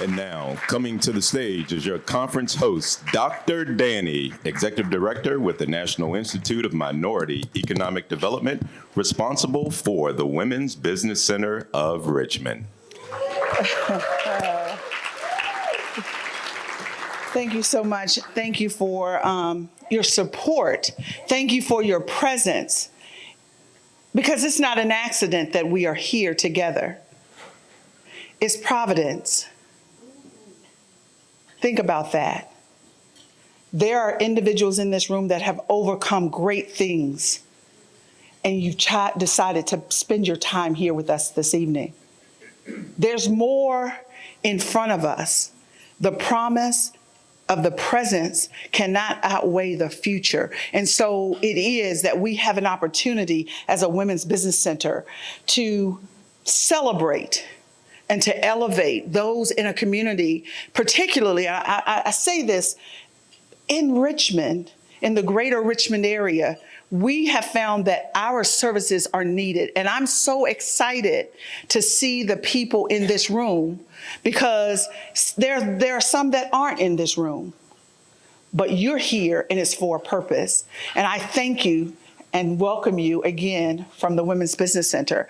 And now, coming to the stage is your conference host, Dr. Danny, Executive Director with the National Institute of Minority Economic Development, responsible for the Women's Business Center of Richmond. Thank you so much. Thank you for your support. Thank you for your presence, because it's not an accident that we are here together. It's providence. Think about that. There are individuals in this room that have overcome great things, and you've decided to spend your time here with us this evening. There's more in front of us. The promise of the presence cannot outweigh the future. And so it is that we have an opportunity as a Women's Business Center to celebrate and to elevate those in a community, particularly, I say this, in Richmond, in the greater Richmond area, we have found that our services are needed. And I'm so excited to see the people in this room, because there are some that aren't in this room, but you're here and it's for a purpose. And I thank you and welcome you again from the Women's Business Center.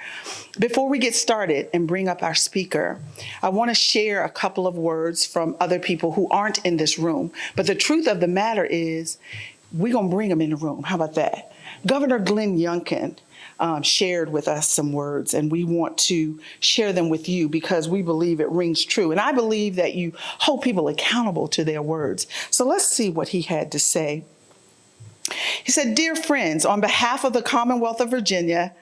Before we get started and bring up our speaker, I want to share a couple of words from other people who aren't in this room. But the truth of the matter is, we're going to bring them in the room. How about that? Governor Glenn Youngkin shared with us some words, and we want to share them with you because we believe it rings true. And I believe that you hold people accountable to their words. So let's see what he had to say. He said, "Dear friends, on behalf of the Commonwealth of Virginia,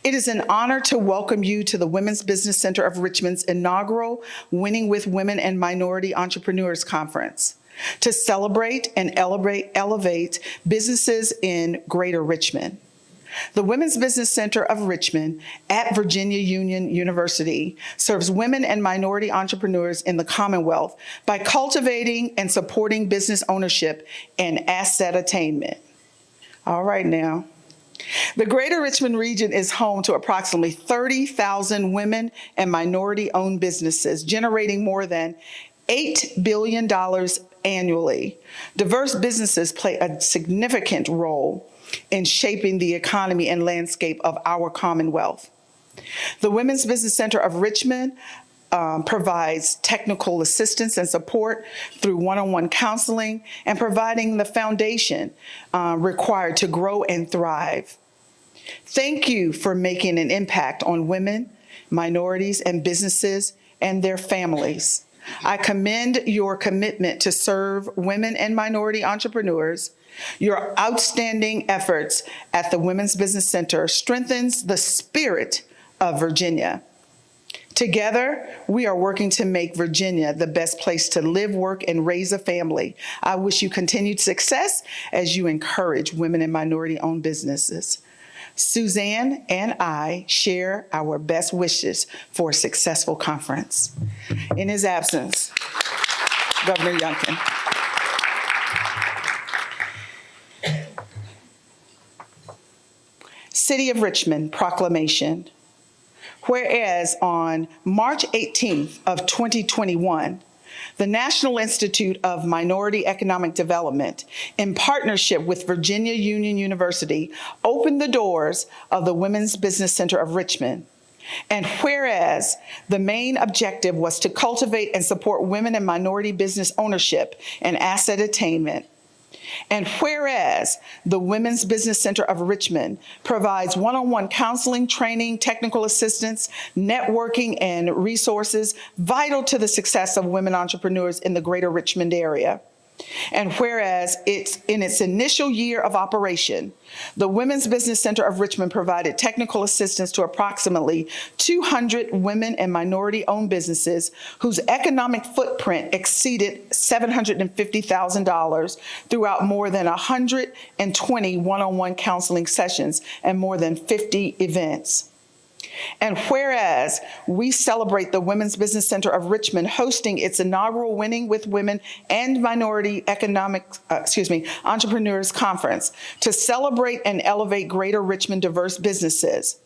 it is an honor to welcome you to the Women's Business Center of Richmond's inaugural Winning with Women and Minority Entrepreneurs Conference to celebrate and elevate businesses in Greater Richmond. The Women's Business Center of Richmond at Virginia Union University serves women and minority entrepreneurs in the Commonwealth by cultivating and supporting business ownership and asset attainment." All right now. The Greater Richmond region is home to approximately 30,000 women and minority-owned businesses, generating more than $8 billion annually. Diverse businesses play a significant role in shaping the economy and landscape of our Commonwealth. The Women's Business Center of Richmond provides technical assistance and support through one-on-one counseling and providing the foundation required to grow and thrive. Thank you for making an impact on women, minorities, and businesses and their families. I commend your commitment to serve women and minority entrepreneurs. Your outstanding efforts at the Women's Business Center strengthens the spirit of Virginia. Together, we are working to make Virginia the best place to live, work, and raise a family. I wish you continued success as you encourage women and minority-owned businesses. Suzanne and I share our best wishes for a successful conference. In his absence, Governor Youngkin. City of Richmond Proclamation. Whereas on March 18th of 2021, the National Institute of Minority Economic Development, in partnership with Virginia Union University, opened the doors of the Women's Business Center of Richmond. And whereas the main objective was to cultivate and support women and minority business ownership and asset attainment, and whereas the Women's Business Center of Richmond provides one-on-one counseling, training, technical assistance, networking, and resources vital to the success of women entrepreneurs in the greater Richmond area. And whereas it's in its initial year of operation, the Women's Business Center of Richmond provided technical assistance to approximately 200 women and minority-owned businesses whose economic footprint exceeded $750,000 throughout more than 120 one-on-one counseling sessions and more than 50 events. And whereas we celebrate the Women's Business Center of Richmond hosting its inaugural Winning with Women and Minority Entrepreneurs Conference to celebrate and elevate Greater Richmond diverse businesses.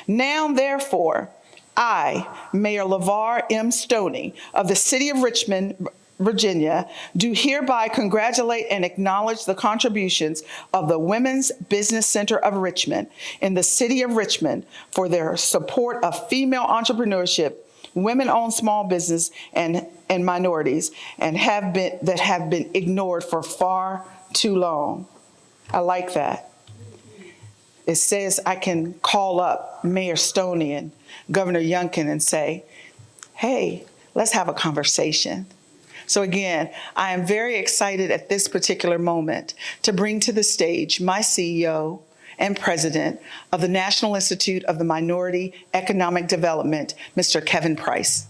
Now, therefore, I, Mayor LeVar M. Stoney of the City of Richmond, Virginia, do hereby congratulate and acknowledge the contributions of the Women's Business Center of Richmond in the City of Richmond for their support of female entrepreneurship, women-owned small business, and minorities, and have been ignored for far too long. I like that. It says I can call up Mayor Stoney and Governor Youngkin and say, hey, let's have a conversation. So again, I am very excited at this particular moment to bring to the stage my CEO and president of the National Institute of the Minority Economic Development, Mr. Kevin Price.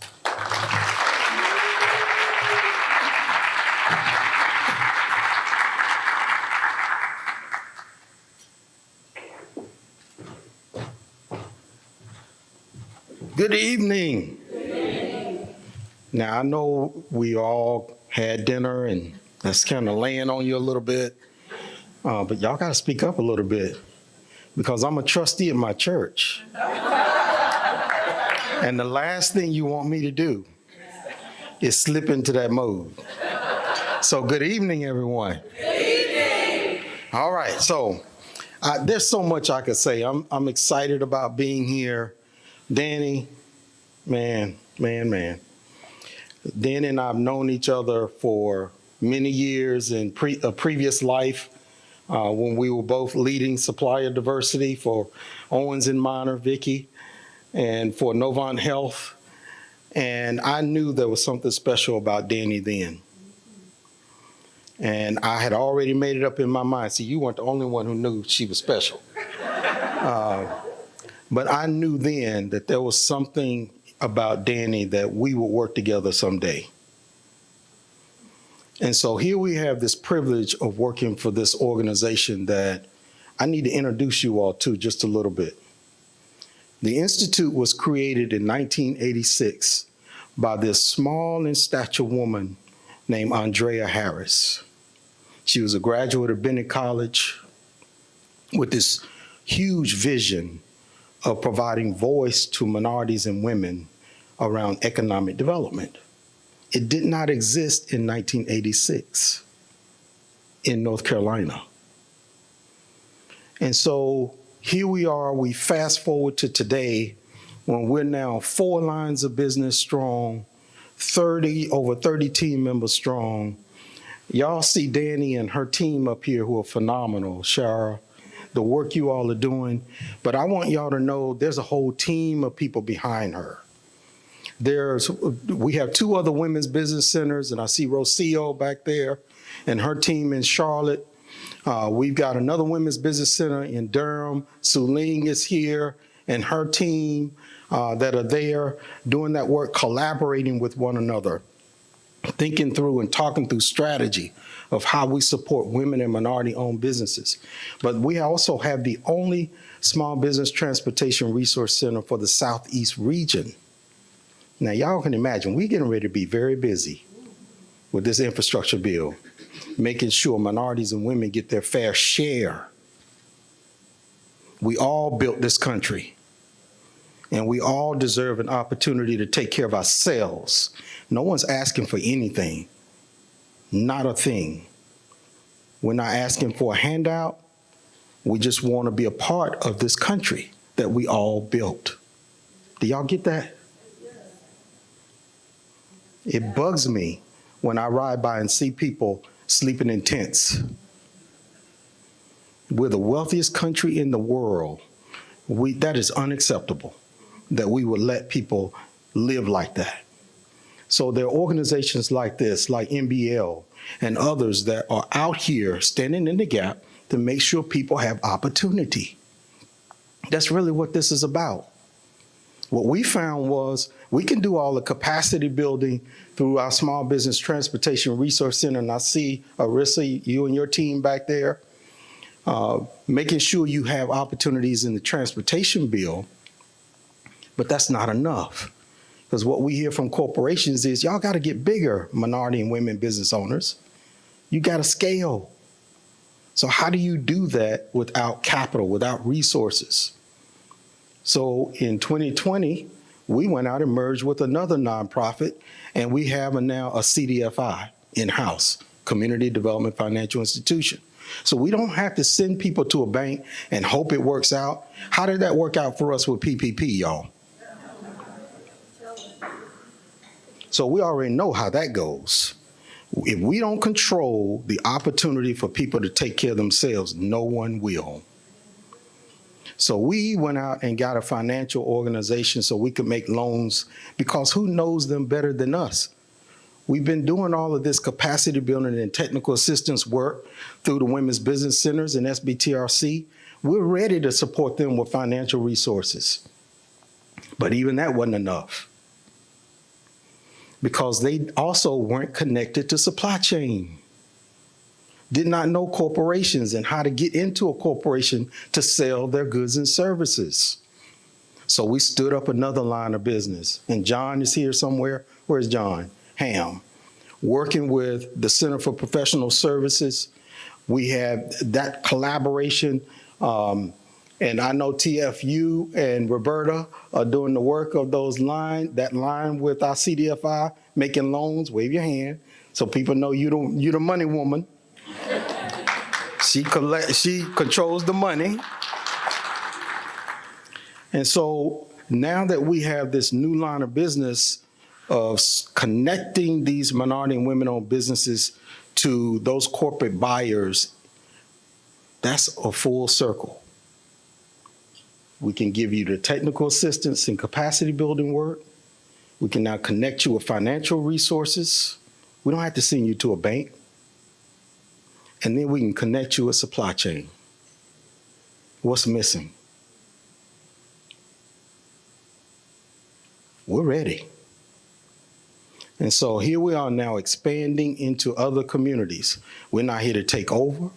Good evening. Now, I know we all had dinner and that's kind of laying on you a little bit, but y'all got to speak up a little bit because I'm a trustee at my church. And the last thing you want me to do is slip into that mode. So good evening, everyone. Good evening. All right, so there's so much I could say. I'm excited about being here. Danny, man. Danny and I have known each other for many years in a previous life when we were both leading supplier diversity for Owens & Minor, Vicky, and for Novant Health. And I knew there was something special about Danny then. And I had already made it up in my mind. See, you weren't the only one who knew she was special. But I knew then that there was something about Danny that we would work together someday. And so here we have this privilege of working for this organization that I need to introduce you all to just a little bit. The Institute was created in 1986 by this small in stature woman named Andrea Harris. She was a graduate of Bennett College with this huge vision of providing voice to minorities and women around economic development. It did not exist in 1986 in North Carolina. And so here we are, we fast forward to today when we're now 4 lines of business strong, over 30 team members strong. Y'all see Danny and her team up here who are phenomenal, Shara, the work you all are doing, but I want y'all to know there's a whole team of people behind her. We have 2 other women's business centers, and I see Rocio back there and her team in Charlotte. We've got another women's business center in Durham. Suling is here and her team that are there doing that work, collaborating with one another, thinking through and talking through strategy of how we support women and minority-owned businesses. But we also have the only small business transportation resource center for the Southeast region. Now, y'all can imagine, we're getting ready to be very busy with this infrastructure bill, making sure minorities and women get their fair share. We all built this country, and we all deserve an opportunity to take care of ourselves. No one's asking for anything. Not a thing. We're not asking for a handout. We just want to be a part of this country that we all built. Do y'all get that? It bugs me when I ride by and see people sleeping in tents. We're the wealthiest country in the world. That is unacceptable that we would let people live like that. So there are organizations like this, like NBL and others that are out here standing in the gap to make sure people have opportunity. That's really what this is about. What we found was we can do all the capacity building through our Small Business Transportation Resource Center, and I see Arissa, you and your team back there, making sure you have opportunities in the transportation bill, but that's not enough. Because what we hear from corporations is, y'all got to get bigger, minority and women business owners. You got to scale. So how do you do that without capital, without resources? So in 2020, we went out and merged with another nonprofit, and we have now a CDFI in-house, Community Development Financial Institution. So we don't have to send people to a bank and hope it works out. How did that work out for us with PPP, y'all? So we already know how that goes. If we don't control the opportunity for people to take care of themselves, no one will. So we went out and got a financial organization so we could make loans, because who knows them better than us? We've been doing all of this capacity building and technical assistance work through the Women's Business Centers and SBTRC. We're ready to support them with financial resources. But even that wasn't enough, because they also weren't connected to supply chain. Did not know corporations and how to get into a corporation to sell their goods and services. So we stood up another line of business. And John is here somewhere. Where's John? Ham. Working with the Center for Professional Services. We have that collaboration. And I know TFU and Roberta are doing the work of that line with our CDFI, making loans. Wave your hand so people know you're the money woman. She controls the money. And so now that we have this new line of business of connecting these minority and women-owned businesses to those corporate buyers, that's a full circle. We can give you the technical assistance and capacity building work. We can now connect you with financial resources. We don't have to send you to a bank. And then we can connect you with supply chain. What's missing? We're ready. And so here we are now expanding into other communities. We're not here to take over.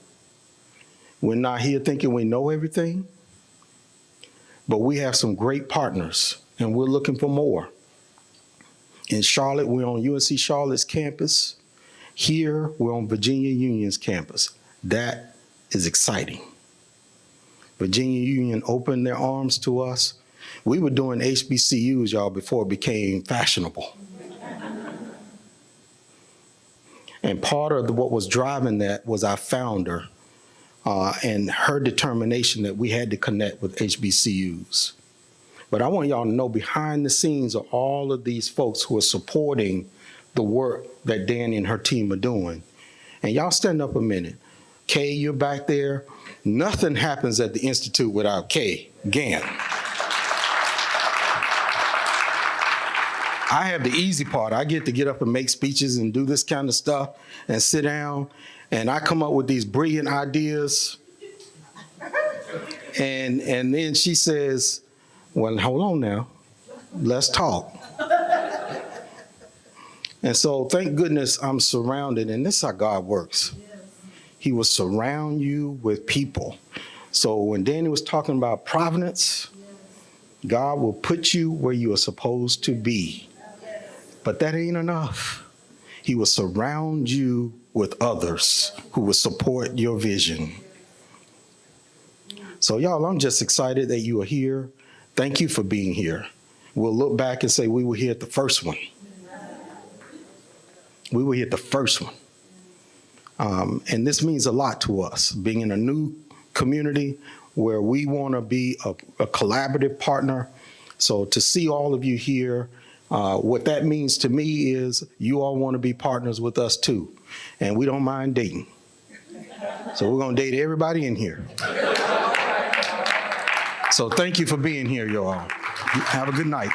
We're not here thinking we know everything. But we have some great partners, and we're looking for more. In Charlotte, we're on UNC Charlotte's campus. Here, we're on Virginia Union's campus. That is exciting. Virginia Union opened their arms to us. We were doing HBCUs, y'all, before it became fashionable. And part of what was driving that was our founder and her determination that we had to connect with HBCUs. But I want y'all to know behind the scenes are all of these folks who are supporting the work that Danny and her team are doing. And y'all stand up a minute. Kay, you're back there. Nothing happens at the Institute without Kay Gann. I have the easy part. I get to get up and make speeches and do this kind of stuff and sit down, and I come up with these brilliant ideas. And then she says, well, hold on now. Let's talk. And so thank goodness I'm surrounded, and this is how God works. He will surround you with people. So when Danny was talking about providence, God will put you where you are supposed to be. But that ain't enough. He will surround you with others who will support your vision. So y'all, I'm just excited that you are here. Thank you for being here. We'll look back and say we were here at the first one. We were here at the first one. And this means a lot to us, being in a new community where we want to be a collaborative partner. So to see all of you here, what that means to me is you all want to be partners with us too. And we don't mind dating. So we're going to date everybody in here. So thank you for being here, you all. Have a good night.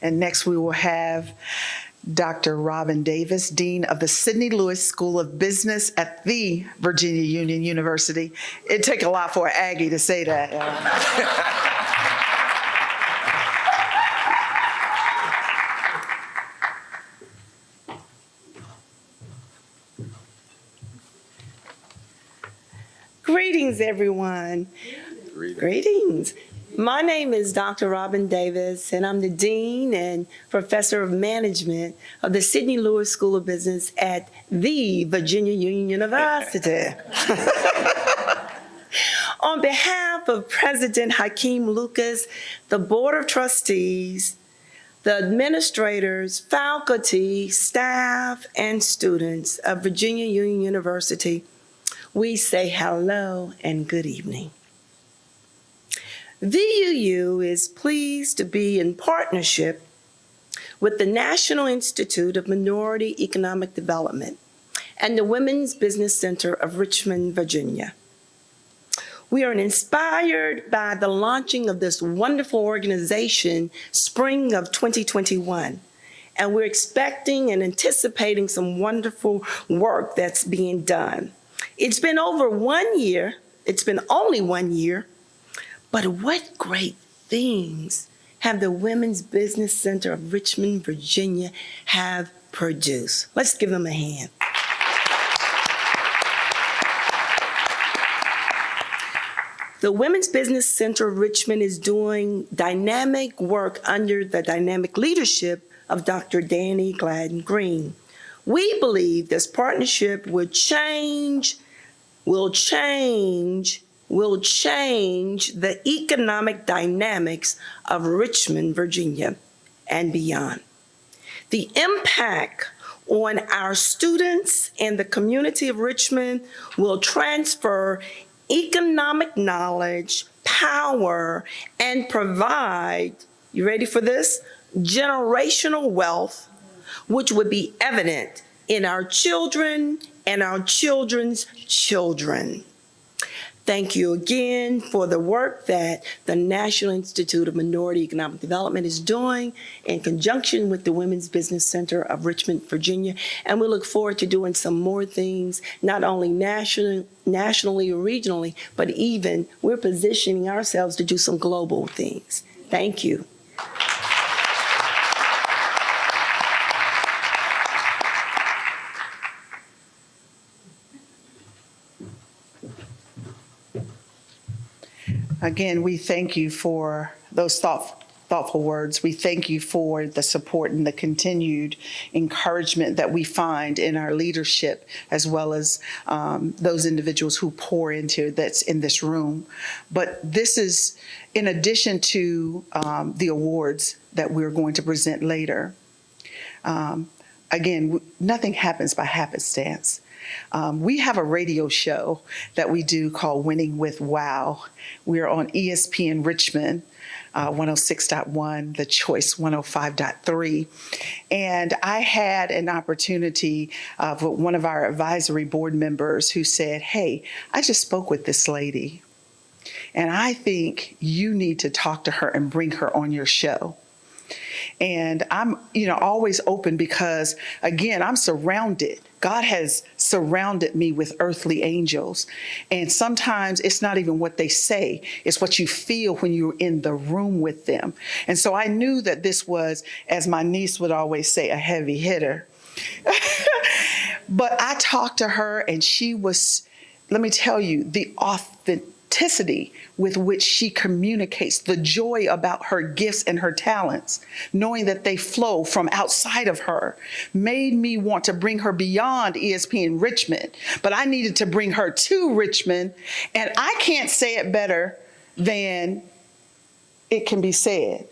And next we will have Dr. Robin Davis, Dean of the Sidney Lewis School of Business at the Virginia Union University. It'd take a lot for an Aggie to say that. Greetings, everyone. Greetings. My name is Dr. Robin Davis, and I'm the Dean and Professor of Management of the Sidney Lewis School of Business at the Virginia Union University. On behalf of President Hakeem Lucas, the Board of Trustees, the administrators, faculty, staff, and students of Virginia Union University, we say hello and good evening. VUU is pleased to be in partnership with the National Institute of Minority Economic Development and the Women's Business Center of Richmond, Virginia. We are inspired by the launching of this wonderful organization spring of 2021, and we're expecting and anticipating some wonderful work that's being done. It's been over 1 year, it's been only 1 year, but what great things have the Women's Business Center of Richmond, Virginia have produced. Let's give them a hand. The Women's Business Center of Richmond is doing dynamic work under the dynamic leadership of Dr. Danny Gladden Green. We believe this partnership will change the economic dynamics of Richmond, Virginia, and beyond. The impact on our students and the community of Richmond will transfer economic knowledge, power, and provide, you ready for this? Generational wealth, which would be evident in our children and our children's children. Thank you again for the work that the National Institute of Minority Economic Development is doing in conjunction with the Women's Business Center of Richmond, Virginia. And we look forward to doing some more things, not only nationally or regionally, but even we're positioning ourselves to do some global things. Thank you. Again, we thank you for those thoughtful words. We thank you for the support and the continued encouragement that we find in our leadership, as well as those individuals who pour into that's in this room. But this is in addition to the awards that we're going to present later. Again, nothing happens by happenstance. We have a radio show that we do called Winning with Wow. We're on ESPN Richmond, 106.1, The Choice 105.3. And I had an opportunity with one of our advisory board members who said, hey, I just spoke with this lady, and I think you need to talk to her and bring her on your show. And I'm, always open because, again, I'm surrounded. God has surrounded me with earthly angels. And sometimes it's not even what they say, it's what you feel when you're in the room with them. And so I knew that this was, as my niece would always say, a heavy hitter. But I talked to her, and she was, let me tell you, the authenticity with which she communicates, the joy about her gifts and her talents, knowing that they flow from outside of her, made me want to bring her beyond ESPN Richmond. But I needed to bring her to Richmond, and I can't say it better than it can be said.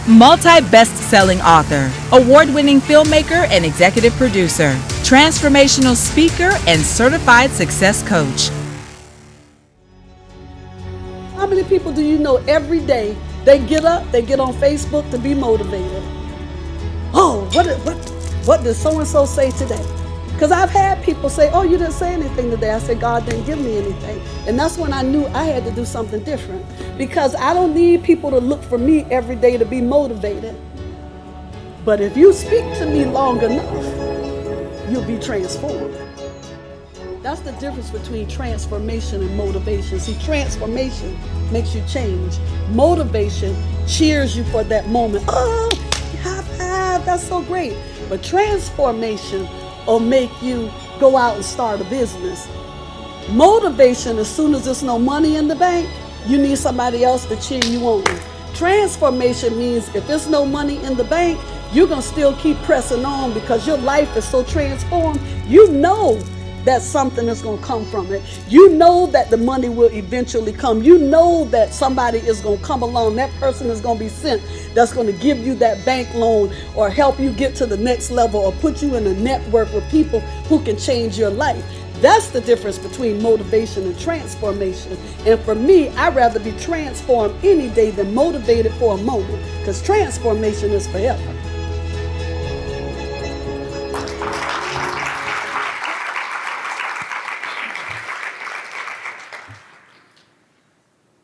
Multi-best-selling author, award-winning filmmaker and executive producer, transformational speaker, and certified success coach. How many people do you know every day they get up, they get on Facebook to be motivated? Oh, what did so-and-so say today? Because I've had people say, oh, you didn't say anything today. I said, God didn't give me anything. And that's when I knew I had to do something different. Because I don't need people to look for me every day to be motivated. But if you speak to me long enough, you'll be transformed. That's the difference between transformation and motivation. See, transformation makes you change. Motivation cheers you for that moment. Oh, that's so great. But transformation will make you go out and start a business. Motivation, as soon as there's no money in the bank, you need somebody else to cheer you on. Transformation means if there's no money in the bank, you're going to still keep pressing on because your life is so transformed. You know that something is going to come from it. You know that the money will eventually come. You know that somebody is going to come along. That person is going to be sent that's going to give you that bank loan or help you get to the next level or put you in a network with people who can change your life. That's the difference between motivation and transformation. And for me, I'd rather be transformed any day than motivated for a moment, because transformation is forever.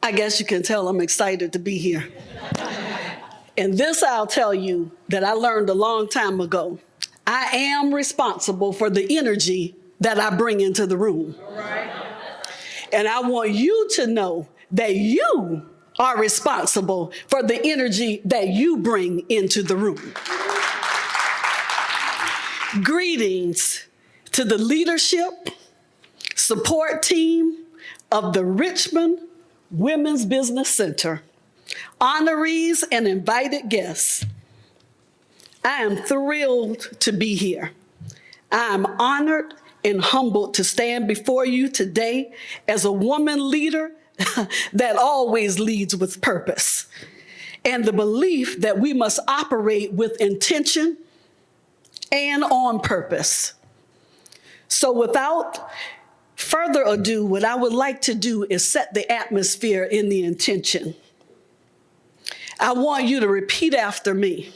I guess you can tell I'm excited to be here. And this I'll tell you that I learned a long time ago. I am responsible for the energy that I bring into the room. And I want you to know that you are responsible for the energy that you bring into the room. Greetings to the leadership, support team of the Richmond Women's Business Center, honorees and invited guests. I am thrilled to be here. I am honored and humbled to stand before you today as a woman leader that always leads with purpose and the belief that we must operate with intention and on purpose. So without further ado, what I would like to do is set the atmosphere in the intention. I want you to repeat after me.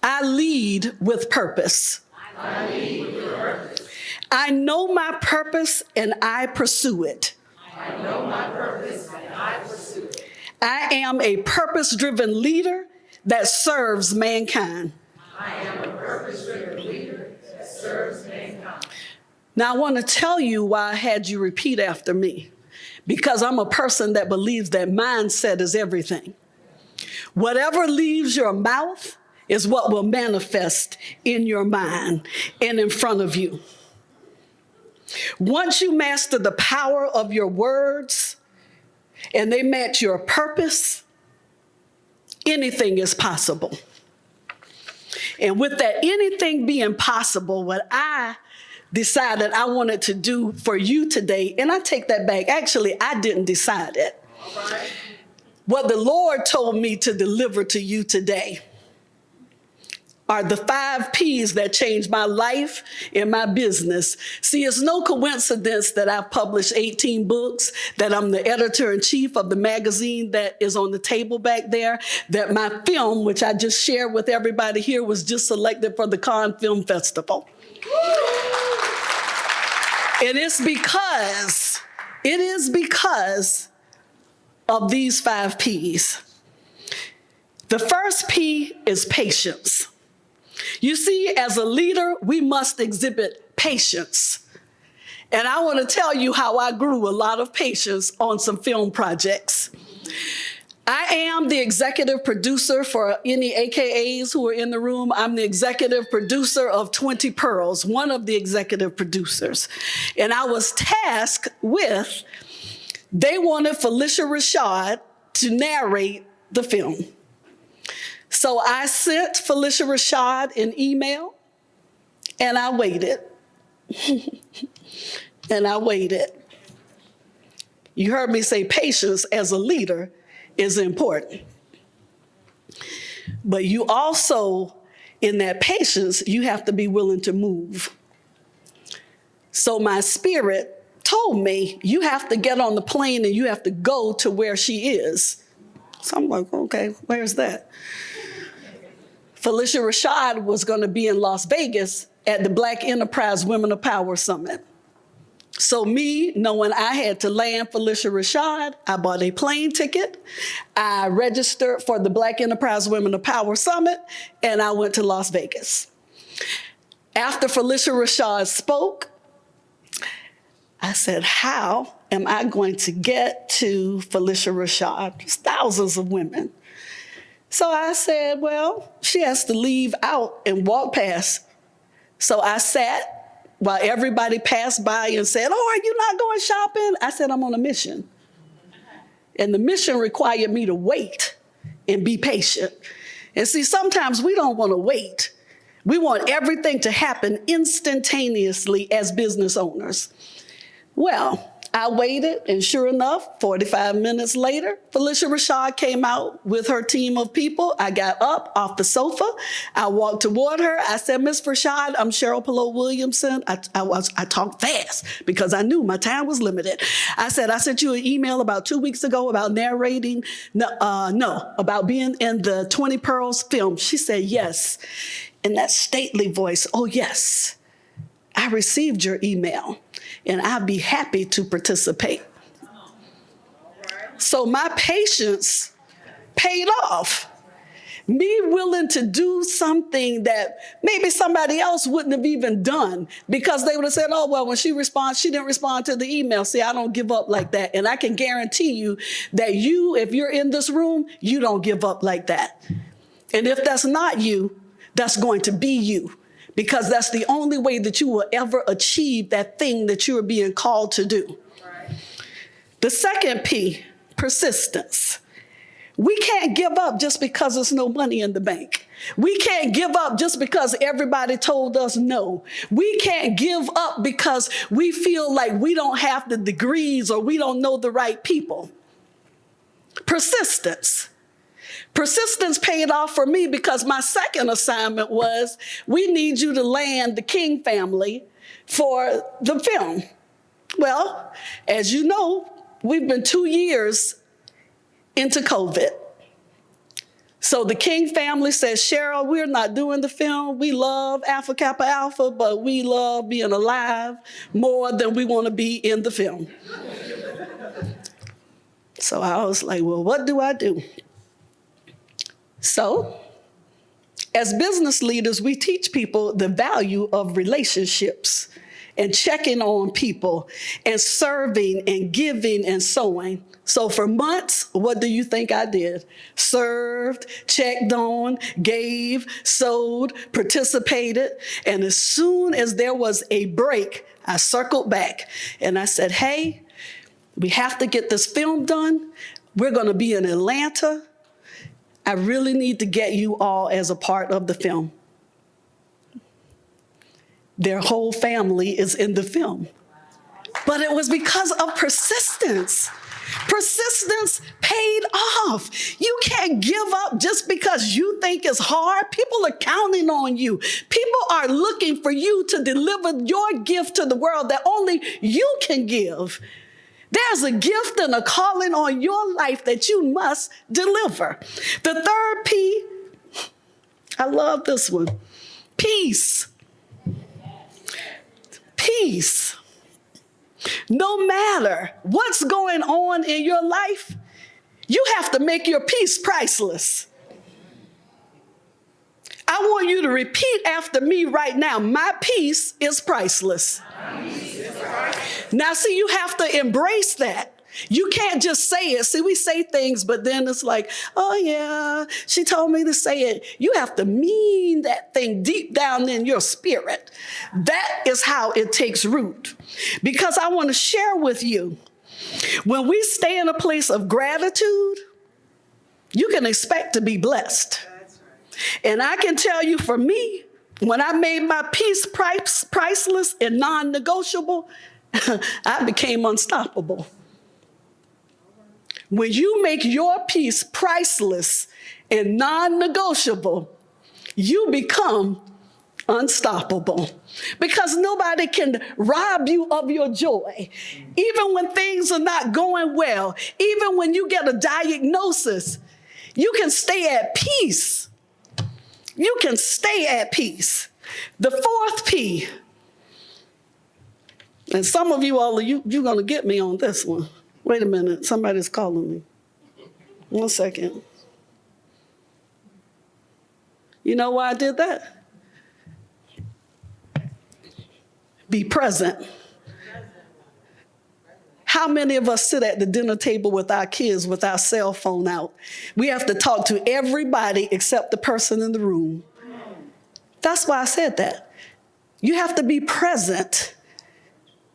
I lead with purpose. I lead with purpose. I know my purpose and I pursue it. I know my purpose and I pursue it. I am a purpose-driven leader that serves mankind. I am a purpose-driven leader that serves mankind. Now I want to tell you why I had you repeat after me. Because I'm a person that believes that mindset is everything. Whatever leaves your mouth is what will manifest in your mind and in front of you. Once you master the power of your words and they match your purpose, anything is possible. And with that anything being possible, what I decided I wanted to do for you today, and I take that back. Actually, I didn't decide it. All right. What the Lord told me to deliver to you today are the 5 P's that changed my life and my business. See, it's no coincidence that I've published 18 books, that I'm the editor-in-chief of the magazine that is on the table back there, that my film, which I just shared with everybody here, was just selected for the Cannes Film Festival. And it is because of these 5 P's. The first P is patience. You see, as a leader, we must exhibit patience. And I want to tell you how I grew a lot of patience on some film projects. I am the executive producer for any AKAs who are in the room. I'm the executive producer of 20 Pearls, one of the executive producers. And I was tasked with, they wanted Felicia Rashad to narrate the film. So I sent Felicia Rashad an email and I waited. And I waited. You heard me say patience as a leader is important. But you also, in that patience, you have to be willing to move. So my spirit told me, you have to get on the plane and you have to go to where she is. So I'm like, okay, where's that? Felicia Rashad was going to be in Las Vegas at the Black Enterprise Women of Power Summit. So me, knowing I had to land Felicia Rashad, I bought a plane ticket, I registered for the Black Enterprise Women of Power Summit, and I went to Las Vegas. After Felicia Rashad spoke, I said, how am I going to get to Felicia Rashad? There's thousands of women. So I said, well, she has to leave out and walk past. So I sat while everybody passed by and said, "Oh, are you not going shopping?" I said, "I'm on a mission." And the mission required me to wait and be patient. And see, sometimes we don't want to wait. We want everything to happen instantaneously as business owners. Well, I waited, and sure enough, 45 minutes later, Felicia Rashad came out with her team of people. I got up off the sofa. I walked toward her. I said, "Miss Rashad, I'm Cheryl Pillow Williamson." I talked fast because I knew my time was limited. I said, "I sent you an email about 2 weeks ago about narrating, about being in the 20 Pearls film." She said, "Yes." In that stately voice, "Oh, yes, I received your email, and I'd be happy to participate." So my patience paid off. Me willing to do something that maybe somebody else wouldn't have even done, because they would have said, "Oh, well, when she responds, she didn't respond to the email." See, I don't give up like that. And I can guarantee you that if you're in this room, you don't give up like that. And if that's not you, that's going to be you, because that's the only way that you will ever achieve that thing that you are being called to do. Right. The second P, persistence. We can't give up just because there's no money in the bank. We can't give up just because everybody told us no. We can't give up because we feel like we don't have the degrees or we don't know the right people. Persistence. Persistence paid off for me because my second assignment was, we need you to land the King family for the film. Well, as you know, we've been 2 years into COVID. So the King family says, "Cheryl, we're not doing the film. We love Alpha Kappa Alpha, but we love being alive more than we want to be in the film." So I was like, well, what do I do? So, as business leaders, we teach people the value of relationships and checking on people and serving and giving and sowing. So for months, what do you think I did? Served, checked on, gave, sowed, participated. And as soon as there was a break, I circled back and I said, "Hey, we have to get this film done. We're going to be in Atlanta. I really need to get you all as a part of the film." Their whole family is in the film. But it was because of persistence. Persistence paid off. You can't give up just because you think it's hard. People are counting on you. People are looking for you to deliver your gift to the world that only you can give. There's a gift and a calling on your life that you must deliver. The third P, I love this one, peace. Peace. No matter what's going on in your life, you have to make your peace priceless. I want you to repeat after me right now. My peace is priceless. Now, see, you have to embrace that. You can't just say it. See, we say things, but then it's like, "Oh yeah, she told me to say it." You have to mean that thing deep down in your spirit. That is how it takes root. Because I want to share with you, when we stay in a place of gratitude, you can expect to be blessed. And I can tell you, for me, when I made my peace priceless and non-negotiable, I became unstoppable. When you make your peace priceless and non-negotiable, you become unstoppable, because nobody can rob you of your joy. Even when things are not going well, even when you get a diagnosis, you can stay at peace. You can stay at peace. The fourth P, and some of you all, you're going to get me on this one. Wait a minute, somebody's calling me. 1 second. You know why I did that? Be present. How many of us sit at the dinner table with our kids with our cell phone out? We have to talk to everybody except the person in the room. That's why I said that. You have to be present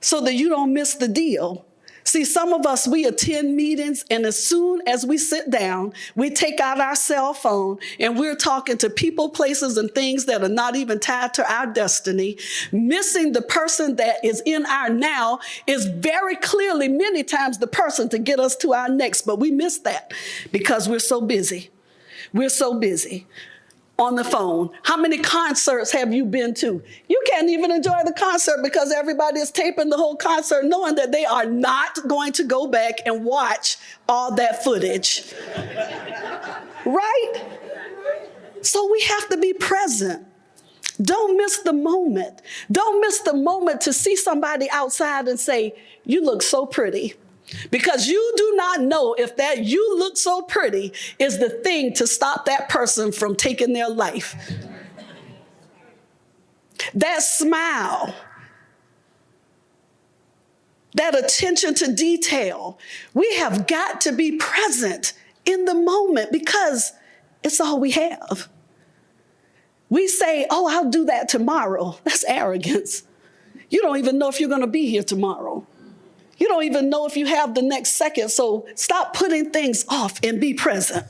so that you don't miss the deal. See, some of us, we attend meetings, and as soon as we sit down, we take out our cell phone and we're talking to people, places, and things that are not even tied to our destiny. Missing the person that is in our now is very clearly many times the person to get us to our next, but we miss that because we're so busy. We're so busy. On the phone. How many concerts have you been to? You can't even enjoy the concert because everybody is taping the whole concert knowing that they are not going to go back and watch all that footage. Right? So we have to be present. Don't miss the moment. Don't miss the moment to see somebody outside and say, "You look so pretty." Because you do not know if that "you look so pretty" is the thing to stop that person from taking their life. That smile, that attention to detail, we have got to be present in the moment because it's all we have. We say, "Oh, I'll do that tomorrow." That's arrogance. You don't even know if you're going to be here tomorrow. You don't even know if you have the next second, so stop putting things off and be present.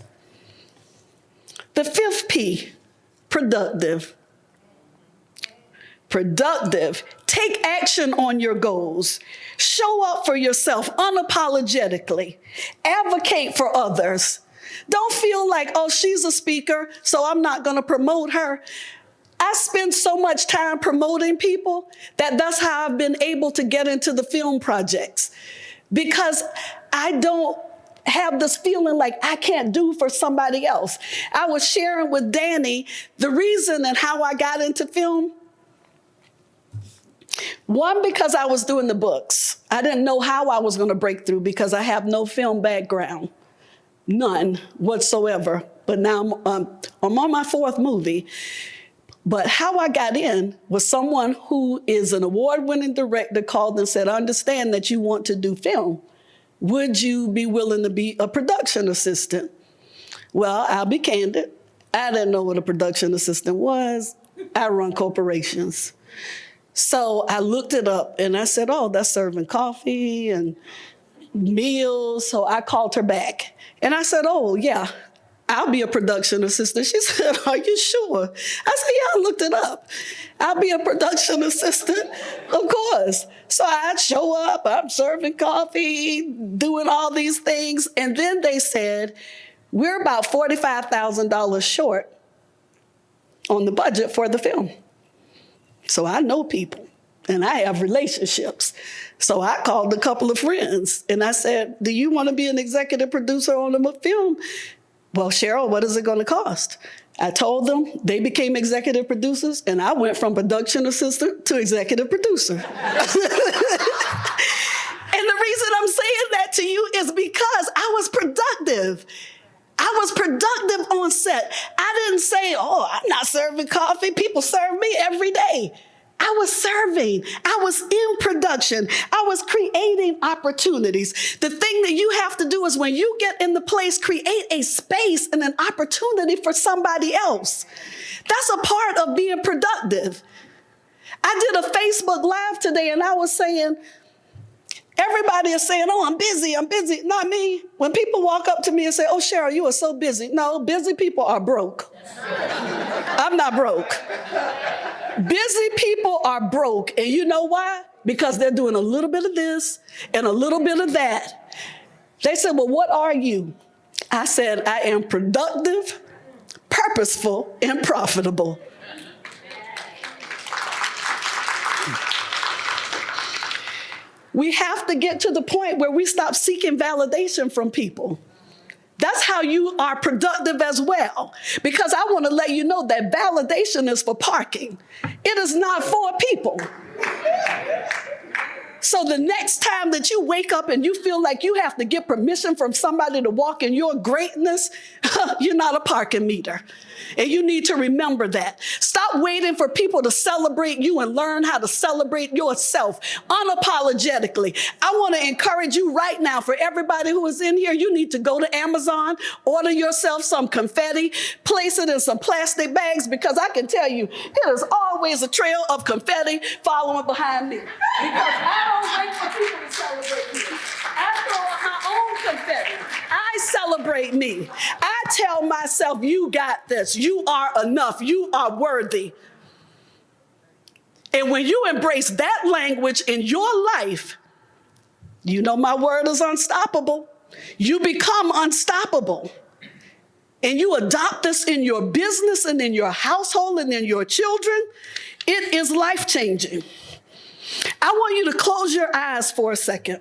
The fifth P, productive. Productive. Take action on your goals. Show up for yourself unapologetically. Advocate for others. Don't feel like, "Oh, she's a speaker, so I'm not going to promote her." I spend so much time promoting people that's how I've been able to get into the film projects, because I don't have this feeling like I can't do for somebody else. I was sharing with Danny the reason and how I got into film. One, because I was doing the books. I didn't know how I was going to break through because I have no film background, none whatsoever. But now I'm on my fourth movie. But how I got in was someone who is an award-winning director called and said, "I understand that you want to do film. Would you be willing to be a production assistant?" Well, I'll be candid. I didn't know what a production assistant was. I run corporations. So I looked it up and I said, "Oh, that's serving coffee and meals." So I called her back and I said, "Oh, yeah, I'll be a production assistant." She said, "Are you sure?" I said, "Yeah, I looked it up. I'll be a production assistant, of course." So I show up, I'm serving coffee, doing all these things. And then they said, "We're about $45,000 short on the budget for the film." So I know people and I have relationships. So I called a couple of friends and I said, "Do you want to be an executive producer on the film?" "Well, Cheryl, what is it going to cost?" I told them, they became executive producers, and I went from production assistant to executive producer. And the reason I'm saying that to you is because I was productive. I was productive on set. I didn't say, "Oh, I'm not serving coffee. People serve me every day." I was serving. I was in production. I was creating opportunities. The thing that you have to do is when you get in the place, create a space and an opportunity for somebody else. That's a part of being productive. I did a Facebook Live today and I was saying, everybody is saying, "Oh, I'm busy, I'm busy." Not me. When people walk up to me and say, "Oh, Cheryl, you are so busy." No, busy people are broke. I'm not broke. Busy people are broke. And you know why? Because they're doing a little bit of this and a little bit of that. They said, "Well, what are you?" I said, "I am productive, purposeful, and profitable." We have to get to the point where we stop seeking validation from people. That's how you are productive as well. Because I want to let you know that validation is for parking. It is not for people. So the next time that you wake up and you feel like you have to get permission from somebody to walk in your greatness, you're not a parking meter. And you need to remember that. Stop waiting for people to celebrate you and learn how to celebrate yourself unapologetically. I want to encourage you right now, for everybody who is in here, you need to go to Amazon, order yourself some confetti, place it in some plastic bags, because I can tell you, it is always a trail of confetti following behind me. Because I don't wait for people to celebrate me. I throw out my own confetti. I celebrate me. I tell myself, you got this. You are enough. You are worthy. And when you embrace that language in your life, you know my word is unstoppable. You become unstoppable. And you adopt this in your business and in your household and in your children. It is life-changing. I want you to close your eyes for a second.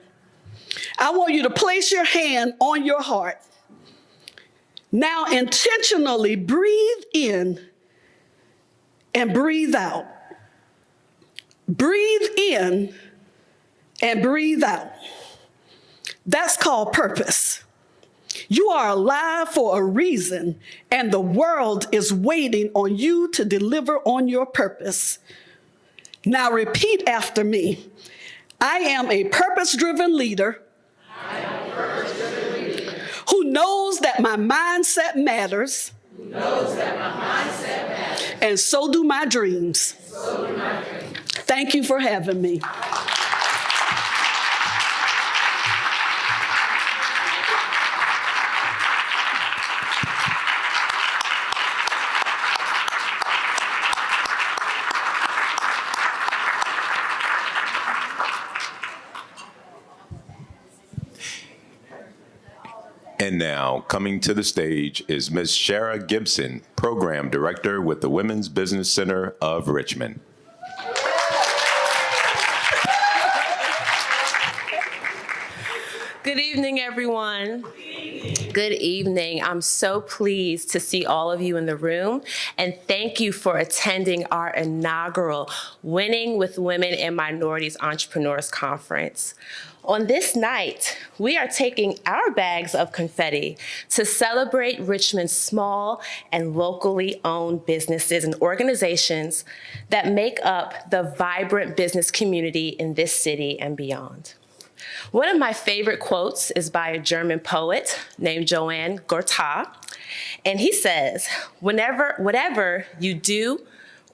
I want you to place your hand on your heart. Now intentionally breathe in and breathe out. Breathe in and breathe out. That's called purpose. You are alive for a reason, and the world is waiting on you to deliver on your purpose. Now repeat after me. I am a purpose-driven leader who knows that my mindset matters, and so do my dreams. Thank you for having me. And now, coming to the stage is Ms. Shara Gibson, Program Director with the Women's Business Center of Richmond. Good evening, everyone. Good evening. I'm so pleased to see all of you in the room, and thank you for attending our inaugural Winning with Women and Minorities Entrepreneurs Conference. On this night, we are taking our bags of confetti to celebrate Richmond's small and locally owned businesses and organizations that make up the vibrant business community in this city and beyond. One of my favorite quotes is by a German poet named Johann Goethe, and he says, whatever you do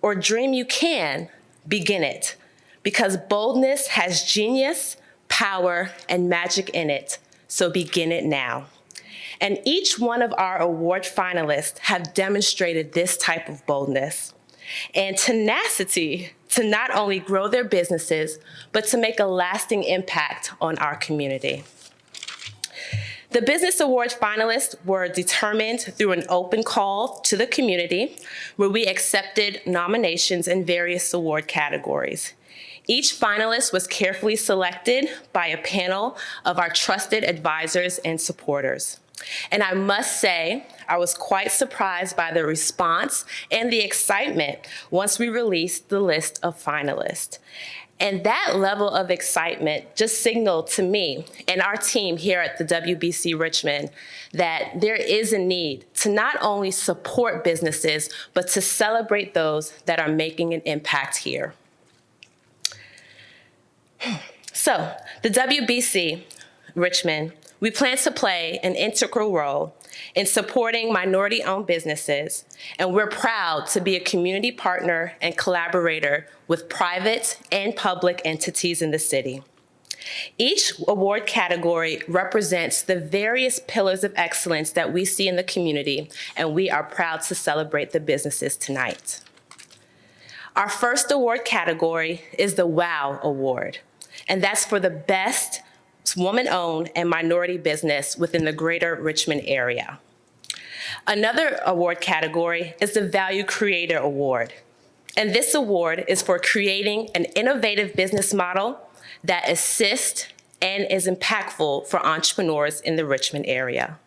or dream you can, begin it, because boldness has genius, power, and magic in it, so begin it now. And each one of our award finalists have demonstrated this type of boldness and tenacity to not only grow their businesses, but to make a lasting impact on our community. The Business Award finalists were determined through an open call to the community, where we accepted nominations in various award categories. Each finalist was carefully selected by a panel of our trusted advisors and supporters. And I must say, I was quite surprised by the response and the excitement once we released the list of finalists. And that level of excitement just signaled to me and our team here at the WBC Richmond that there is a need to not only support businesses, but to celebrate those that are making an impact here. So, the WBC Richmond, we plan to play an integral role in supporting minority-owned businesses, and we're proud to be a community partner and collaborator with private and public entities in the city. Each award category represents the various pillars of excellence that we see in the community, and we are proud to celebrate the businesses tonight. Our first award category is the WOW Award, and that's for the best woman-owned and minority business within the greater Richmond area. Another award category is the Value Creator Award. And this award is for creating an innovative business model that assists and is impactful for entrepreneurs in the Richmond area.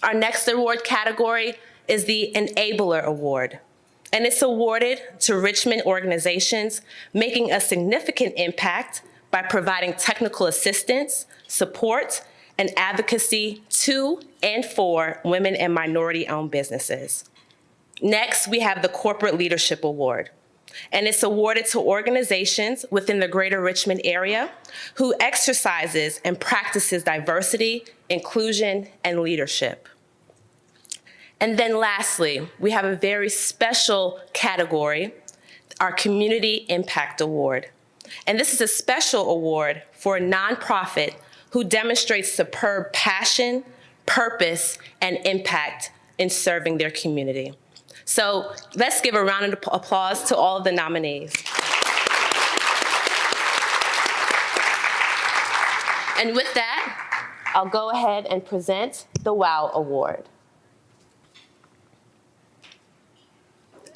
Our next award category is the Enabler Award. And it's awarded to Richmond organizations making a significant impact by providing technical assistance, support, and advocacy to and for women and minority-owned businesses. Next, we have the Corporate Leadership Award, and it's awarded to organizations within the Greater Richmond area who exercises and practices diversity, inclusion, and leadership. And then lastly, we have a very special category, our Community Impact Award. And this is a special award for a nonprofit who demonstrates superb passion, purpose, and impact in serving their community. So let's give a round of applause to all of the nominees. And with that, I'll go ahead and present the WOW Award.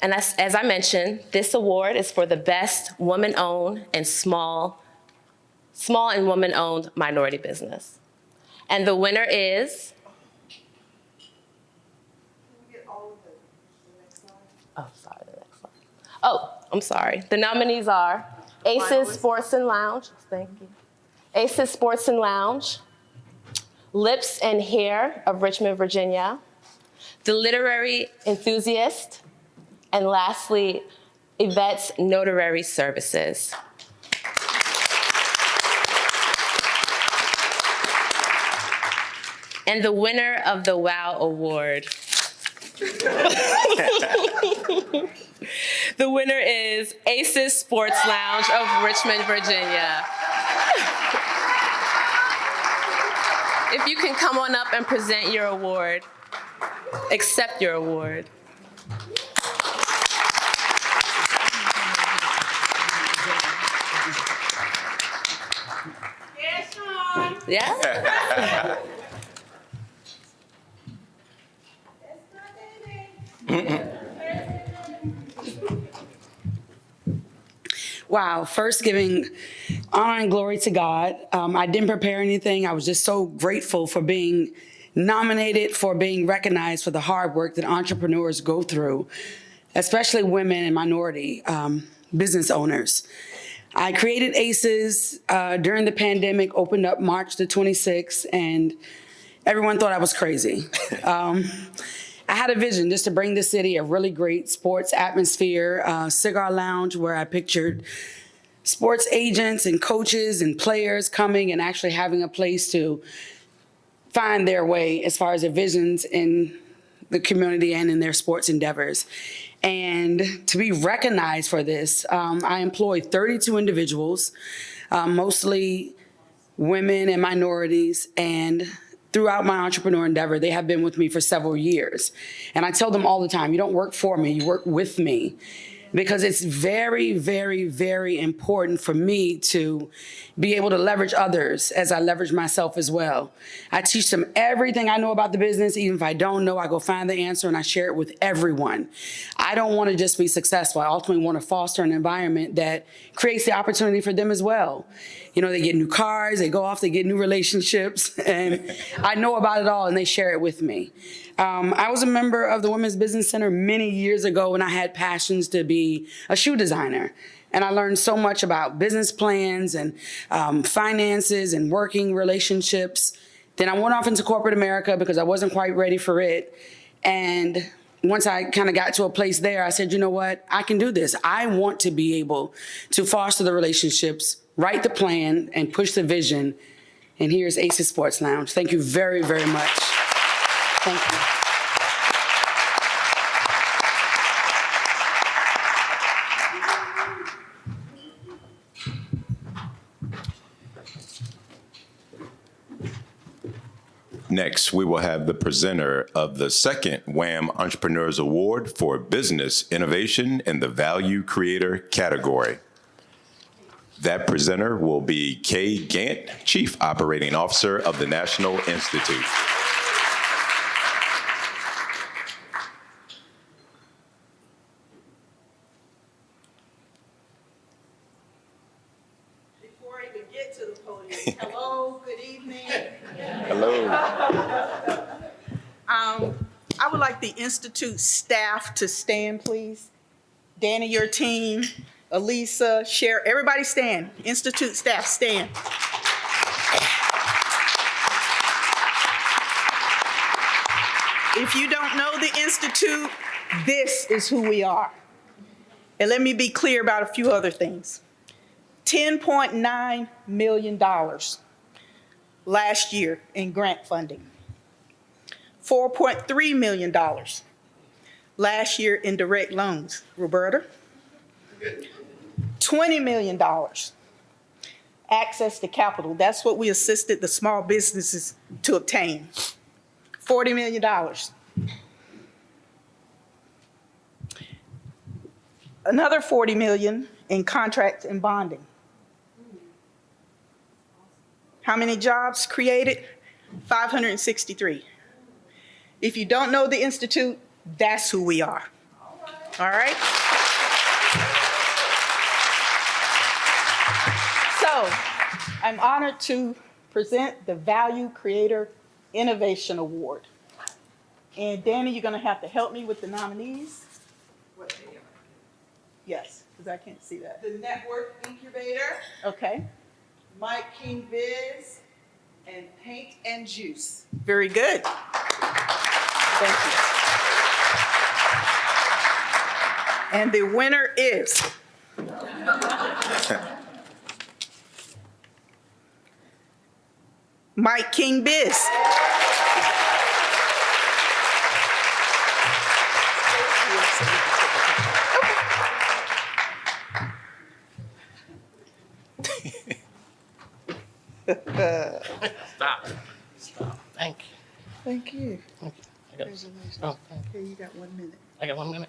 And as I mentioned, this award is for the best woman-owned and small and woman-owned minority business. And the winner is... Oh, sorry, the next slide. Oh, I'm sorry. The nominees are Aces Sports and Lounge. Thank you. Aces Sports and Lounge, Lips and Hair of Richmond, Virginia, The Literary Enthusiast, and lastly, Yvette's Notary Services. And the winner of the WOW Award. The winner is Aces Sports Lounge of Richmond, Virginia. If you can come on up and present your award, accept your award. Yes, Sean. Yeah? Wow, first giving honor and glory to God. I didn't prepare anything. I was just so grateful for being nominated, for being recognized for the hard work that entrepreneurs go through, especially women and minority business owners. I created ACES during the pandemic, opened up March the 26th, and everyone thought I was crazy. I had a vision just to bring the city a really great sports atmosphere, cigar lounge where I pictured sports agents and coaches and players coming and actually having a place to find their way as far as their visions in the community and in their sports endeavors. And to be recognized for this, I employed 32 individuals, mostly women and minorities, and throughout my entrepreneur endeavor, they have been with me for several years. And I tell them all the time, you don't work for me, you work with me. Because it's very, very, very important for me to be able to leverage others as I leverage myself as well. I teach them everything I know about the business. Even if I don't know, I go find the answer and I share it with everyone. I don't want to just be successful. I ultimately want to foster an environment that creates the opportunity for them as well. You know, they get new cars, they go off, they get new relationships, and I know about it all and they share it with me. I was a member of the Women's Business Center many years ago when I had passions to be a shoe designer. And I learned so much about business plans and finances and working relationships. Then I went off into corporate America because I wasn't quite ready for it. And once I kind of got to a place there, I said, you know what, I can do this. I want to be able to foster the relationships, write the plan, and push the vision. And here's Aces Sports Lounge. Thank you very, very much. Thank you. Next, we will have the presenter of the second WHAM Entrepreneurs Award for Business Innovation in the Value Creator category. That presenter will be Kay Gant, Chief Operating Officer of the National Institute. Before I even get to the podium, hello, good evening. Hello. I would like the Institute staff to stand, please. Danny, your team, Elisa, Cher, everybody stand. Institute staff, stand. If you don't know the Institute, this is who we are. And let me be clear about a few other things. $10.9 million last year in grant funding. $4.3 million last year in direct loans. Roberta? $20 million. Access to capital. That's what we assisted the small businesses to obtain. $40 million. Another $40 million in contracts and bonding. How many jobs created? 563. If you don't know the Institute, that's who we are. All right? So, I'm honored to present the Value Creator Innovation Award. And Danny, you're gonna have to help me with the nominees. What they are? Yes, because I can't see that. The Network Incubator, Okay, Mike King Biz, and Paint and Juice. very good. Thank you. And the winner is Mike King Biz. Stop. Thank you. Thank you. I got, Congratulations. oh, thank you. Okay, you got 1 minute. I got 1 minute.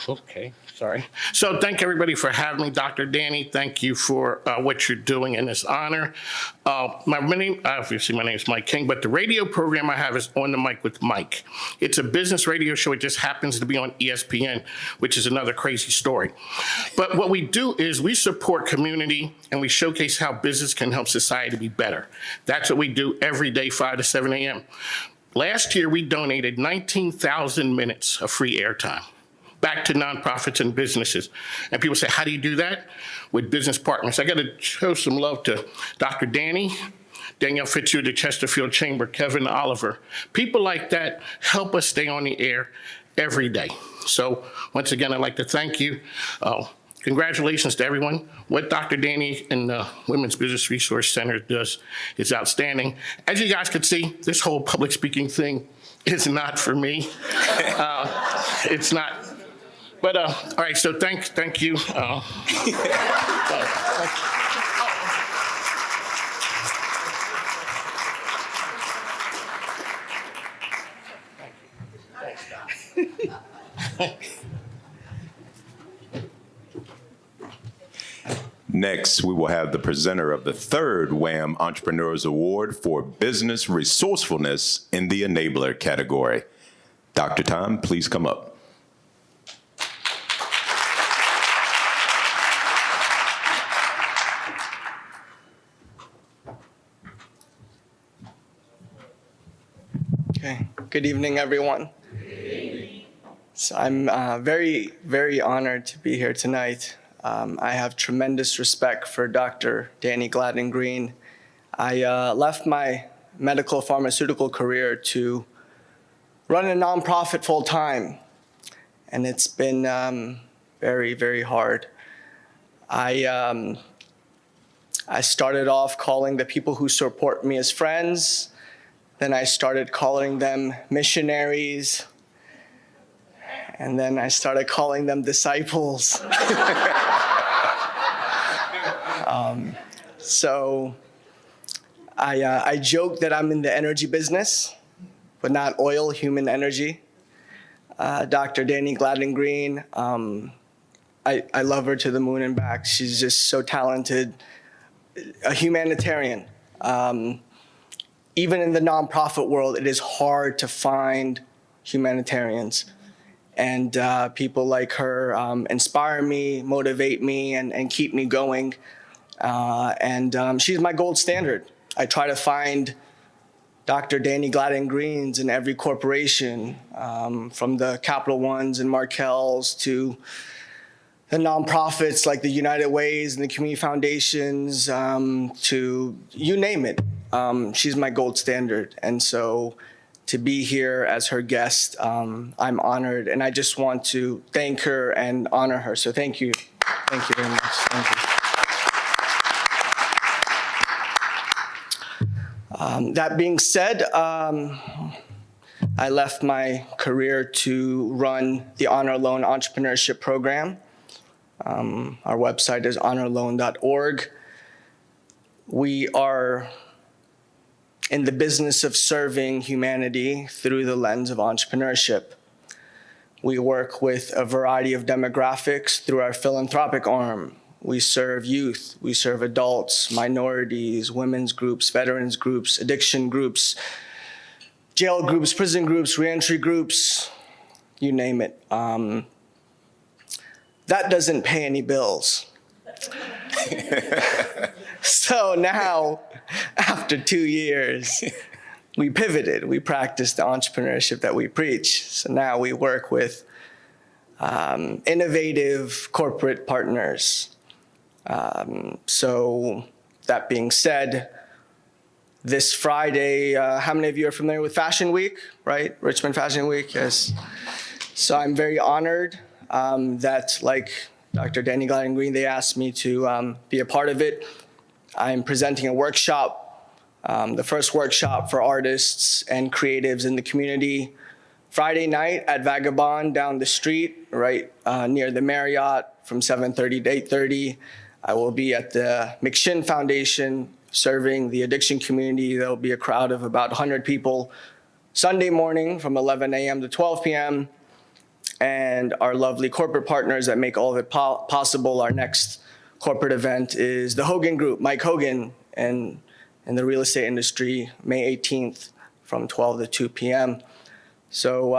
Okay. Sorry. So thank everybody for having me. Dr. Danny, thank you for what you're doing in this honor. My name is Mike King, but the radio program I have is On the Mic with Mike. It's a business radio show. It just happens to be on ESPN, which is another crazy story. But what we do is we support community and we showcase how business can help society be better. That's what we do every day, 5 to 7 a.m. Last year, we donated 19,000 minutes of free airtime back to nonprofits and businesses. And people say, how do you do that? With business partners. I got to show some love to Dr. Danny, Danielle Fitzhugh, the Chesterfield Chamber, Kevin Oliver. People like that help us stay on the air every day. So once again, I'd like to thank you. Congratulations to everyone. What Dr. Danny and the Women's Business Resource Center does is outstanding. As you guys can see, this whole public speaking thing is not for me. It's not. But all right, so thank you. Next, we will have the presenter of the third WHAM Entrepreneurs Award for Business Resourcefulness in the Enabler category. Dr. Tom, please come up. Okay. Good evening, everyone. So I'm very, very honored to be here tonight. I have tremendous respect for Dr. Danny Gladden Green. I left my medical pharmaceutical career to run a nonprofit full time, and it's been very, very hard. I started off calling the people who support me as friends. Then I started calling them missionaries. And then I started calling them disciples. So I joke that I'm in the energy business, but not oil, human energy. Dr. Danny Gladden Green, I love her to the moon and back. She's just so talented, a humanitarian. Even in the nonprofit world, it is hard to find humanitarians. And people like her inspire me, motivate me, and keep me going. And she's my gold standard. I try to find Dr. Danny Gladden Greens in every corporation, from the Capital Ones and Markells to the nonprofits like the United Ways and the community foundations, to you name it. She's my gold standard. And so to be here as her guest, I'm honored. And I just want to thank her and honor her. So thank you. Thank you very much. Thank you. That being said, I left my career to run the Honor Loan Entrepreneurship Program. Our website is honorloan.org. We are in the business of serving humanity through the lens of entrepreneurship. We work with a variety of demographics through our philanthropic arm. We serve youth, we serve adults, minorities, women's groups, veterans groups, addiction groups, jail groups, prison groups, reentry groups, you name it. That doesn't pay any bills. So now, after 2 years, we pivoted. We practiced the entrepreneurship that we preach. So now we work with innovative corporate partners. So that being said, this Friday, how many of you are familiar with Fashion Week, right? Richmond Fashion Week, yes. So I'm very honored that, like Dr. Danny Gladden Green, they asked me to be a part of it. I'm presenting a workshop, the first workshop for artists and creatives in the community, Friday night at Vagabond down the street, right near the Marriott from 7:30 to 8:30. I will be at the McShin Foundation serving the addiction community. There'll be a crowd of about 100 people Sunday morning from 11 a.m. to 12 p.m. And our lovely corporate partners that make all of it possible. Our next corporate event is the Hogan Group, Mike Hogan, and in the real estate industry, May 18th from 12 to 2 p.m. So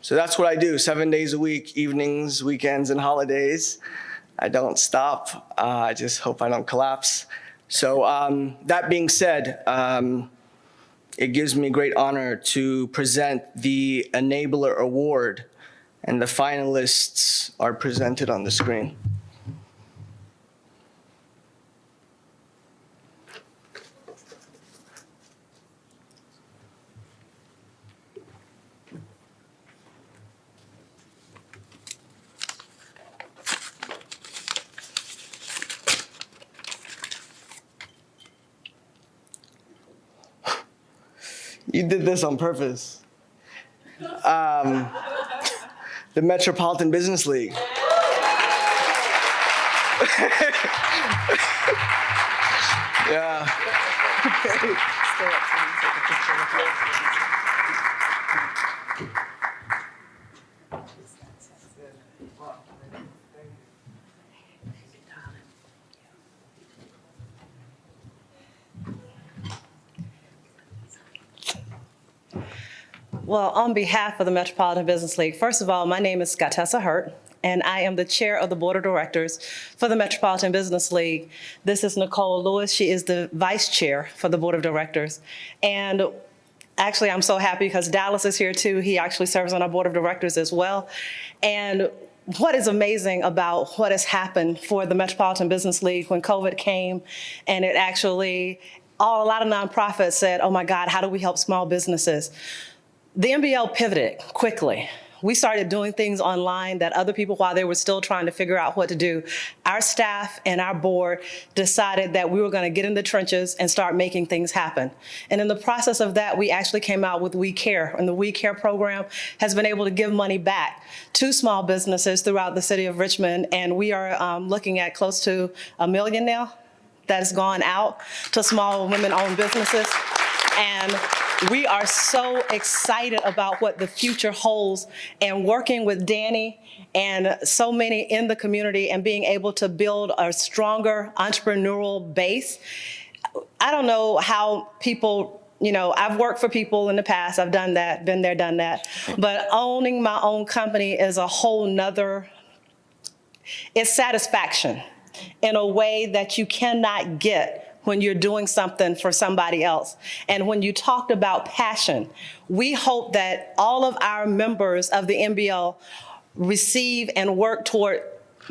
that's what I do, 7 days a week, evenings, weekends, and holidays. I don't stop. I just hope I don't collapse. So that being said, it gives me great honor to present the Enabler Award, and the finalists are presented on the screen. You did this on purpose. The Metropolitan Business League. Yeah. Well, on behalf of the Metropolitan Business League, first of all, my name is Scottessa Hurt, and I am the chair of the board of directors for the Metropolitan Business League. This is Nicole Lewis. She is the vice chair for the board of directors. And actually, I'm so happy because Dallas is here too. He actually serves on our board of directors as well. And what is amazing about what has happened for the Metropolitan Business League when COVID came, and it actually, a lot of nonprofits said, oh my God, how do we help small businesses? The MBL pivoted quickly. We started doing things online that other people, while they were still trying to figure out what to do, our staff and our board decided that we were going to get in the trenches and start making things happen. And in the process of that, we actually came out with We Care. And the We Care program has been able to give money back to small businesses throughout the city of Richmond. And we are looking at close to $1 million now that has gone out to small women-owned businesses. And we are so excited about what the future holds, and working with Danny and so many in the community and being able to build a stronger entrepreneurial base. I don't know how people, I've worked for people in the past. I've done that, been there, done that. But owning my own company is a whole nother, it's satisfaction in a way that you cannot get when you're doing something for somebody else. And when you talked about passion, we hope that all of our members of the MBL receive and work toward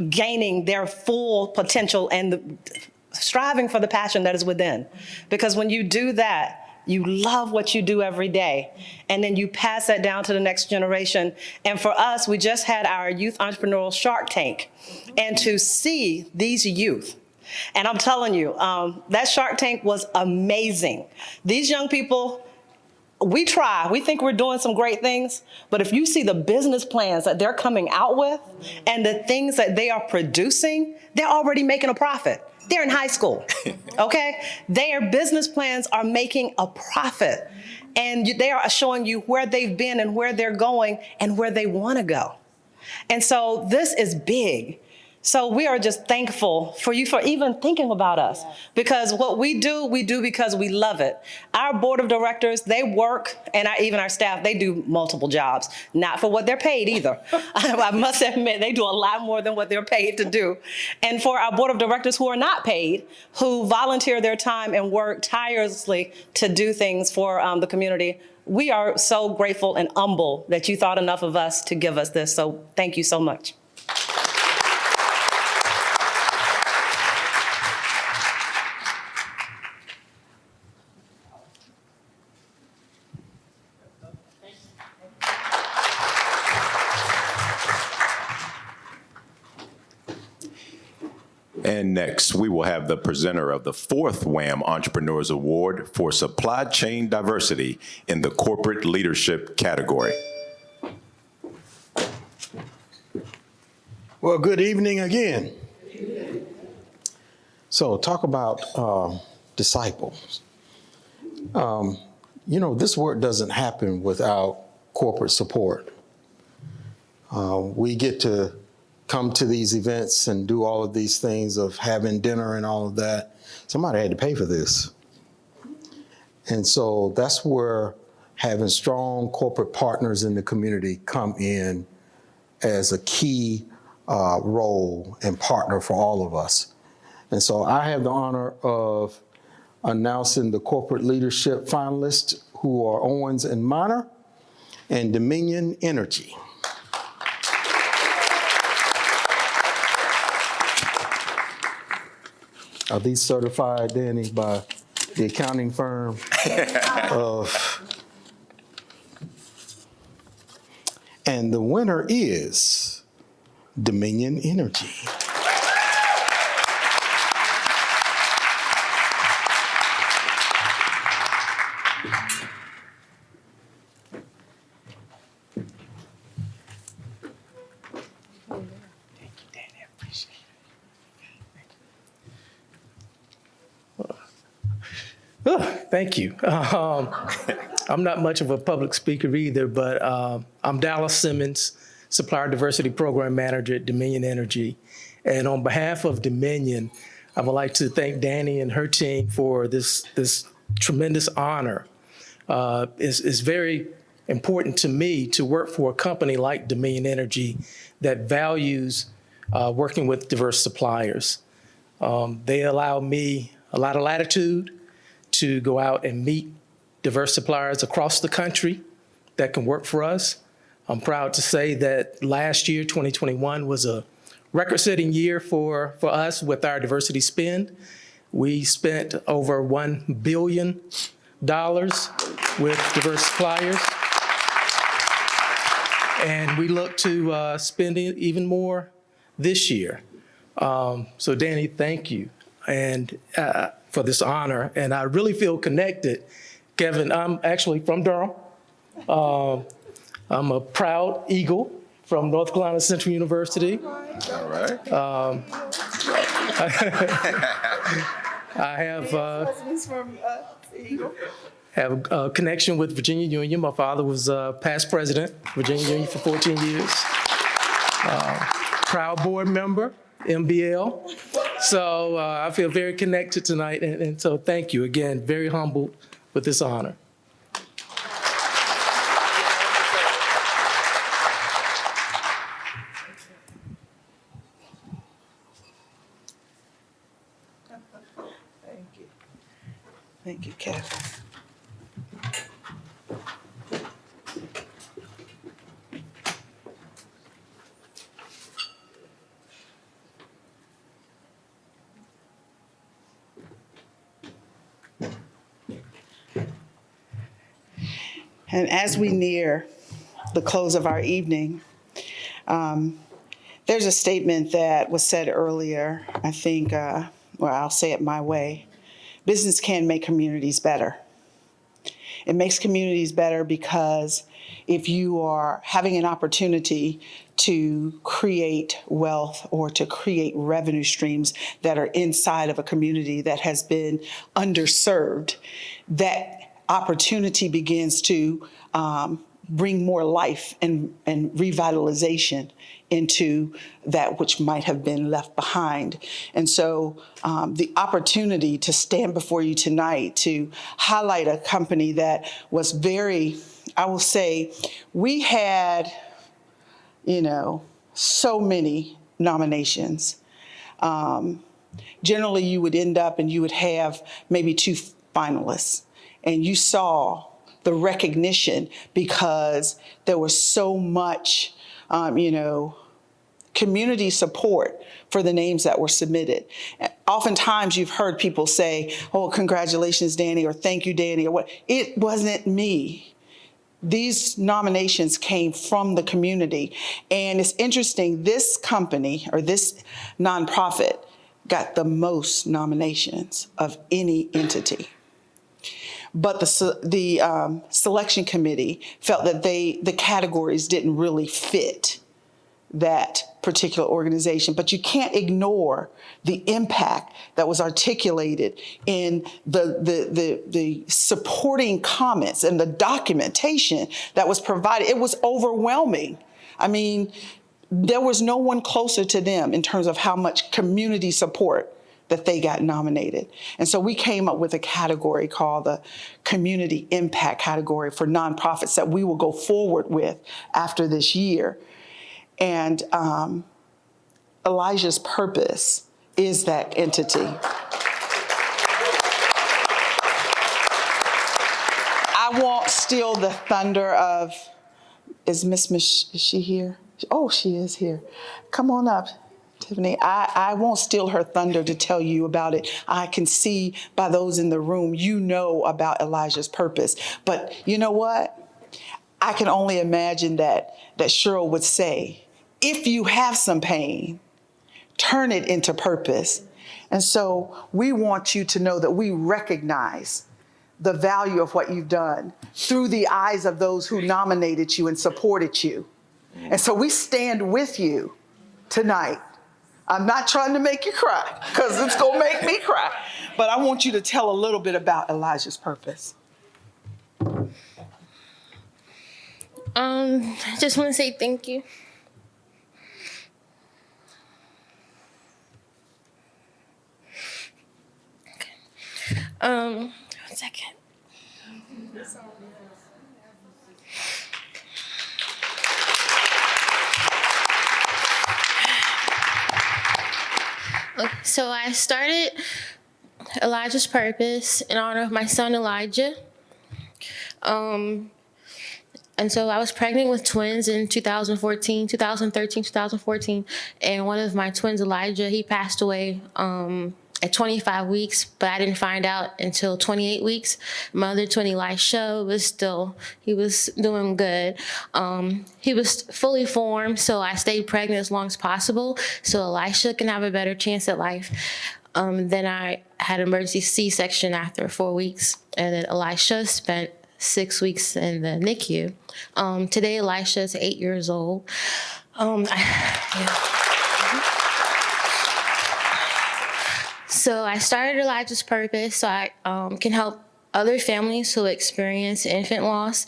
gaining their full potential and striving for the passion that is within. Because when you do that, you love what you do every day, and then you pass that down to the next generation. And for us, we just had our Youth Entrepreneurial Shark Tank, and to see these youth, and I'm telling you, that Shark Tank was amazing. These young people, we think we're doing some great things, but if you see the business plans that they're coming out with and the things that they are producing, they're already making a profit. They're in high school, okay? Their business plans are making a profit, and they are showing you where they've been and where they're going and where they want to go. And so this is big. So we are just thankful for you for even thinking about us, because what we do because we love it. Our board of directors, they work, and even our staff, they do multiple jobs, not for what they're paid either. I must admit, they do a lot more than what they're paid to do. And for our board of directors who are not paid, who volunteer their time and work tirelessly to do things for the community, we are so grateful and humble that you thought enough of us to give us this. So thank you so much. And next, we will have the presenter of the fourth WHAM Entrepreneurs Award for Supply Chain Diversity in the Corporate Leadership category. Well, good evening again. So talk about disciples. This work doesn't happen without corporate support. We get to come to these events and do all of these things of having dinner and all of that. Somebody had to pay for this. And so that's where having strong corporate partners in the community come in as a key role and partner for all of us. And so I have the honor of announcing the corporate leadership finalists, who are Owens and Minor and Dominion Energy. Are these certified, Danny, by the accounting firm and the winner is Dominion Energy. Thank you. I'm not much of a public speaker either, but I'm Dallas Simmons, Supplier Diversity Program Manager at Dominion Energy. And on behalf of Dominion, I would like to thank Danny and her team for this tremendous honor. It's very important to me to work for a company like Dominion Energy that values working with diverse suppliers. They allow me a lot of latitude to go out and meet diverse suppliers across the country that can work for us. I'm proud to say that last year, 2021, was a record-setting year for us with our diversity spend. We spent over $1 billion with diverse suppliers. And we look to spend even more this year. So Danny, thank you and for this honor. And I really feel connected. Kevin, I'm actually from Durham. I'm a proud Eagle from North Carolina Central University. All right. I have a connection with Virginia Union. My father was past president, Virginia Union for 14 years. Proud board member, MBL. So I feel very connected tonight, and so thank you again, very humbled with this honor. And as we near the close of our evening, there's a statement that was said earlier. I think, I'll say it my way. Business can make communities better. It makes communities better because if you are having an opportunity to create wealth or to create revenue streams that are inside of a community that has been underserved, that opportunity begins to bring more life and revitalization into that which might have been left behind. And so the opportunity to stand before you tonight to highlight a company that was very, I will say, we had, so many nominations. Generally, you would end up and you would have maybe 2 finalists. And you saw the recognition because there was so much, community support for the names that were submitted. Oftentimes you've heard people say, oh, congratulations, Danny, or thank you, Danny, or what. It wasn't me. These nominations came from the community. And it's interesting, this company or this nonprofit got the most nominations of any entity. But the selection committee felt that the categories didn't really fit that particular organization. But you can't ignore the impact that was articulated in the supporting comments and the documentation that was provided. It was overwhelming. I mean, there was no one closer to them in terms of how much community support that they got nominated. And so we came up with a category called the Community Impact category for nonprofits that we will go forward with after this year. And Elijah's Purpose is that entity. I won't steal the thunder of, is she here? Oh, she is here. Come on up, Tiffany. I won't steal her thunder to tell you about it. I can see by those in the room, you know about Elijah's Purpose. But you know what? I can only imagine that Cheryl would say, if you have some pain, turn it into purpose. And so we want you to know that we recognize the value of what you've done through the eyes of those who nominated you and supported you. And so we stand with you tonight. I'm not trying to make you cry because it's going to make me cry. But I want you to tell a little bit about Elijah's Purpose. I just want to say thank you. One second. Okay, so I started Elijah's Purpose in honor of my son Elijah. And so I was pregnant with twins in 2013, 2014. And one of my twins, Elijah, he passed away at 25 weeks, but I didn't find out until 28 weeks. My other twin, Elisha, he was doing good. He was fully formed, so I stayed pregnant as long as possible so Elisha can have a better chance at life. Then I had an emergency C-section after 4 weeks, and then Elisha spent 6 weeks in the NICU. Today, Elisha is 8 years old. So I started Elijah's Purpose so I can help other families who experience infant loss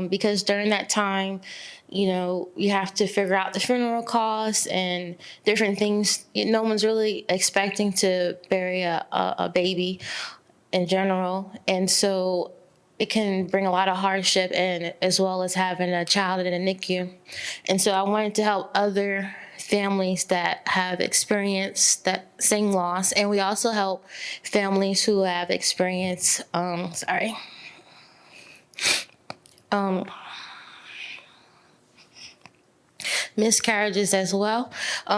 because during that time, you have to figure out the funeral costs and different things. No one's really expecting to bury a baby in general. And so it can bring a lot of hardship and as well as having a child in a NICU. And so I wanted to help other families that have experienced that same loss. And we also help families who have experienced, miscarriages as well,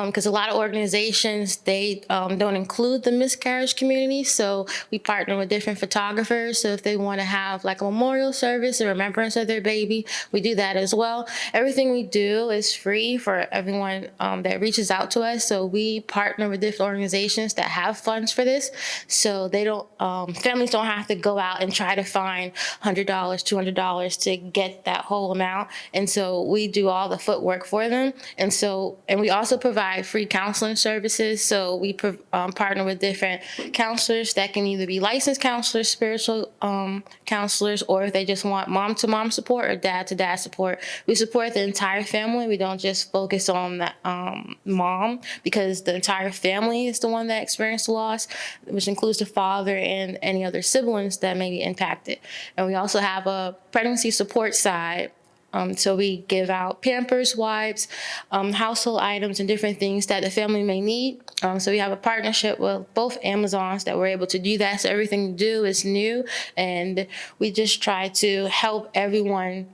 because a lot of organizations, they don't include the miscarriage community. So we partner with different photographers. So if they want to have like a memorial service in remembrance of their baby, we do that as well. Everything we do is free for everyone that reaches out to us. So we partner with different organizations that have funds for this. So they don't, families don't have to go out and try to find $100, $200 to get that whole amount. And so we do all the footwork for them. And we also provide free counseling services. So we partner with different counselors that can either be licensed counselors, spiritual counselors, or if they just want mom-to-mom support or dad-to-dad support. We support the entire family. We don't just focus on that mom, because the entire family is the one that experienced the loss, which includes the father and any other siblings that may be impacted. And we also have a pregnancy support side. So we give out Pampers, wipes, household items, and different things that the family may need. So we have a partnership with both Amazons that we're able to do that. So everything we do is new, and we just try to help everyone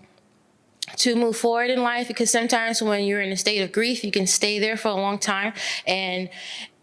to move forward in life, because sometimes when you're in a state of grief, you can stay there for a long time, and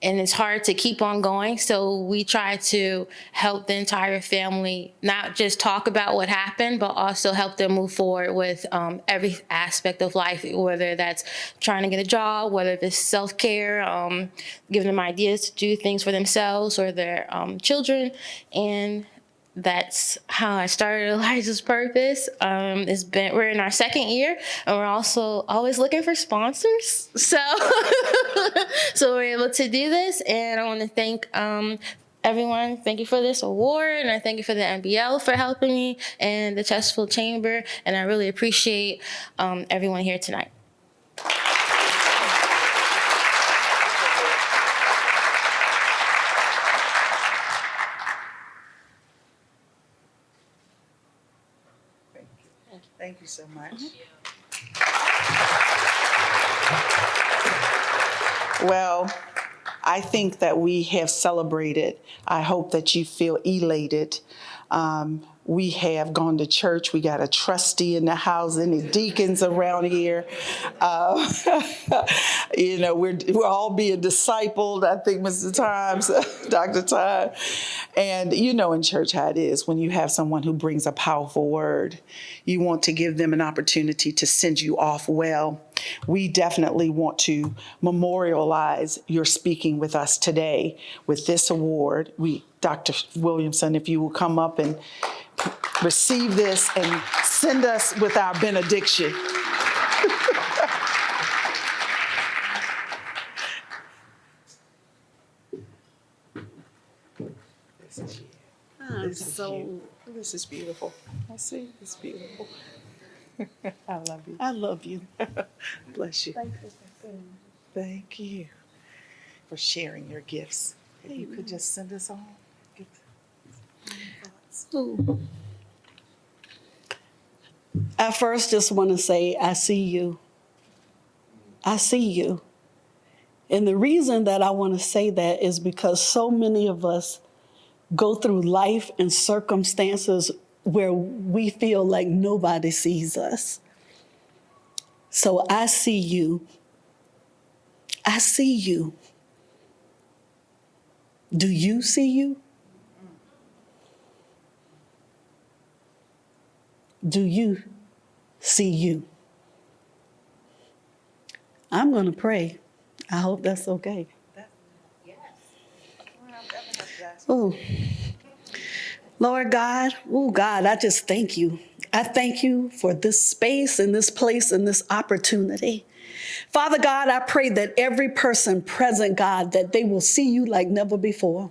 it's hard to keep on going. So we try to help the entire family not just talk about what happened, but also help them move forward with every aspect of life, whether that's trying to get a job, whether it's self-care, giving them ideas to do things for themselves or their children. And that's how I started Elijah's Purpose. We're in our second year, and we're also always looking for sponsors. So, so we're able to do this, and I want to thank everyone. Thank you for this award, and I thank you for the NBL for helping me, and the Chesterfield Chamber, and I really appreciate everyone here tonight. Thank you so much. Well, I think that we have celebrated. I hope that you feel elated. We have gone to church. We got a trustee in the house, any deacons around here. We're all being discipled, I think, Mr. Times, Dr. Time. And you know in church how it is when you have someone who brings a powerful word. You want to give them an opportunity to send you off well. We definitely want to memorialize your speaking with us today with this award. Dr. Williamson, if you will come up and receive this and send us with our benediction. This is beautiful. I see, it's beautiful. I love you. I love you. Bless you. Thank you for sharing your gifts. If you could just send us all. I first just want to say, I see you. I see you. And the reason that I want to say that is because so many of us go through life and circumstances where we feel like nobody sees us. So I see you. I see you. Do you see you? Do you see you? I'm going to pray. I hope that's okay. Oh, Lord God, God, I just thank you. I thank you for this space and this place and this opportunity. Father God, I pray that every person present, God, that they will see you like never before.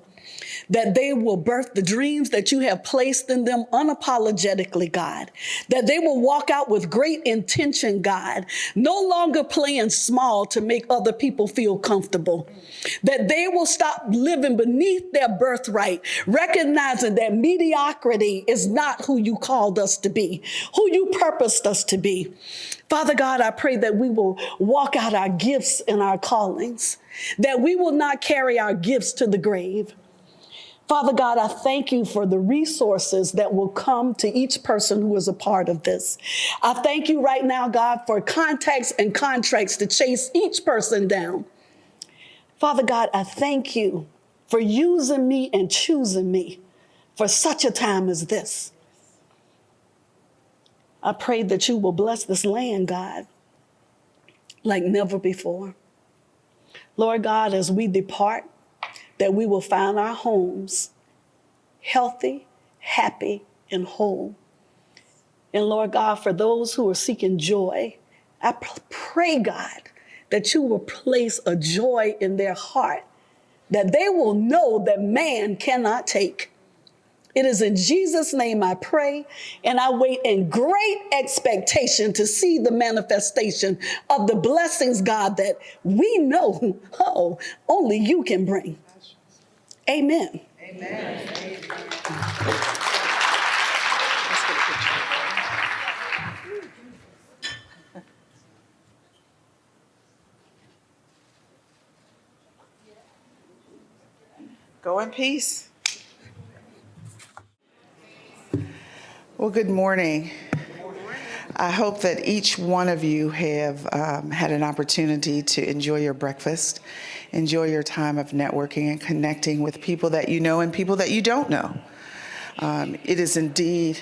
That they will birth the dreams that you have placed in them unapologetically, God. That they will walk out with great intention, God, no longer playing small to make other people feel comfortable. That they will stop living beneath their birthright, recognizing that mediocrity is not who you called us to be, who you purposed us to be. Father God, I pray that we will walk out our gifts and our callings, that we will not carry our gifts to the grave. Father God, I thank you for the resources that will come to each person who is a part of this. I thank you right now, God, for contacts and contracts to chase each person down. Father God, I thank you for using me and choosing me for such a time as this. I pray that you will bless this land, God, like never before. Lord God, as we depart, that we will find our homes healthy, happy, and whole. And Lord God, for those who are seeking joy, I pray, God, that you will place a joy in their heart that they will know that man cannot take. It is in Jesus' name I pray, and I wait in great expectation to see the manifestation of the blessings, God, that we know, only you can bring. Amen. Amen. Go in peace. Well, good morning. I hope that each one of you have had an opportunity to enjoy your breakfast, enjoy your time of networking and connecting with people that you know and people that you don't know. It is indeed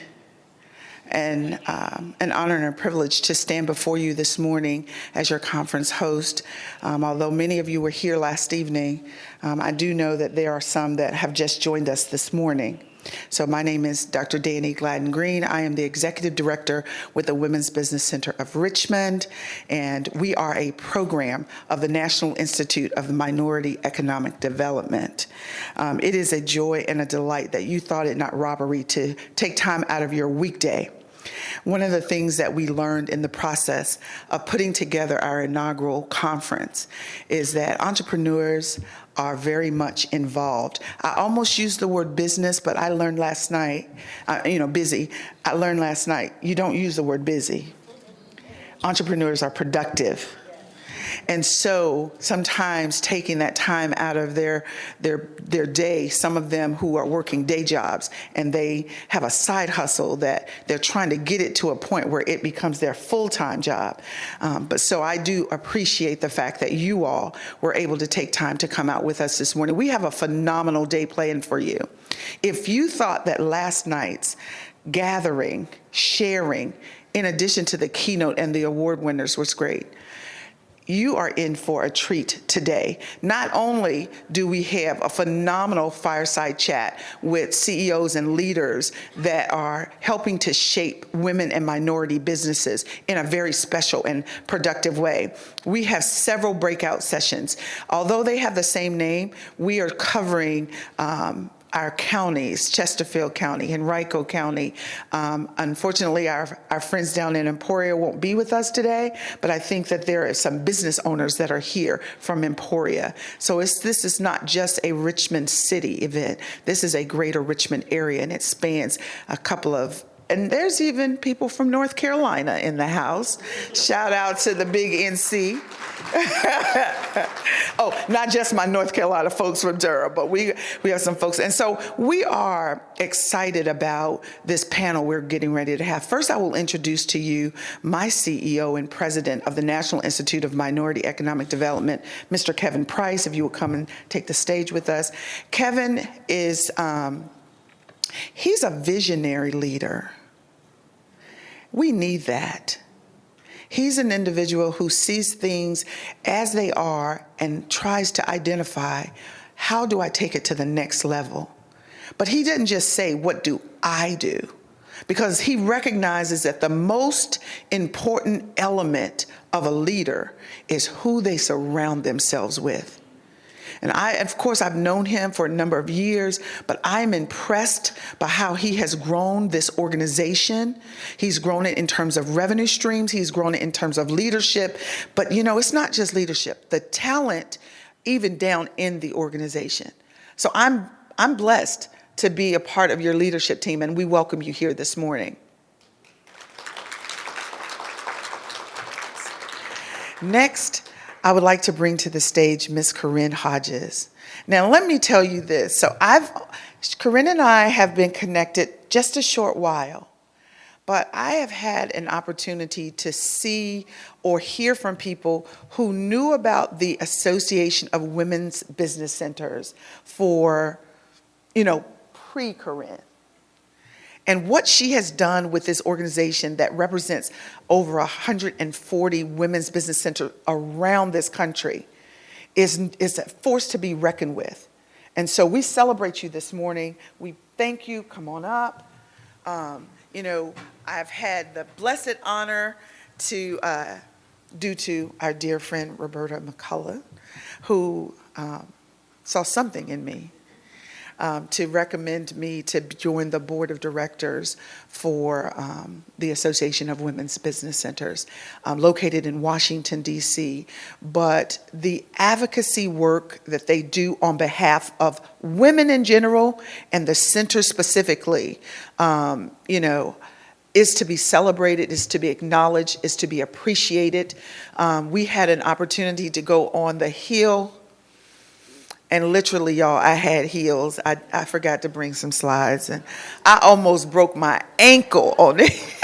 an honor and a privilege to stand before you this morning as your conference host. Although many of you were here last evening, I do know that there are some that have just joined us this morning. So my name is Dr. Danny Gladden Green. I am the Executive Director with the Women's Business Center of Richmond, and we are a program of the National Institute of Minority Economic Development. It is a joy and a delight that you thought it not robbery to take time out of your weekday. One of the things that we learned in the process of putting together our inaugural conference is that entrepreneurs are very much involved. I almost used the word business, but I learned last night, busy. I learned last night, you don't use the word busy. Entrepreneurs are productive. And so sometimes taking that time out of their day, some of them who are working day jobs and they have a side hustle that they're trying to get it to a point where it becomes their full-time job. But so I do appreciate the fact that you all were able to take time to come out with us this morning. We have a phenomenal day planned for you. If you thought that last night's gathering, sharing, in addition to the keynote and the award winners was great, you are in for a treat today. Not only do we have a phenomenal fireside chat with CEOs and leaders that are helping to shape women and minority businesses in a very special and productive way. We have several breakout sessions. Although they have the same name, we are covering our counties, Chesterfield County, Henrico County. Unfortunately, our friends down in Emporia won't be with us today, but I think that there are some business owners that are here from Emporia. So this is not just a Richmond City event. This is a greater Richmond area, and it spans a couple of, and there's even people from North Carolina in the house. Shout out to the big NC. Oh, not just my North Carolina folks from Durham, but we have some folks. And so we are excited about this panel we're getting ready to have. First, I will introduce to you my CEO and president of the National Institute of Minority Economic Development, Mr. Kevin Price, if you will come and take the stage with us. Kevin is, he's a visionary leader. We need that. He's an individual who sees things as they are and tries to identify, how do I take it to the next level? But he didn't just say, what do I do? Because he recognizes that the most important element of a leader is who they surround themselves with. And of course, I've known him for a number of years, but I'm impressed by how he has grown this organization. He's grown it in terms of revenue streams. He's grown it in terms of leadership. But, it's not just leadership, the talent even down in the organization. So I'm blessed to be a part of your leadership team, and we welcome you here this morning. Next, I would like to bring to the stage Ms. Corinne Hodges. Now, let me tell you this. So Corinne and I have been connected just a short while, but I have had an opportunity to see or hear from people who knew about the Association of Women's Business Centers for, pre-Corinne. And what she has done with this organization that represents over 140 women's business centers around this country is a force to be reckoned with. And so we celebrate you this morning. We thank you. Come on up. I've had the blessed honor to, due to our dear friend Roberta McCullough, who saw something in me, to recommend me to join the board of directors for the Association of Women's Business Centers, located in Washington, D.C. But the advocacy work that they do on behalf of women in general and the center specifically, is to be celebrated, is to be acknowledged, is to be appreciated. We had an opportunity to go on the Hill. And literally, y'all, I had heels. I forgot to bring some slides, and I almost broke my ankle on it.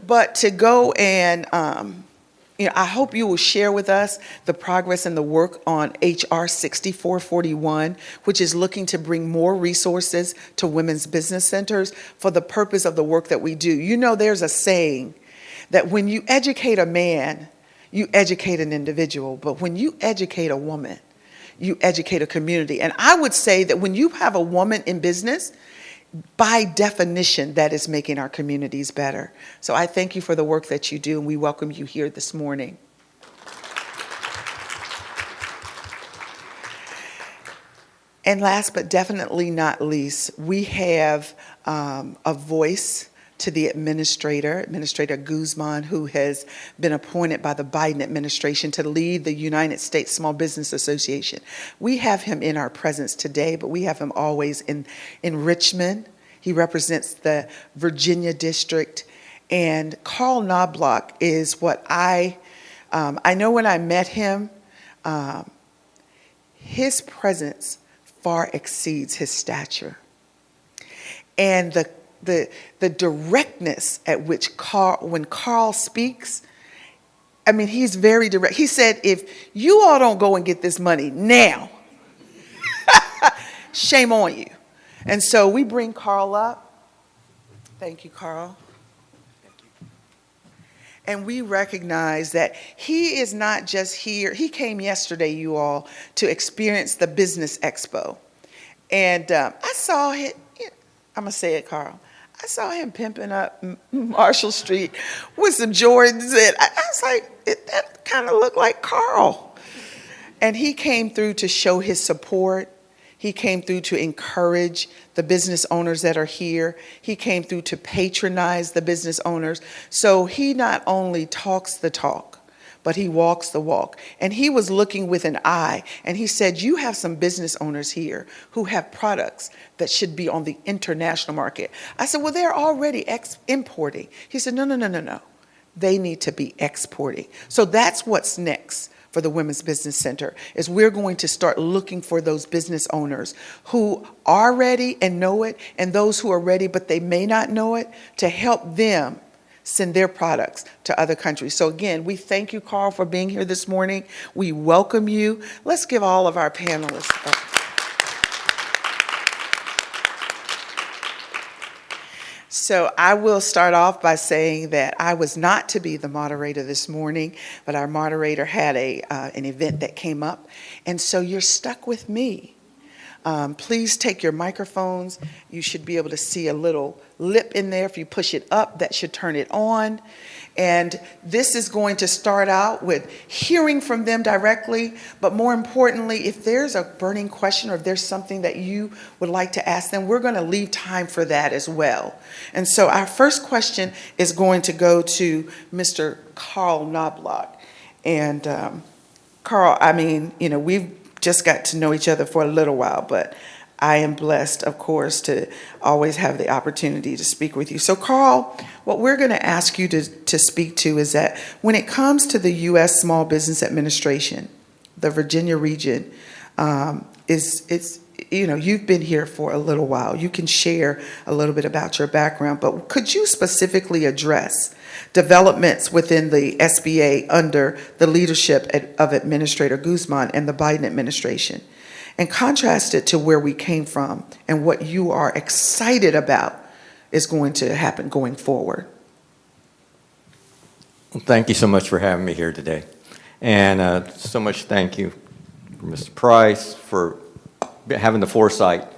But to go and, I hope you will share with us the progress and the work on HR 6441, which is looking to bring more resources to women's business centers for the purpose of the work that we do. There's a saying that when you educate a man, you educate an individual, but when you educate a woman, you educate a community. And I would say that when you have a woman in business, by definition, that is making our communities better. So I thank you for the work that you do, and we welcome you here this morning. And last but definitely not least, we have a voice to the Administrator Guzman, who has been appointed by the Biden administration to lead the United States Small Business Association. We have him in our presence today, but we have him always in Richmond. He represents the Virginia district. And Carl Knobloch is what I know when I met him, his presence far exceeds his stature. And the directness at which when Carl speaks, he's very direct. He said, if you all don't go and get this money now, shame on you. And so we bring Carl up. Thank you, Carl. Thank you. And we recognize that he is not just here. He came yesterday, you all, to experience the Business Expo. And I saw him, I'm going to say it, Carl. I saw him pimping up Marshall Street with some Jordans, and I was like, that kind of looked like Carl. And he came through to show his support. He came through to encourage the business owners that are here. He came through to patronize the business owners. So he not only talks the talk, but he walks the walk. And he was looking with an eye, and he said, you have some business owners here who have products that should be on the international market. I said, well, they're already importing. He said, no. They need to be exporting. So that's what's next for the Women's Business Center, is we're going to start looking for those business owners who are ready and know it, and those who are ready but they may not know it, to help them send their products to other countries. So again, we thank you, Carl, for being here this morning. We welcome you. Let's give all of our panelists a So I will start off by saying that I was not to be the moderator this morning, but our moderator had an event that came up, and so you're stuck with me. Please take your microphones. You should be able to see a little lip in there. If you push it up, that should turn it on. And this is going to start out with hearing from them directly, but more importantly, if there's a burning question or if there's something that you would like to ask them, we're going to leave time for that as well. And so our first question is going to go to Mr. Carl Knobloch. And Carl, we've just got to know each other for a little while, but I am blessed, of course, to always have the opportunity to speak with you. So, Carl, what we're going to ask you to speak to is that when it comes to the U.S. Small Business Administration, the Virginia region, it's you've been here for a little while. You can share a little bit about your background, but could you specifically address developments within the SBA under the leadership of Administrator Guzman and the Biden administration, and contrast it to where we came from and what you are excited about is going to happen going forward? Well, thank you so much for having me here today. And so much thank you for Mr. Price for having the foresight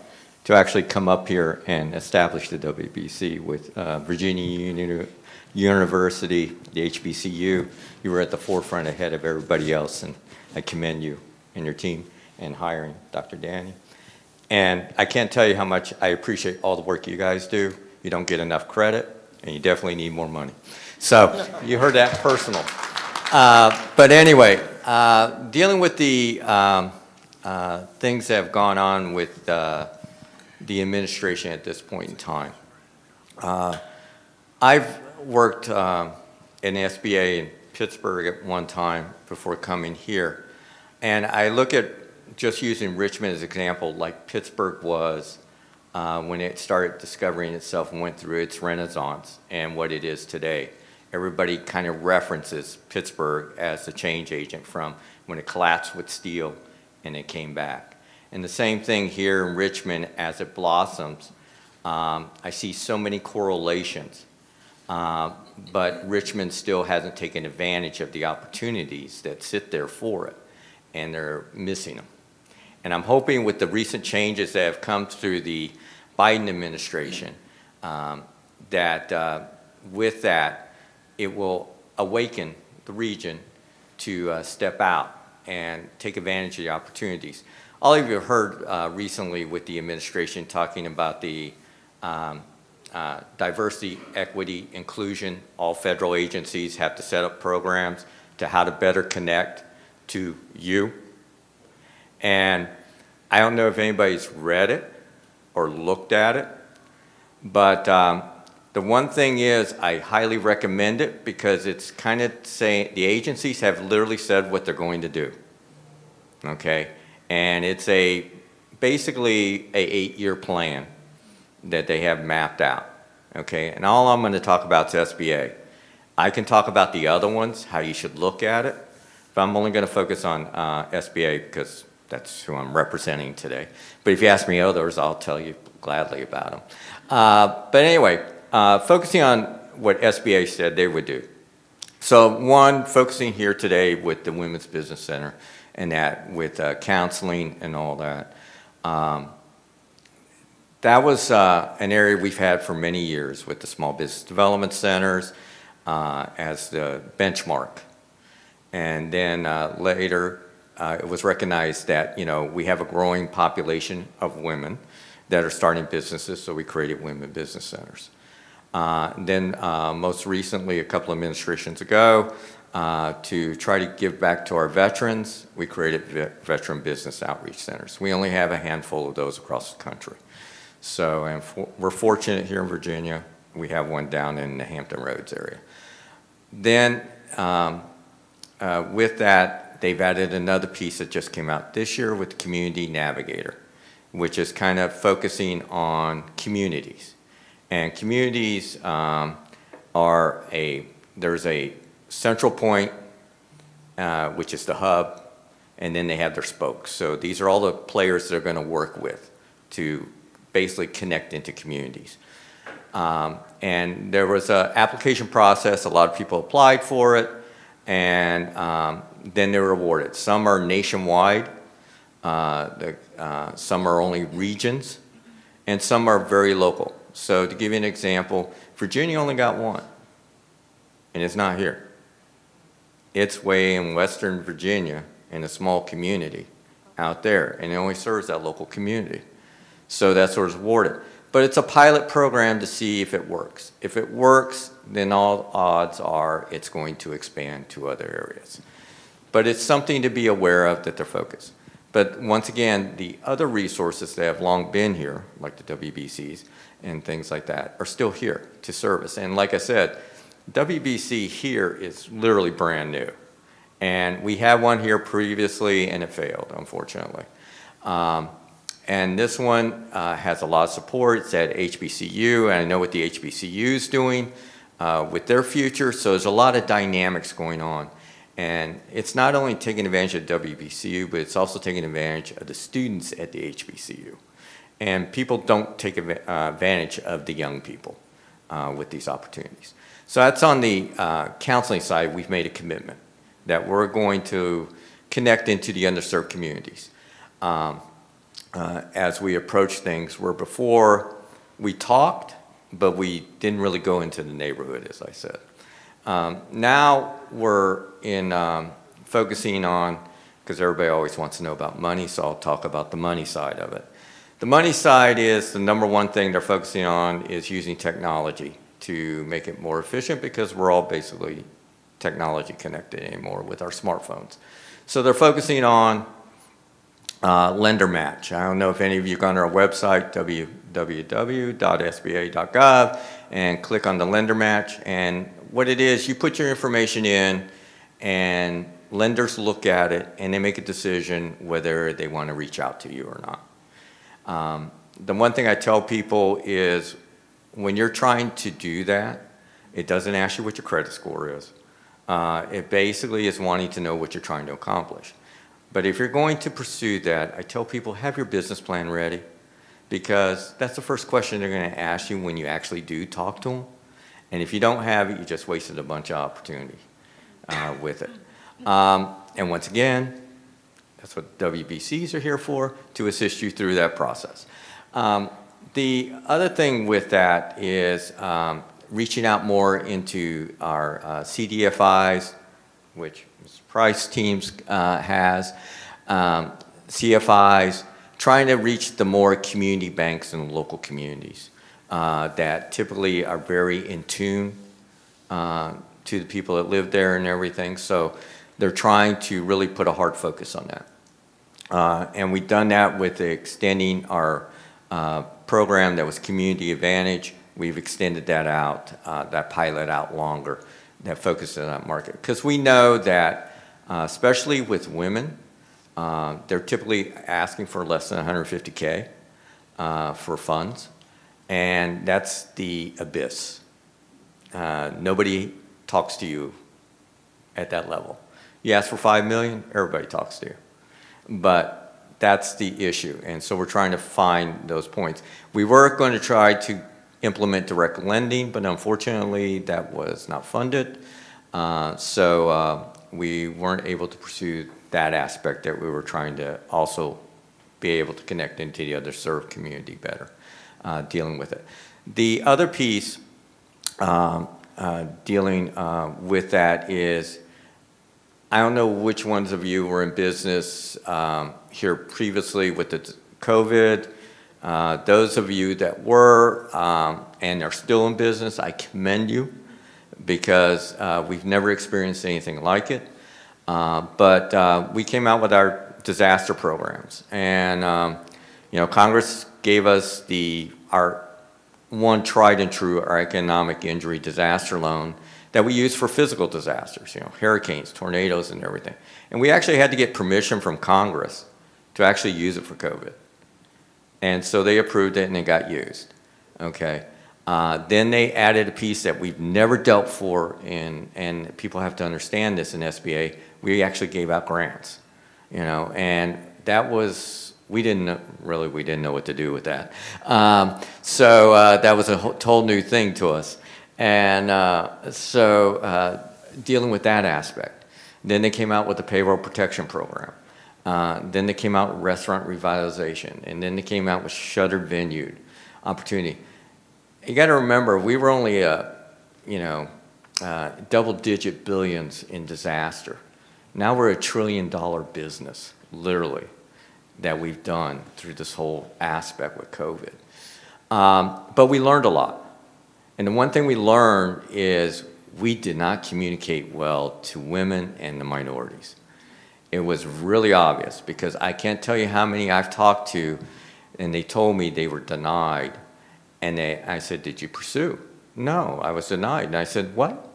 to actually come up here and establish the WBC with Virginia University, the HBCU. You were at the forefront ahead of everybody else, and I commend you and your team in hiring Dr. Danny. And I can't tell you how much I appreciate all the work you guys do. You don't get enough credit, and you definitely need more money. So you heard that personal. But anyway, dealing with the things that have gone on with the administration at this point in time. I've worked in the SBA in Pittsburgh at one time before coming here. And I look at just using Richmond as an example, like Pittsburgh was when it started discovering itself and went through its renaissance and what it is today. Everybody kind of references Pittsburgh as the change agent from when it collapsed with steel and it came back. And the same thing here in Richmond as it blossoms. I see so many correlations, but Richmond still hasn't taken advantage of the opportunities that sit there for it, and they're missing them. And I'm hoping with the recent changes that have come through the Biden administration, that with that, it will awaken the region to step out and take advantage of the opportunities. All of you have heard recently with the administration talking about the diversity, equity, inclusion. All federal agencies have to set up programs to how to better connect to you. And I don't know if anybody's read it or looked at it, but the one thing is I highly recommend it because it's kind of saying the agencies have literally said what they're going to do, okay? And it's basically a 8-year plan that they have mapped out, okay? And all I'm going to talk about is SBA. I can talk about the other ones, how you should look at it, but I'm only going to focus on SBA because that's who I'm representing today. But if you ask me others, I'll tell you gladly about them. But anyway, focusing on what SBA said they would do. So one, focusing here today with the Women's Business Center and that with counseling and all that. That was an area we've had for many years with the small business development centers as the benchmark. And then later, it was recognized that, we have a growing population of women that are starting businesses, so we created Women Business Centers. Then most recently, a couple of administrations ago, to try to give back to our veterans, we created Veteran Business Outreach Centers. We only have a handful of those across the country. So and we're fortunate here in Virginia. We have one down in the Hampton Roads area. Then with that, they've added another piece that just came out this year with the Community Navigator, which is kind of focusing on communities. And communities there's a central point, which is the hub, and then they have their spokes. So these are all the players they're going to work with to basically connect into communities. And there was an application process. A lot of people applied for it, and then they were awarded. Some are nationwide, some are only regions, and some are very local. So to give you an example, Virginia only got one, and it's not here. It's way in Western Virginia in a small community out there, and it only serves that local community. So that's what was awarded. But it's a pilot program to see if it works. If it works, then all odds are it's going to expand to other areas. But it's something to be aware of that they're focused. But once again, the other resources that have long been here, like the WBCs and things like that, are still here to service. And like I said, WBC here is literally brand new. And we had one here previously, and it failed, unfortunately. And this one has a lot of support. It's at HBCU, and I know what the HBCU is doing with their future. So there's a lot of dynamics going on. And it's not only taking advantage of WBCU, but it's also taking advantage of the students at the HBCU. And people don't take advantage of the young people with these opportunities. So that's on the counseling side. We've made a commitment that we're going to connect into the underserved communities as we approach things, where before we talked, but we didn't really go into the neighborhood, as I said. Now we're in focusing on, because everybody always wants to know about money, so I'll talk about the money side of it. The money side is the number one thing they're focusing on is using technology to make it more efficient, because we're all basically technology connected anymore with our smartphones. So they're focusing on lender match. I don't know if any of you gone to our website, www.sba.gov, and click on the lender match. And what it is, you put your information in, and lenders look at it, and they make a decision whether they want to reach out to you or not. The one thing I tell people is, when you're trying to do that, it doesn't ask you what your credit score is. It basically is wanting to know what you're trying to accomplish. But if you're going to pursue that, I tell people, have your business plan ready, because that's the first question they're going to ask you when you actually do talk to them. And if you don't have it, you just wasted a bunch of opportunity with it. And once again, that's what WBCs are here for, to assist you through that process. The other thing with that is reaching out more into our CDFIs, which Mr. Price teams has, CFIs, trying to reach the more community banks and local communities that typically are very in tune to the people that live there and everything. So they're trying to really put a hard focus on that. And we've done that with extending our program that was Community Advantage. We've extended that out, that pilot out longer, that focuses on that market. Because we know that, especially with women, they're typically asking for less than $150K for funds, and that's the abyss. Nobody talks to you at that level. You ask for $5 million, everybody talks to you. But that's the issue, and so we're trying to find those points. We were going to try to implement direct lending, but unfortunately that was not funded. So we weren't able to pursue that aspect that we were trying to also be able to connect into the underserved community better, dealing with it. The other piece dealing with that is, I don't know which ones of you were in business here previously with the COVID. Those of you that were and are still in business, I commend you, because we've never experienced anything like it. But we came out with our disaster programs, and Congress gave us our one tried and true, our economic injury disaster loan that we use for physical disasters, hurricanes, tornadoes, and everything. And we actually had to get permission from Congress to actually use it for COVID. And so they approved it, and it got used. Okay. Then they added a piece that we've never dealt for, and people have to understand this in SBA. We actually gave out grants, and that was, we didn't know what to do with that. So that was a whole new thing to us. And so dealing with that aspect. Then they came out with the payroll protection program. Then they came out with restaurant revitalization, and then they came out with shuttered venue opportunity. You got to remember, we were only double-digit billions in disaster. Now we're $1 trillion business, literally, that we've done through this whole aspect with COVID. But we learned a lot. And the one thing we learned is we did not communicate well to women and the minorities. It was really obvious, because I can't tell you how many I've talked to, and they told me they were denied. And I said, did you pursue? No, I was denied. And I said, what?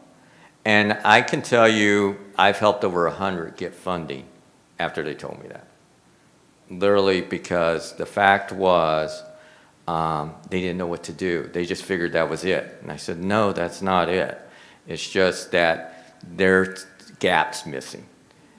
And I can tell you, I've helped over 100 get funding after they told me that. literally because the fact was they didn't know what to do. They just figured that was it. And I said, no, that's not it. It's just that there's gaps missing.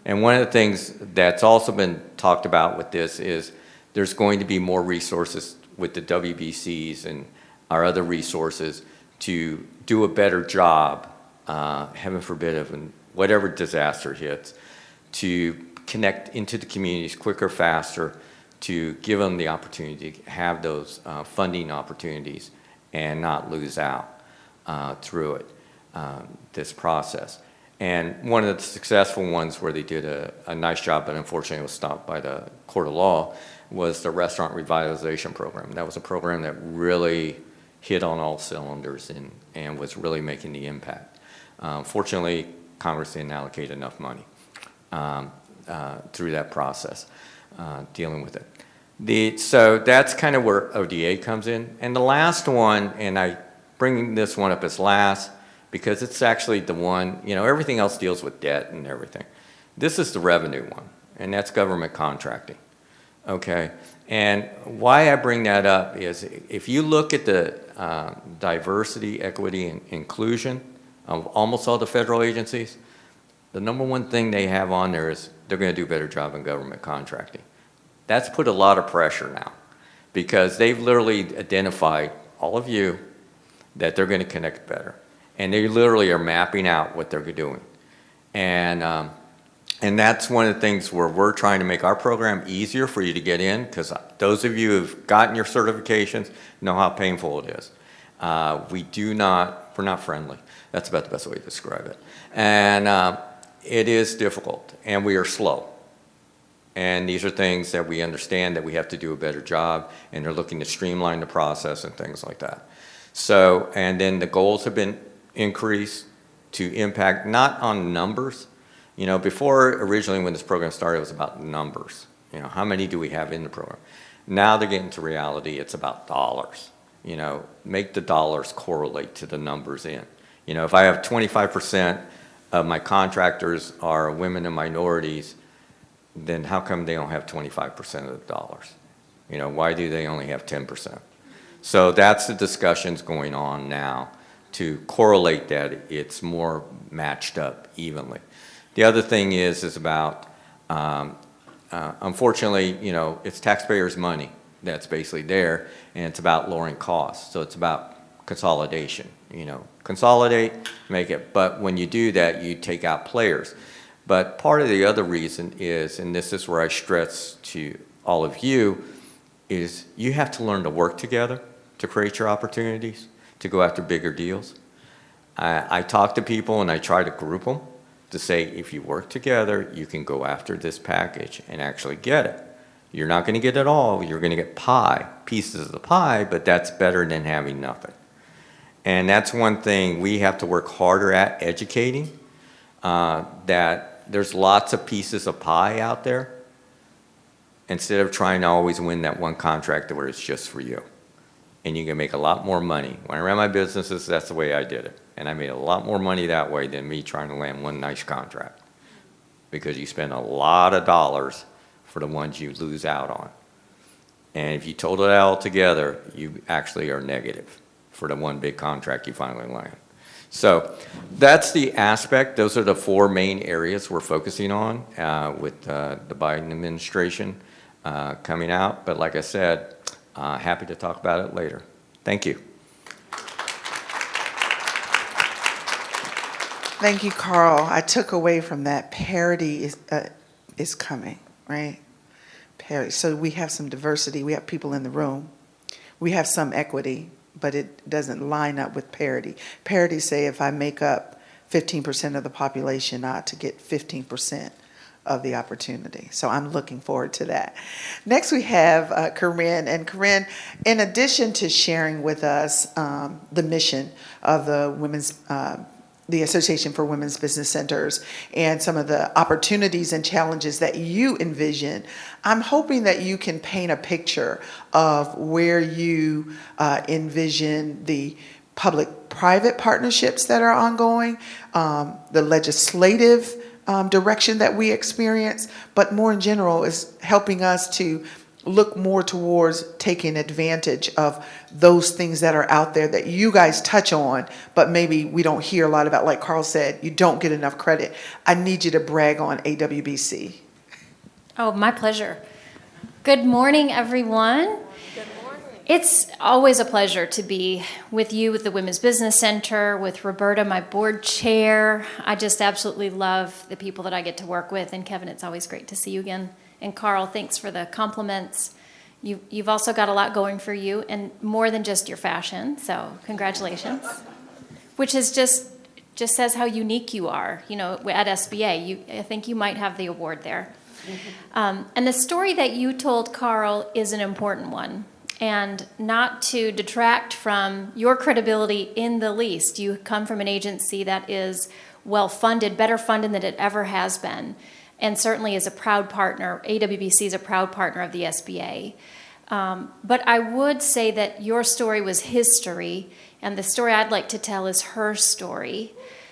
And one of the things that's also been talked about with this is there's going to be more resources with the WBCs and our other resources to do a better job, heaven forbid, of whatever disaster hits, to connect into the communities quicker, faster, to give them the opportunity to have those funding opportunities and not lose out through it, this process. And one of the successful ones where they did a nice job, but unfortunately was stopped by the court of law, was the restaurant revitalization program. That was a program that really hit on all cylinders and was really making the impact. Fortunately, Congress didn't allocate enough money through that process, dealing with it. So that's kind of where ODA comes in. And the last one, and I bring this one up as last, because it's actually the one, everything else deals with debt and everything. This is the revenue one, and that's government contracting, okay? And why I bring that up is if you look at the diversity, equity, and inclusion of almost all the federal agencies, the number one thing they have on there is they're going to do a better job in government contracting. That's put a lot of pressure now because they've literally identified, all of you, that they're going to connect better. And they literally are mapping out what they're doing. And that's one of the things where we're trying to make our program easier for you to get in, because those of you who've gotten your certifications know how painful it is. We're not friendly. That's about the best way to describe it. And it is difficult, and we are slow. And these are things that we understand that we have to do a better job, and they're looking to streamline the process and things like that. So, and then the goals have been increased to impact not on numbers. Before originally when this program started, it was about numbers. How many do we have in the program? Now they're getting to reality, it's about dollars. Make the dollars correlate to the numbers in. If I have 25% of my contractors are women and minorities, then how come they don't have 25% of the dollars? Why do they only have 10%? So that's the discussions going on now to correlate that it's more matched up evenly. The other thing is about, unfortunately, it's taxpayers' money that's basically there, and it's about lowering costs. So it's about consolidation, consolidate, make it, but when you do that, you take out players. But part of the other reason is, and this is where I stress to all of you, is you have to learn to work together to create your opportunities, to go after bigger deals. I talk to people and I try to group them to say, if you work together, you can go after this package and actually get it. You're not going to get it all. You're going to get pieces of the pie, but that's better than having nothing. And that's one thing we have to work harder at, educating, that there's lots of pieces of pie out there instead of trying to always win that one contract where it's just for you. And you can make a lot more money. When I ran my businesses, that's the way I did it. And I made a lot more money that way than me trying to land one nice contract. Because you spend a lot of dollars for the ones you lose out on. And if you total it all together, you actually are negative for the one big contract you finally land. So that's the aspect. Those are the four main areas we're focusing on with the Biden administration coming out. But like I said, happy to talk about it later. Thank you. Thank you, Carl. I took away from that parity is coming, right? Parity. So we have some diversity. We have people in the room. We have some equity, but it doesn't line up with parity. Parity say if I make up 15% of the population, I ought to get 15% of the opportunity. So I'm looking forward to that. Next we have Corinne. And Corinne, in addition to sharing with us the mission of the Association for Women's Business Centers and some of the opportunities and challenges that you envision, I'm hoping that you can paint a picture of where you envision the public-private partnerships that are ongoing, the legislative direction that we experience, but more in general is helping us to look more towards taking advantage of those things that are out there that you guys touch on, but maybe we don't hear a lot about. Like Carl said, you don't get enough credit. I need you to brag on AWBC. Oh, my pleasure. Good morning, everyone. It's always a pleasure to be with you with the Women's Business Center, with Roberta, my board chair. I just absolutely love the people that I get to work with. And Kevin, it's always great to see you again. And Carl, thanks for the compliments. You've also got a lot going for you, and more than just your fashion, so congratulations. Which is just says how unique you are, at SBA. I think you might have the award there. And the story that you told, Carl, is an important one. And not to detract from your credibility in the least. You come from an agency that is well-funded, better funded than it ever has been, and certainly is a proud partner. AWBC is a proud partner of the SBA. But I would say that your story was history, and the story I'd like to tell is her story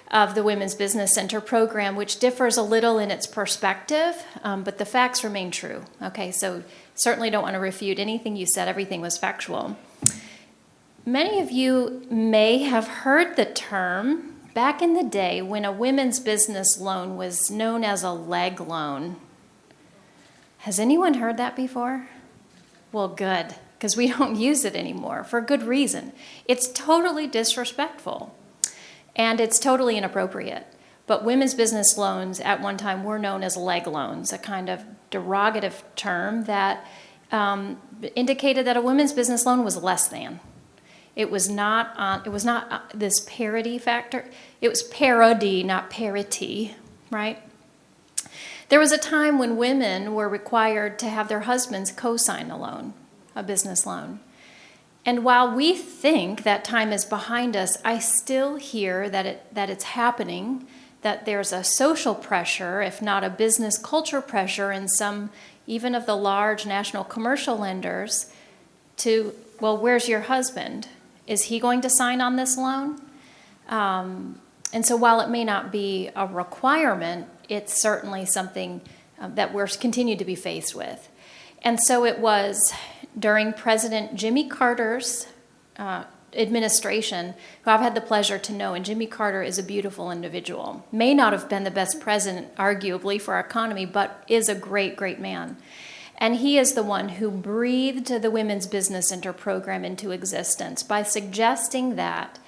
of the Women's Business Center program, which differs a little in its perspective, but the facts remain true. Okay, so certainly don't want to refute anything you said. Everything was factual. Many of you may have heard the term back in the day when a women's business loan was known as a leg loan. Has anyone heard that before? Well, good, because we don't use it anymore for a good reason. It's totally disrespectful, and it's totally inappropriate. But women's business loans at one time were known as leg loans, a kind of derogative term that indicated that a women's business loan was less than. It was not this parity factor. It was parody, not parity, right? There was a time when women were required to have their husbands co-sign a loan, a business loan. And while we think that time is behind us, I still hear that it's happening, that there's a social pressure, if not a business culture pressure in some, even of the large national commercial lenders to, well, where's your husband? Is he going to sign on this loan? And so while it may not be a requirement, it's certainly something that we're continued to be faced with. And so it was during President Jimmy Carter's administration, who I've had the pleasure to know, and Jimmy Carter is a beautiful individual. May not have been the best president, arguably, for our economy, but is a great, great man. And he is the one who breathed the Women's Business Center program into existence by suggesting that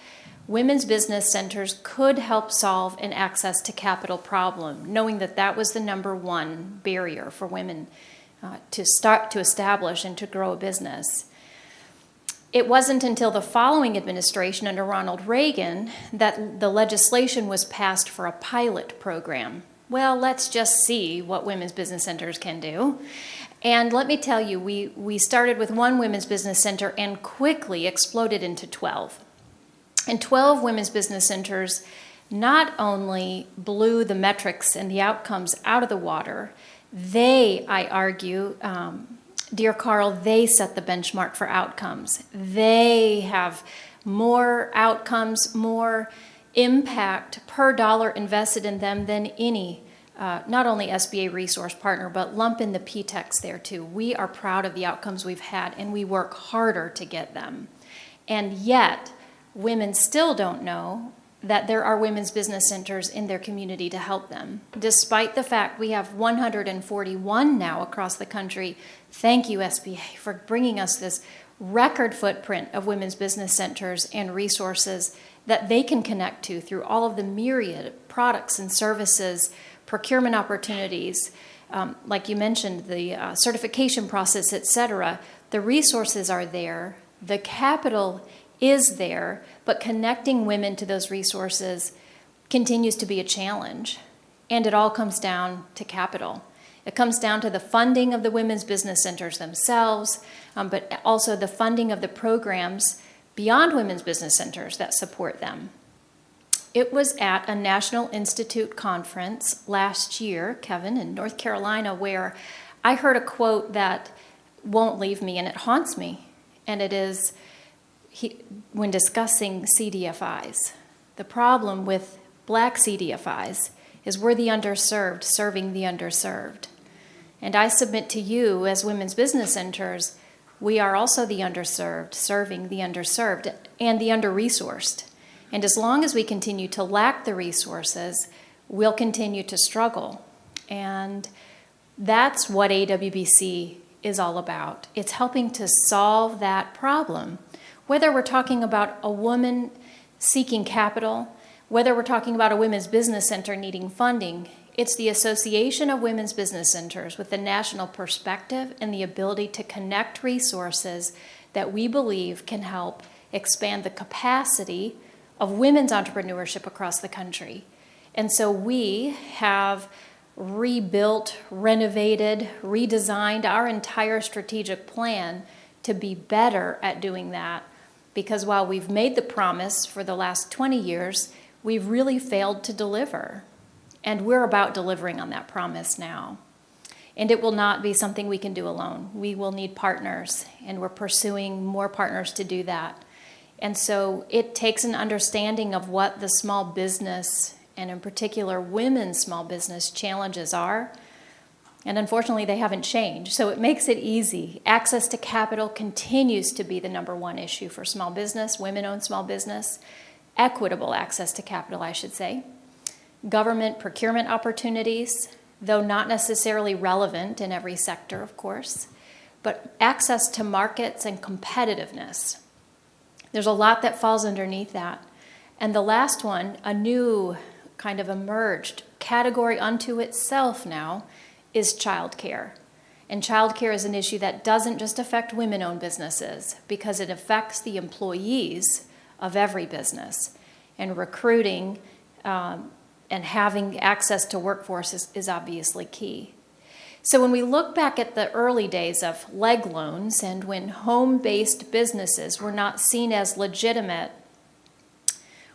women's business centers could help solve an access to capital problem, knowing that that was the number one barrier for women to start to establish and to grow a business. It wasn't until the following administration under Ronald Reagan that the legislation was passed for a pilot program. Well, let's just see what women's business centers can do. And let me tell you, we started with one women's business center and quickly exploded into 12. And 12 women's business centers not only blew the metrics and the outcomes out of the water, they, I argue, dear Carl, they set the benchmark for outcomes. They have more outcomes, more impact per dollar invested in them than any, not only SBA resource partner, but lump in the PTEX there too. We are proud of the outcomes we've had, and we work harder to get them. And yet, women still don't know that there are women's business centers in their community to help them. Despite the fact we have 141 now across the country, thank you, SBA, for bringing us this record footprint of women's business centers and resources that they can connect to through all of the myriad products and services, procurement opportunities, like you mentioned, the certification process, et cetera. The resources are there. The capital is there, but connecting women to those resources continues to be a challenge. And it all comes down to capital. It comes down to the funding of the women's business centers themselves, but also the funding of the programs beyond women's business centers that support them. It was at a National Institute conference last year, Kevin, in North Carolina, where I heard a quote that won't leave me, and it haunts me. And it is, when discussing CDFIs, the problem with black CDFIs is we're the underserved serving the underserved. And I submit to you as women's business centers, we are also the underserved serving the underserved and the under-resourced. And as long as we continue to lack the resources, we'll continue to struggle. And that's what AWBC is all about. It's helping to solve that problem. Whether we're talking about a woman seeking capital, whether we're talking about a women's business center needing funding, it's the Association of Women's Business Centers with the national perspective and the ability to connect resources that we believe can help expand the capacity of women's entrepreneurship across the country. And so we have rebuilt, renovated, redesigned our entire strategic plan to be better at doing that. Because while we've made the promise for the last 20 years, we've really failed to deliver. And we're about delivering on that promise now. And it will not be something we can do alone. We will need partners, and we're pursuing more partners to do that. And so it takes an understanding of what the small business, and in particular women's small business challenges are. And unfortunately, they haven't changed. So it makes it easy. Access to capital continues to be the number one issue for small business, women-owned small business. Equitable access to capital, I should say. Government procurement opportunities, though not necessarily relevant in every sector, of course, but access to markets and competitiveness. There's a lot that falls underneath that. And the last one, a new kind of emerged category unto itself now, is childcare. And childcare is an issue that doesn't just affect women-owned businesses, because it affects the employees of every business. And recruiting and having access to workforce is obviously key. So when we look back at the early days of leg loans and when home-based businesses were not seen as legitimate,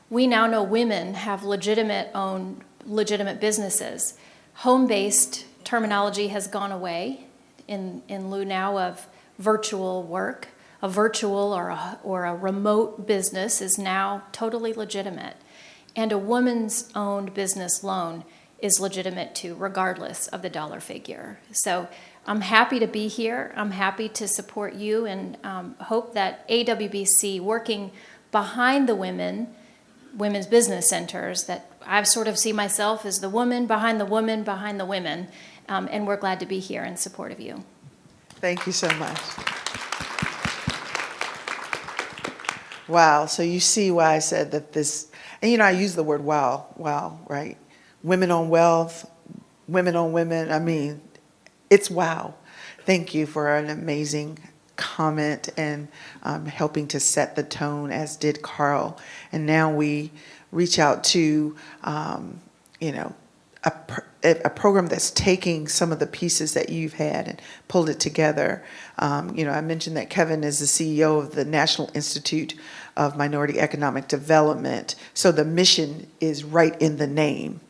we now know women have legitimate businesses. Home-based terminology has gone away in lieu now of virtual work. A virtual or a remote business is now totally legitimate. And a woman's owned business loan is legitimate too, regardless of the dollar figure. So I'm happy to be here. I'm happy to support you and hope that AWBC, working behind the women's business centers, that I sort of see myself as the woman behind the woman behind the women, and we're glad to be here in support of you. Thank you so much. Wow, so you see why I said that this, and I use the word wow, right? Women on wealth, women on women, I mean, it's wow. Thank you for an amazing comment and helping to set the tone, as did Carl. And now we reach out to, a program that's taking some of the pieces that you've had and pulled it together. I mentioned that Kevin is the CEO of the National Institute of Minority Economic Development. So the mission is right in the name.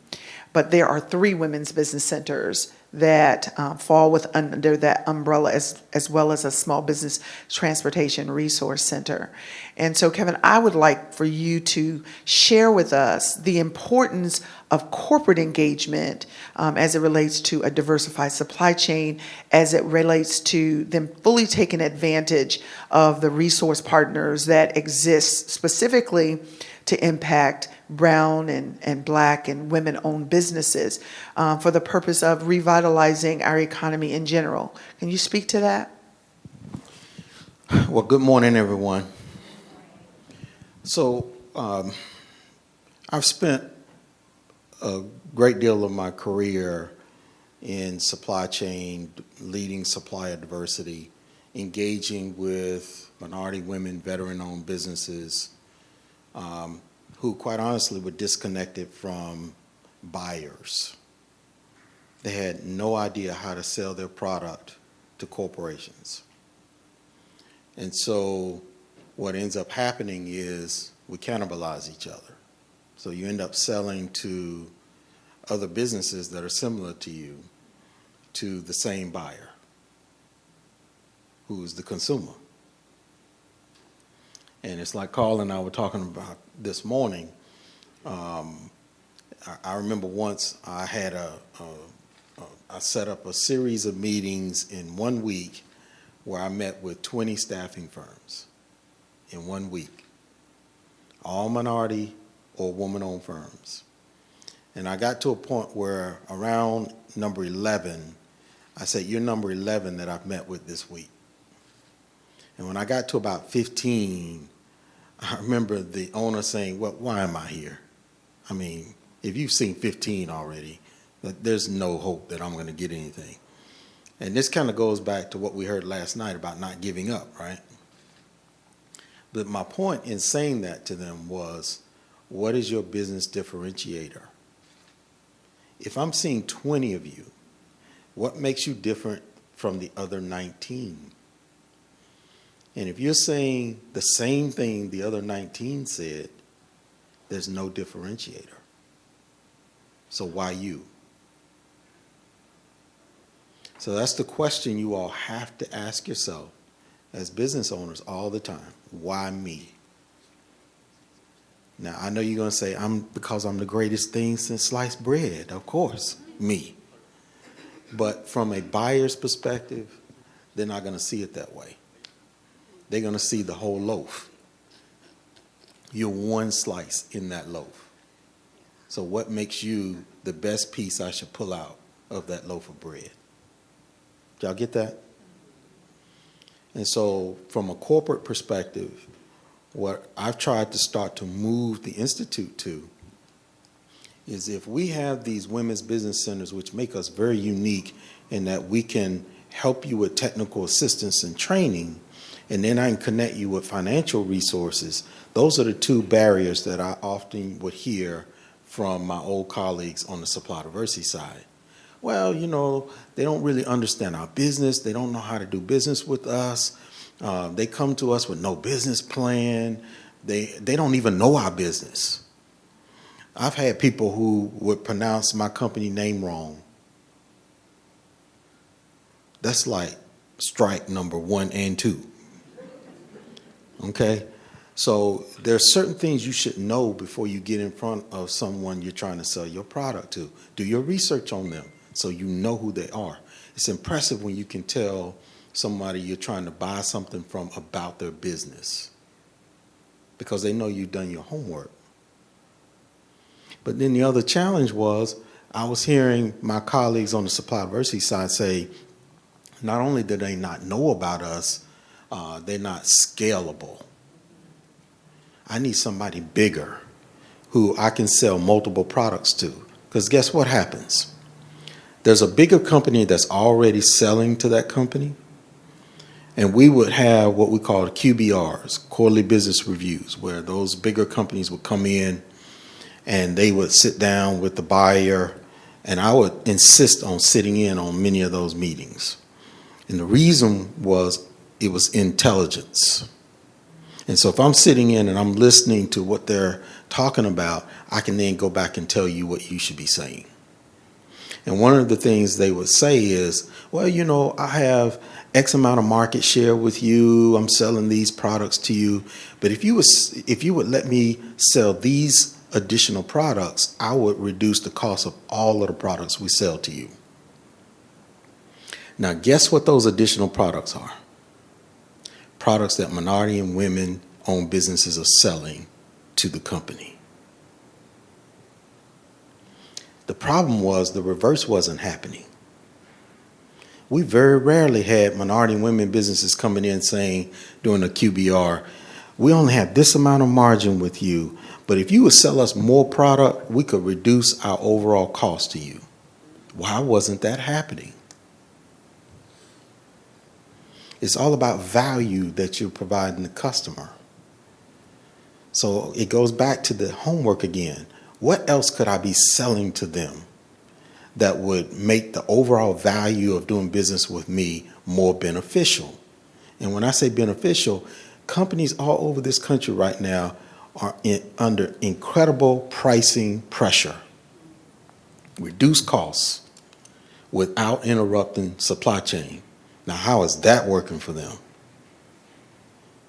But there are 3 women's business centers that fall under that umbrella, as well as a small business transportation resource center. And so, Kevin, I would like for you to share with us the importance of corporate engagement as it relates to a diversified supply chain, as it relates to them fully taking advantage of the resource partners that exist specifically to impact brown and black and women-owned businesses for the purpose of revitalizing our economy in general. Can you speak to that? Well, good morning, everyone. So I've spent a great deal of my career in supply chain, leading supplier diversity, engaging with minority women, veteran-owned businesses, who quite honestly were disconnected from buyers. They had no idea how to sell their product to corporations. And so what ends up happening is we cannibalize each other. So you end up selling to other businesses that are similar to you, to the same buyer, who's the consumer. And it's like Carl and I were talking about this morning. I remember once I had I set up a series of meetings in 1 week where I met with 20 staffing firms in 1 week, all minority or woman-owned firms. And I got to a point where around number 11, I said, you're number 11 that I've met with this week. And when I got to about 15, I remember the owner saying, well, why am I here? I mean, if you've seen 15 already, there's no hope that I'm going to get anything. And this kind of goes back to what we heard last night about not giving up, right? But my point in saying that to them was, what is your business differentiator? If I'm seeing 20 of you, what makes you different from the other 19? And if you're saying the same thing the other 19 said, there's no differentiator. So why you? So that's the question you all have to ask yourself as business owners all the time. Why me? Now, I know you're going to say, because I'm the greatest thing since sliced bread. Of course, me. But from a buyer's perspective, they're not going to see it that way. They're going to see the whole loaf. You're one slice in that loaf. So what makes you the best piece I should pull out of that loaf of bread? Y'all get that? And so from a corporate perspective, what I've tried to start to move the Institute to is if we have these women's business centers, which make us very unique in that we can help you with technical assistance and training, and then I can connect you with financial resources. Those are the two barriers that I often would hear from my old colleagues on the supply diversity side. Well, you know, they don't really understand our business. They don't know how to do business with us. They come to us with no business plan. They don't even know our business. I've had people who would pronounce my company name wrong. That's like strike number 1 and 2. Okay? So there are certain things you should know before you get in front of someone you're trying to sell your product to. Do your research on them so you know who they are. It's impressive when you can tell somebody you're trying to buy something from about their business because they know you've done your homework. But then the other challenge was I was hearing my colleagues on the supply diversity side say, not only do they not know about us, they're not scalable. I need somebody bigger who I can sell multiple products to. Because guess what happens? There's a bigger company that's already selling to that company. And we would have what we call QBRs, quarterly business reviews, where those bigger companies would come in and they would sit down with the buyer. And I would insist on sitting in on many of those meetings. And the reason was it was intelligence. And so if I'm sitting in and I'm listening to what they're talking about, I can then go back and tell you what you should be saying. And one of the things they would say is, well, you know, I have X amount of market share with you. I'm selling these products to you. But if you would let me sell these additional products, I would reduce the cost of all of the products we sell to you. Now, guess what those additional products are? Products that minority and women-owned businesses are selling to the company. The problem was the reverse wasn't happening. We very rarely had minority and women businesses coming in saying during a QBR, we only have this amount of margin with you, but if you would sell us more product, we could reduce our overall cost to you. Why wasn't that happening? It's all about value that you're providing the customer. So it goes back to the homework again. What else could I be selling to them that would make the overall value of doing business with me more beneficial? And when I say beneficial, companies all over this country right now are under incredible pricing pressure. Reduce costs without interrupting supply chain. Now, how is that working for them?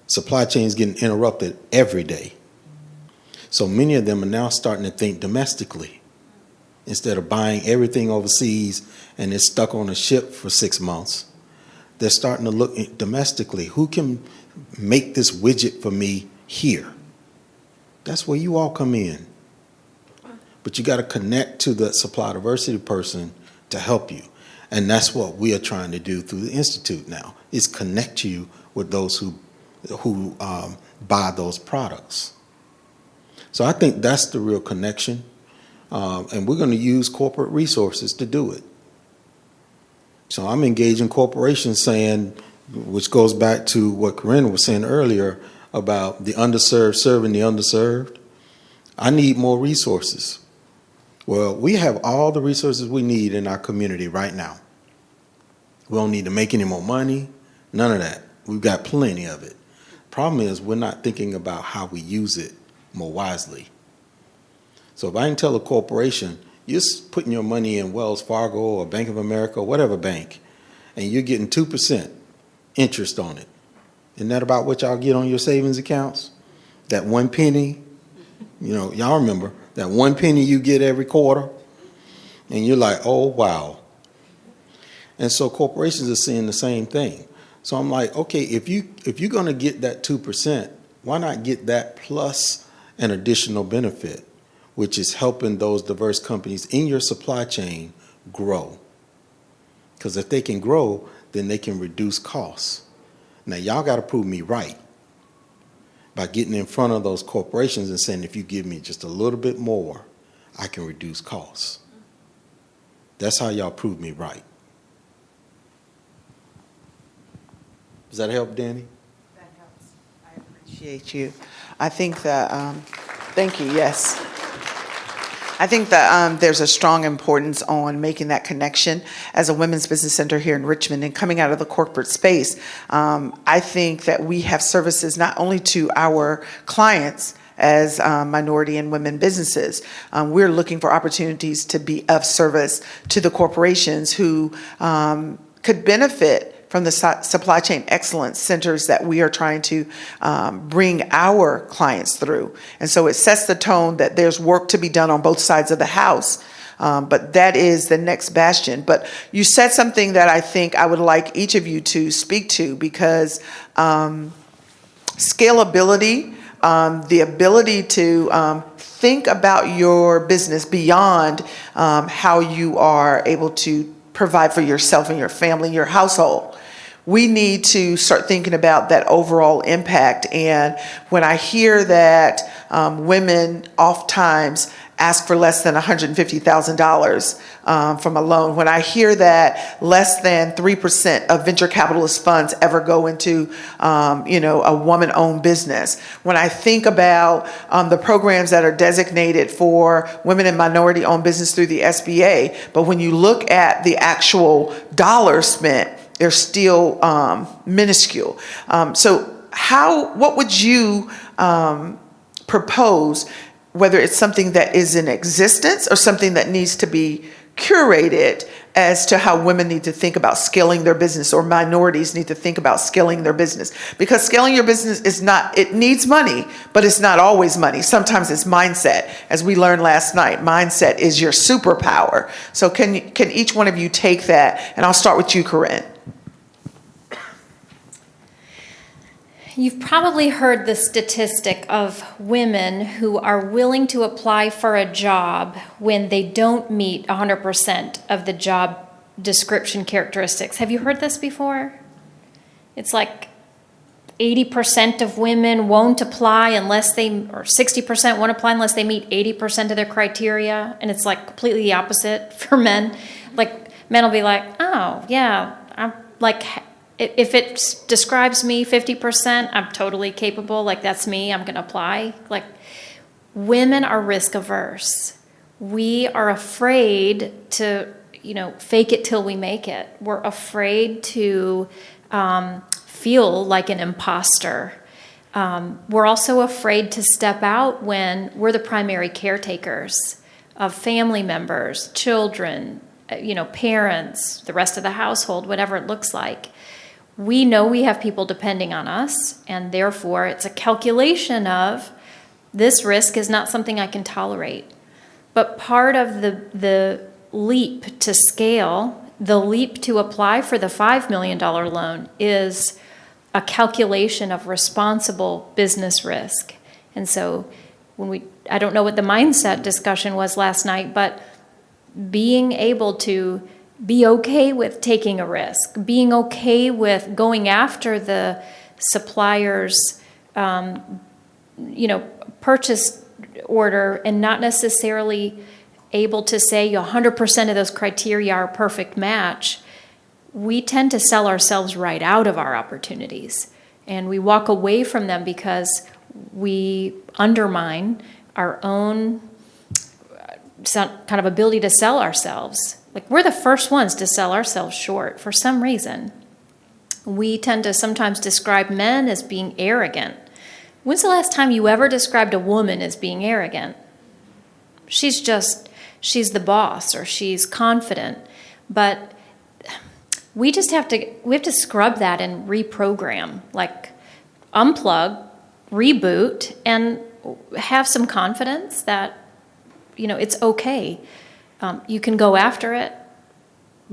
Supply chain is getting interrupted every day. So many of them are now starting to think domestically. instead of buying everything overseas and it's stuck on a ship for 6 months. They're starting to look domestically. Who can make this widget for me here? That's where you all come in. But you got to connect to the supply diversity person to help you. And that's what we are trying to do through the Institute now, is connect you with those who buy those products. So I think that's the real connection. And we're going to use corporate resources to do it. So I'm engaging corporations saying, which goes back to what Corinne was saying earlier about the underserved serving the underserved. I need more resources. Well, we have all the resources we need in our community right now. We don't need to make any more money, none of that. We've got plenty of it. Problem is, we're not thinking about how we use it more wisely. So if I can tell a corporation, you're putting your money in Wells Fargo or Bank of America or whatever bank, and you're getting 2% interest on it. Isn't that about what y'all get on your savings accounts? That 1 penny, y'all remember that 1 penny you get every quarter, and you're like, oh, wow. And so corporations are seeing the same thing. So I'm like, okay, if you're going to get that 2%, why not get that plus an additional benefit, which is helping those diverse companies in your supply chain grow? Because if they can grow, then they can reduce costs. Now, y'all got to prove me right by getting in front of those corporations and saying, if you give me just a little bit more, I can reduce costs. That's how y'all prove me right. Does that help, Danny? That helps. I appreciate you. I think that, thank you, yes. I think that there's a strong importance on making that connection as a women's business center here in Richmond and coming out of the corporate space. I think that we have services not only to our clients as minority and women businesses. We're looking for opportunities to be of service to the corporations who could benefit from the supply chain excellence centers that we are trying to bring our clients through. And so it sets the tone that there's work to be done on both sides of the house. But that is the next bastion. But you said something that I think I would like each of you to speak to, because scalability, the ability to think about your business beyond how you are able to provide for yourself and your family, your household. We need to start thinking about that overall impact. And when I hear that women oftentimes ask for less than $150,000 from a loan, when I hear that less than 3% of venture capitalist funds ever go into a woman-owned business, when I think about the programs that are designated for women and minority-owned business through the SBA, but when you look at the actual dollars spent, they're still minuscule. So what would you propose, whether it's something that is in existence or something that needs to be curated, as to how women need to think about scaling their business, or minorities need to think about scaling their business? Because scaling your business it needs money, but it's not always money. Sometimes it's mindset. As we learned last night, mindset is your superpower. So can each one of you take that? And I'll start with you, Corinne. You've probably heard the statistic of women who are willing to apply for a job when they don't meet 100% of the job description characteristics. Have you heard this before? It's like 80% of women won't apply or 60% won't apply unless they meet 80% of their criteria. And it's like completely the opposite for men. Like, men will be like, oh, yeah, I'm like, if it describes me 50%, I'm totally capable. Like, that's me. I'm going to apply. Like, women are risk averse. We are afraid to, fake it till we make it. We're afraid to feel like an imposter. We're also afraid to step out when we're the primary caretakers of family members, children, parents, the rest of the household, whatever it looks like. We know we have people depending on us, and therefore it's a calculation of this risk is not something I can tolerate. But part of the leap to scale, the leap to apply for the $5 million loan is a calculation of responsible business risk. And so I don't know what the mindset discussion was last night, but being able to be okay with taking a risk, being okay with going after the supplier's, purchase order and not necessarily able to say 100% of those criteria are a perfect match, we tend to sell ourselves right out of our opportunities. And we walk away from them because we undermine our own kind of ability to sell ourselves. Like, we're the first ones to sell ourselves short for some reason. We tend to sometimes describe men as being arrogant. When's the last time you ever described a woman as being arrogant? She's the boss, or she's confident. But we have to scrub that and reprogram, like unplug, reboot, and have some confidence that, it's okay. You can go after it,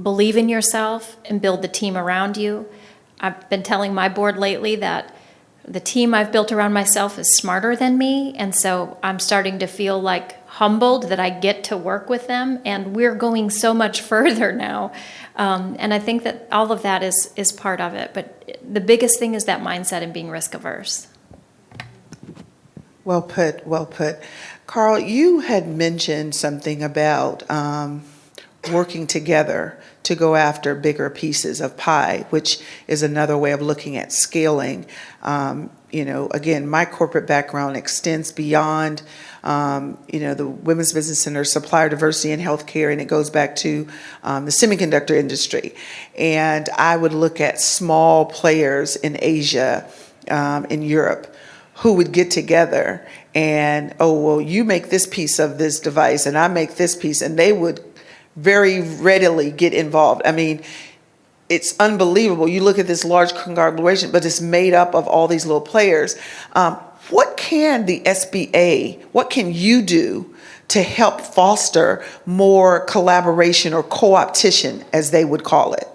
believe in yourself, and build the team around you. I've been telling my board lately that the team I've built around myself is smarter than me, and so I'm starting to feel like humbled that I get to work with them, and we're going so much further now. And I think that all of that is part of it, but the biggest thing is that mindset and being risk averse. Well put, well put. Carl, you had mentioned something about working together to go after bigger pieces of pie, which is another way of looking at scaling. Again, my corporate background extends beyond, the Women's Business Center, supplier diversity in healthcare, and it goes back to the semiconductor industry. And I would look at small players in Asia, in Europe, who would get together and, you make this piece of this device and I make this piece, and they would very readily get involved. I mean, it's unbelievable. You look at this large conglomeration, but it's made up of all these little players. What can the SBA, what can you do to help foster more collaboration or co-opetition, as they would call it?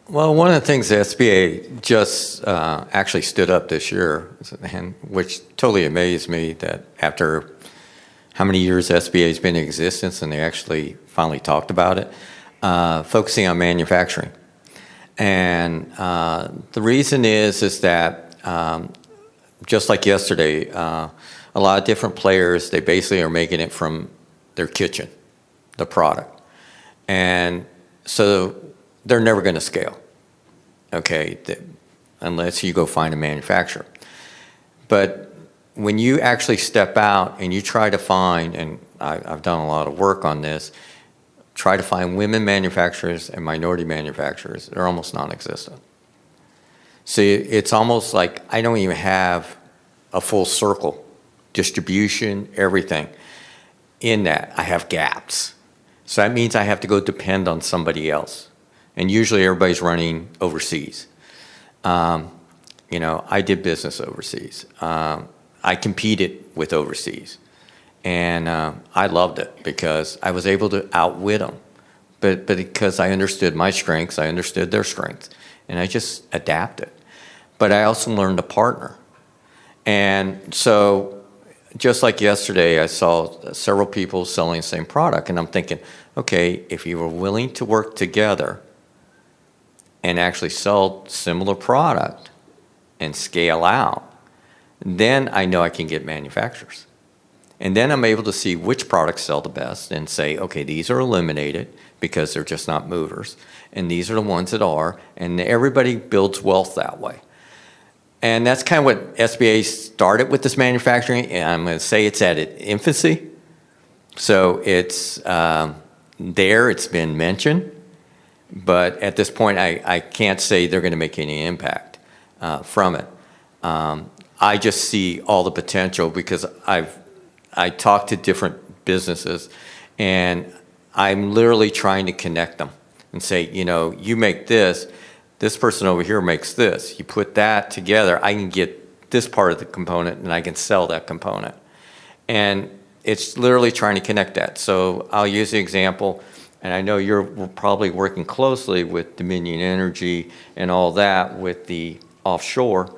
Well, one of the things the SBA just actually stood up this year, and which totally amazed me, that after how many years the SBA has been in existence, and they actually finally talked about it, focusing on manufacturing. And the reason is that just like yesterday, a lot of different players, they basically are making it from their kitchen, the product. And so they're never going to scale, okay, unless you go find a manufacturer. But when you actually step out and you try to find, and I've done a lot of work on this, try to find women manufacturers and minority manufacturers, they're almost non-existent. See, it's almost like I don't even have a full circle, distribution, everything. In that, I have gaps. So that means I have to go depend on somebody else. And usually everybody's running overseas. I did business overseas. I competed with overseas. And I loved it because I was able to outwit them. But because I understood my strengths, I understood their strengths. And I just adapted. But I also learned to partner. And so just like yesterday, I saw several people selling the same product. And I'm thinking, okay, if you were willing to work together and actually sell similar product and scale out, then I know I can get manufacturers. And then I'm able to see which products sell the best and say, okay, these are eliminated because they're just not movers. And these are the ones that are. And everybody builds wealth that way. And that's kind of what SBA started with, this manufacturing. And I'm going to say it's at its infancy. So it's there, it's been mentioned. But at this point, I can't say they're going to make any impact from it. I just see all the potential because I talk to different businesses, and I'm literally trying to connect them and say, you make this person over here makes this. You put that together, I can get this part of the component, and I can sell that component. And it's literally trying to connect that. So I'll use the example, and I know you're probably working closely with Dominion Energy and all that with the offshore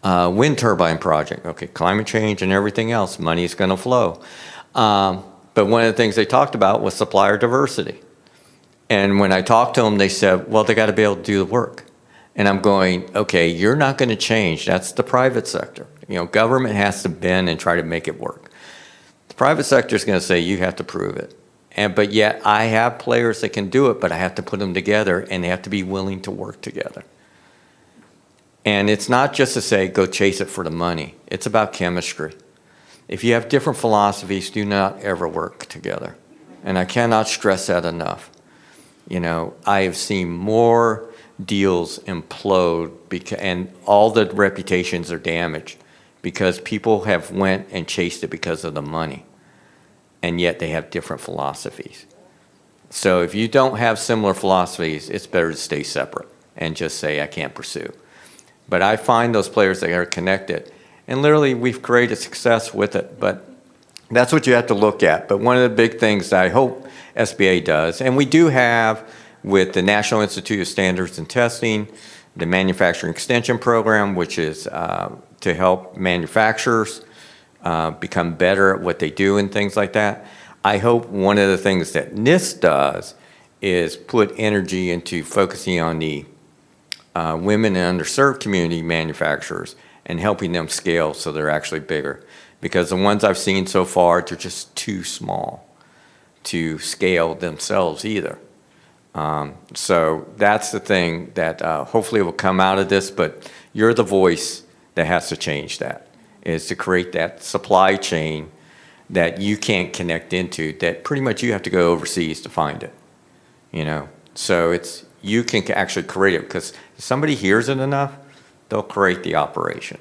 wind turbine project. Okay, climate change and everything else, money is going to flow. But one of the things they talked about was supplier diversity. And when I talked to them, they said, well, they got to be able to do the work. And I'm going, okay, you're not going to change. That's the private sector. You know, government has to bend and try to make it work. The private sector is going to say you have to prove it. But yet I have players that can do it, but I have to put them together, and they have to be willing to work together. And it's not just to say go chase it for the money. It's about chemistry. If you have different philosophies, do not ever work together. And I cannot stress that enough. You know, I have seen more deals implode and all the reputations are damaged because people have went and chased it because of the money, and yet they have different philosophies. So if you don't have similar philosophies, it's better to stay separate and just say, I can't pursue. But I find those players that are connected, and literally we've created success with it, but that's what you have to look at. But one of the big things that I hope SBA does, and we do have with the National Institute of Standards and Testing, the Manufacturing Extension Program, which is to help manufacturers become better at what they do and things like that. I hope one of the things that NIST does is put energy into focusing on the women and underserved community manufacturers and helping them scale so they're actually bigger. Because the ones I've seen so far, they're just too small to scale themselves either. So that's the thing that hopefully will come out of this, but you're the voice that has to change that, is to create that supply chain that you can't connect into, that pretty much you have to go overseas to find it, you know? So it's, you can actually create it, because if somebody hears it enough, they'll create the operation.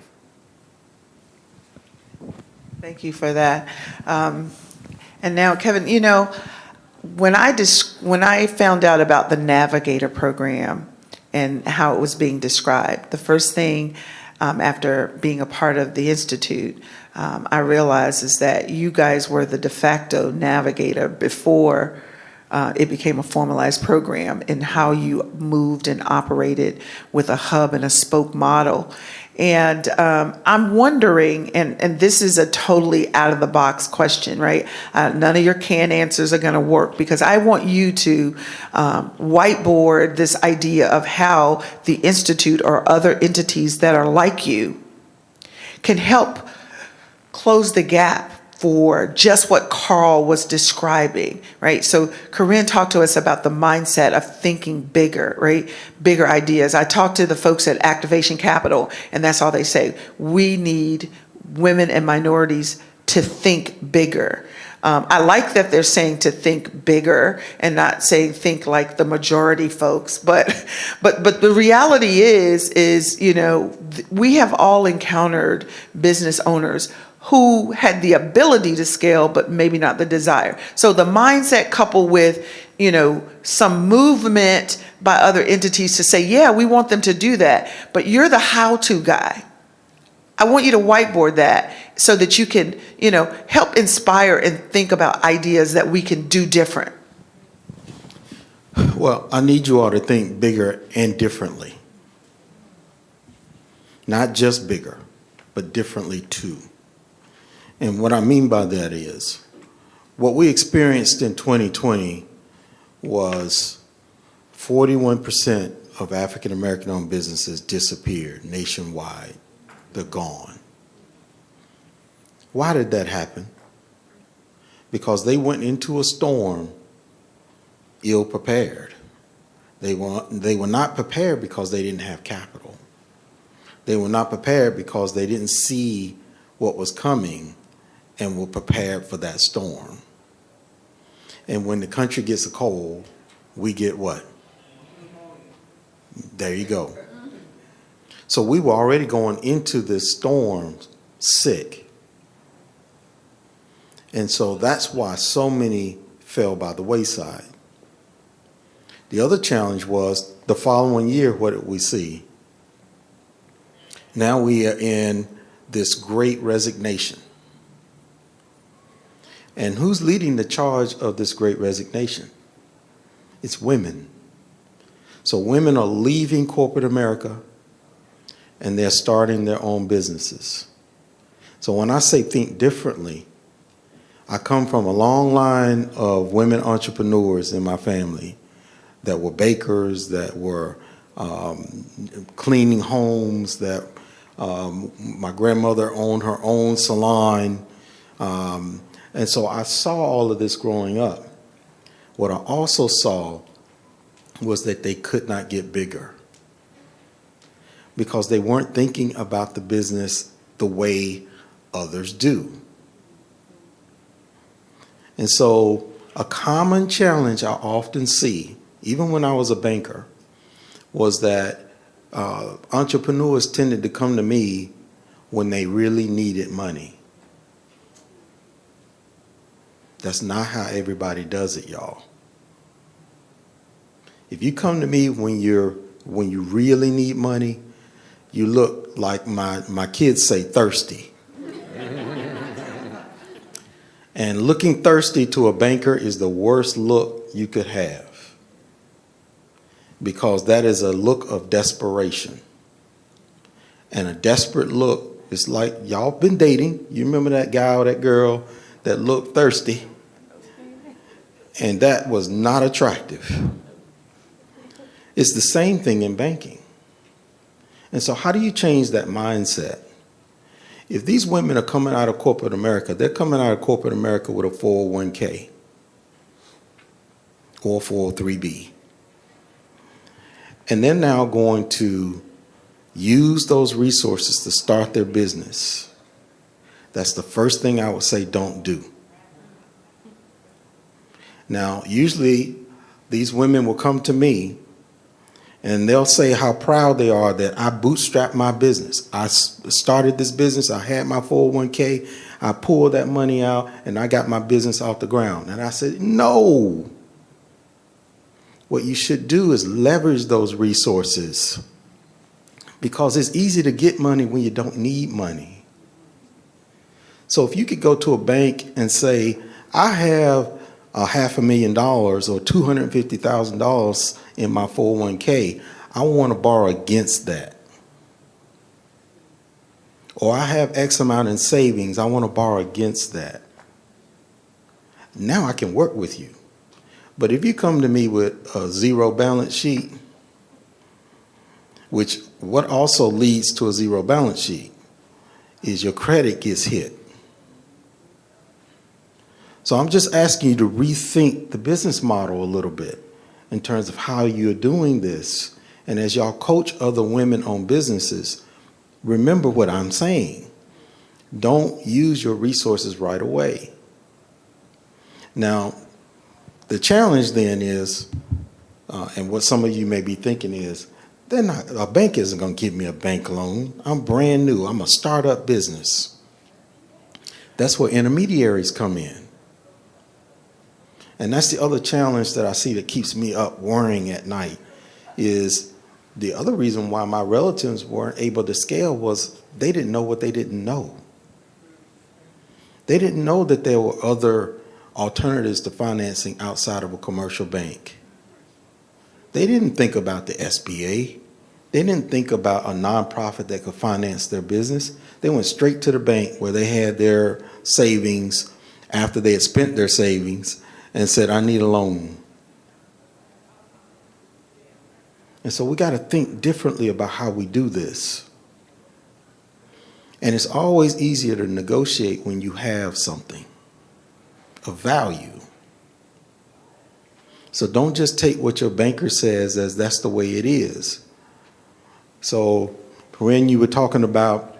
Thank you for that. And now, Kevin, you know, when I found out about the Navigator program and how it was being described, the first thing after being a part of the Institute, I realized is that you guys were the de facto Navigator before it became a formalized program, in how you moved and operated with a hub and a spoke model. And I'm wondering, and this is a totally out of the box question, right? None of your canned answers are going to work, because I want you to whiteboard this idea of how the Institute or other entities that are like you can help close the gap for just what Carl was describing, right? So Corinne talked to us about the mindset of thinking bigger, right? Bigger ideas. I talked to the folks at Activation Capital, and that's all they say. We need women and minorities to think bigger. I like that they're saying to think bigger and not saying think like the majority folks, but the reality is, you know, we have all encountered business owners who had the ability to scale, but maybe not the desire. So the mindset coupled with, you know, some movement by other entities to say, yeah, we want them to do that, but you're the how-to guy. I want you to whiteboard that so that you can, you know, help inspire and think about ideas that we can do different. Well, I need you all to think bigger and differently. Not just bigger, but differently too. And what I mean by that is, what we experienced in 2020 was 41% of African American owned businesses disappeared nationwide. They're gone. Why did that happen? Because they went into a storm ill prepared. They were not prepared because they didn't have capital. They were not prepared because they didn't see what was coming and were prepared for that storm. And when the country gets a cold, we get what? There you go. So we were already going into this storm sick. And so that's why so many fell by the wayside. The other challenge was the following year, what did we see? Now we are in this great resignation. And who's leading the charge of this great resignation? It's women. So women are leaving corporate America and they're starting their own businesses. So when I say think differently, I come from a long line of women entrepreneurs in my family that were bakers, that were cleaning homes, that my grandmother owned her own salon. And so I saw all of this growing up. What I also saw was that they could not get bigger because they weren't thinking about the business the way others do. And so a common challenge I often see, even when I was a banker, was that entrepreneurs tended to come to me when they really needed money. That's not how everybody does it, y'all. If you come to me when you really need money, you look like my kids say thirsty. And looking thirsty to a banker is the worst look you could have, because that is a look of desperation. And a desperate look is like, y'all been dating. You remember that guy or that girl that looked thirsty? And that was not attractive. It's the same thing in banking. And so how do you change that mindset? If these women are coming out of corporate America, they're coming out of corporate America with a 401k or 403b. And they're now going to use those resources to start their business. That's the first thing I would say don't do. Now, usually these women will come to me and they'll say how proud they are that I bootstrapped my business. I started this business. I had my 401k. I pulled that money out and I got my business off the ground. And I said, no. What you should do is leverage those resources, because it's easy to get money when you don't need money. So if you could go to a bank and say, I have $500,000 or $250,000 in my 401k, I want to borrow against that. Or I have X amount in savings, I want to borrow against that. Now I can work with you. But if you come to me with a zero balance sheet, which what also leads to a zero balance sheet is your credit gets hit. So I'm just asking you to rethink the business model a little bit in terms of how you're doing this. And as y'all coach other women-owned businesses, remember what I'm saying. Don't use your resources right away. Now, the challenge then is, and what some of you may be thinking is, a bank isn't going to give me a bank loan. I'm brand new. I'm a startup business. That's where intermediaries come in. And that's the other challenge that I see that keeps me up worrying at night, is the other reason why my relatives weren't able to scale was they didn't know what they didn't know. They didn't know that there were other alternatives to financing outside of a commercial bank. They didn't think about the SBA. They didn't think about a nonprofit that could finance their business. They went straight to the bank where they had their savings after they had spent their savings and said, I need a loan. And so we got to think differently about how we do this. And it's always easier to negotiate when you have something of value. So don't just take what your banker says as that's the way it is. So when you were talking about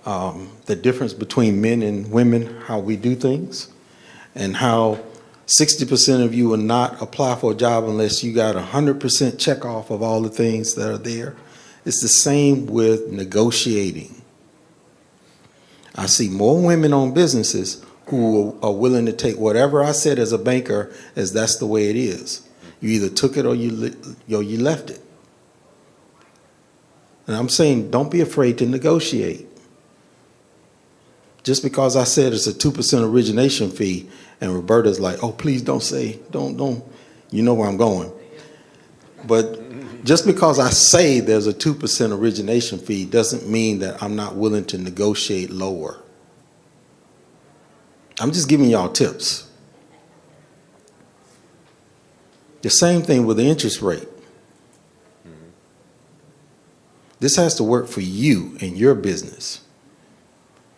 the difference between men and women, how we do things, and how 60% of you will not apply for a job unless you got 100% check off of all the things that are there. It's the same with negotiating. I see more women-owned businesses who are willing to take whatever I said as a banker as that's the way it is. You either took it or you left it. And I'm saying don't be afraid to negotiate. Just because I said it's a 2% origination fee, and Roberta's like, oh, please don't say, don't, you know where I'm going. But just because I say there's a 2% origination fee doesn't mean that I'm not willing to negotiate lower. I'm just giving y'all tips. The same thing with the interest rate. This has to work for you and your business.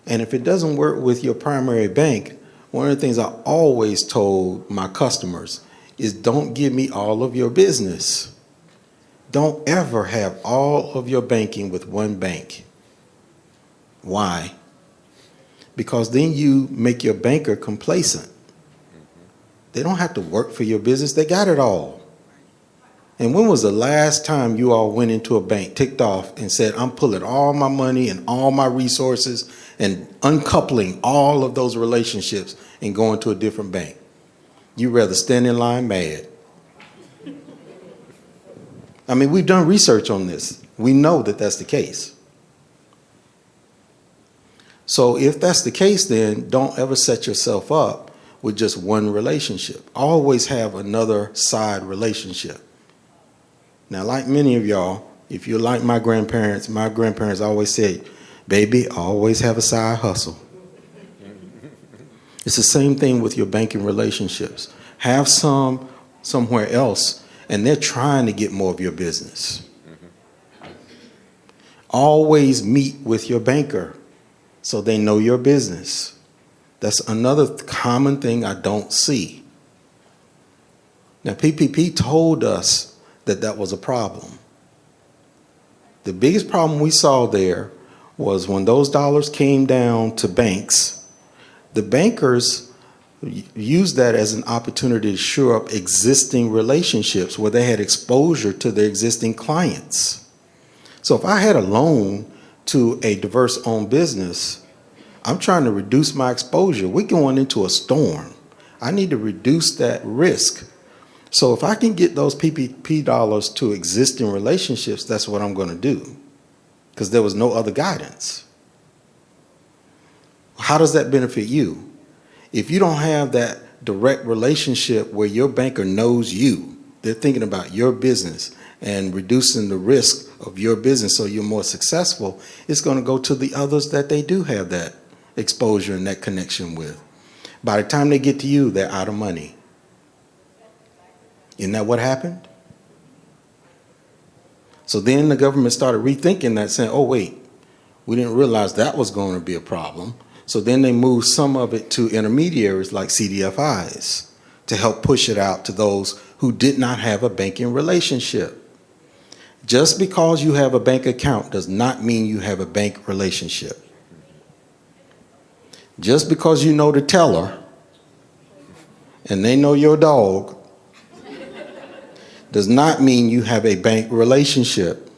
And if it doesn't work with your primary bank, one of the things I always told my customers is don't give me all of your business. Don't ever have all of your banking with one bank. Why? Because then you make your banker complacent. They don't have to work for your business. They got it all. And when was the last time you all went into a bank, ticked off, and said, I'm pulling all my money and all my resources and uncoupling all of those relationships and going to a different bank? You'd rather stand in line mad. I mean, we've done research on this. We know that that's the case. So if that's the case, then don't ever set yourself up with just one relationship. Always have another side relationship. Now, like many of y'all, if you're like my grandparents always said, baby, always have a side hustle. It's the same thing with your banking relationships. Have some somewhere else, and they're trying to get more of your business. Always meet with your banker so they know your business. That's another common thing I don't see. Now, PPP told us that that was a problem. The biggest problem we saw there was when those dollars came down to banks, the bankers used that as an opportunity to shore up existing relationships where they had exposure to their existing clients. So if I had a loan to a diverse-owned business, I'm trying to reduce my exposure. We're going into a storm. I need to reduce that risk. So if I can get those PPP dollars to existing relationships, that's what I'm going to do, because there was no other guidance. How does that benefit you? If you don't have that direct relationship where your banker knows you, they're thinking about your business and reducing the risk of your business so you're more successful, it's going to go to the others that they do have that exposure and that connection with. By the time they get to you, they're out of money. Isn't that what happened? So then the government started rethinking that, saying, oh, wait, we didn't realize that was going to be a problem. So then they moved some of it to intermediaries like CDFIs to help push it out to those who did not have a banking relationship. Just because you have a bank account does not mean you have a bank relationship. Just because you know the teller and they know your dog does not mean you have a bank relationship.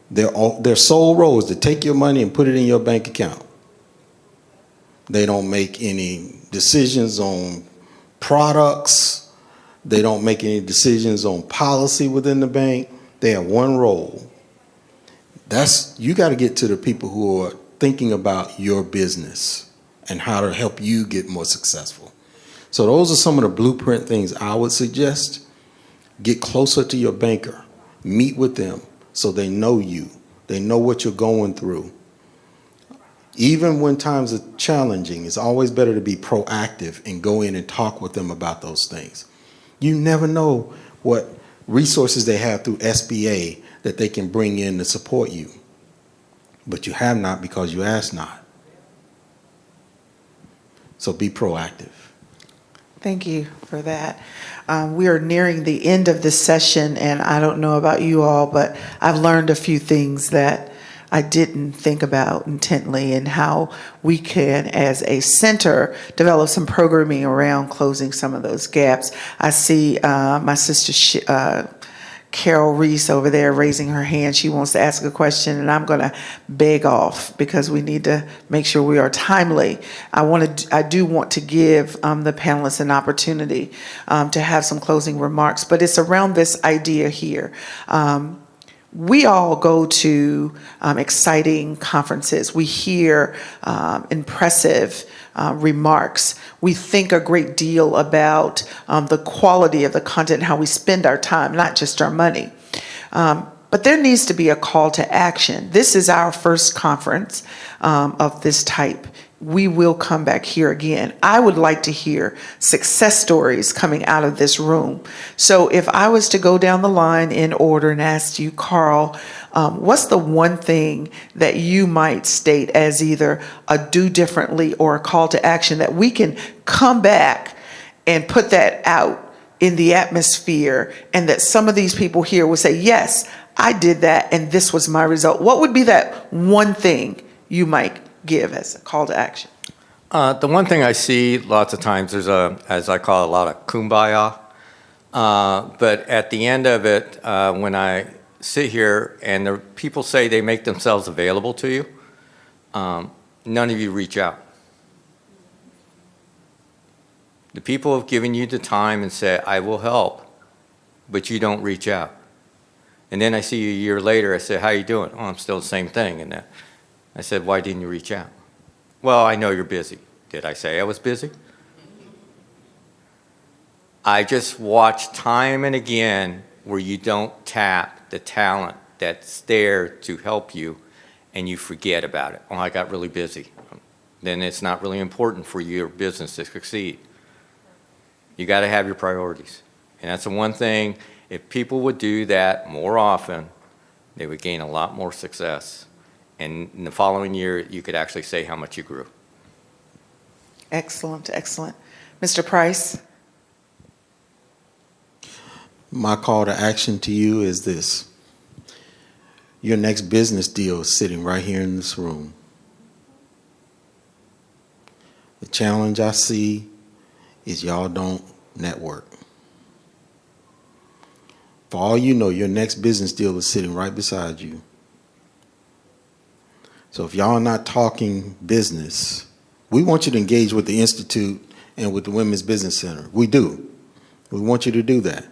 Their sole role is to take your money and put it in your bank account. They don't make any decisions on products. They don't make any decisions on policy within the bank. They have one role. You got to get to the people who are thinking about your business and how to help you get more successful. So those are some of the blueprint things I would suggest. Get closer to your banker. Meet with them so they know you. They know what you're going through. Even when times are challenging, it's always better to be proactive and go in and talk with them about those things. You never know what resources they have through SBA that they can bring in to support you. But you have not because you ask not. So be proactive. Thank you for that. We are nearing the end of this session, and I don't know about you all, but I've learned a few things that I didn't think about intently, and how we can, as a center, develop some programming around closing some of those gaps. I see my sister Carol Reese over there raising her hand. She wants to ask a question, and I'm going to beg off because we need to make sure we are timely. I do want to give the panelists an opportunity to have some closing remarks, but it's around this idea here. We all go to exciting conferences. We hear impressive remarks. We think a great deal about the quality of the content, how we spend our time, not just our money. But there needs to be a call to action. This is our first conference of this type. We will come back here again. I would like to hear success stories coming out of this room. So if I was to go down the line in order and ask you, Carl, what's the one thing that you might state as either a do differently or a call to action that we can come back and put that out in the atmosphere, and that some of these people here will say, yes, I did that and this was my result? What would be that one thing you might give as a call to action? The one thing I see lots of times, there's as I call it, a lot of kumbaya. But at the end of it, when I sit here and the people say they make themselves available to you, none of you reach out. The people have given you the time and say, I will help, but you don't reach out. And then I see you a year later, I say, how you doing? Oh, I'm still the same thing. And I said, why didn't you reach out? Well, I know you're busy. Did I say I was busy? I just watch time and again where you don't tap the talent that's there to help you and you forget about it. Oh, I got really busy. Then it's not really important for your business to succeed. You got to have your priorities. And that's the one thing, if people would do that more often, they would gain a lot more success. And in the following year, you could actually say how much you grew. Excellent, excellent. Mr. Price? My call to action to you is this. Your next business deal is sitting right here in this room. The challenge I see is y'all don't network. For all you know, your next business deal is sitting right beside you. So if y'all are not talking business, we want you to engage with the Institute and with the Women's Business Center. We do. We want you to do that.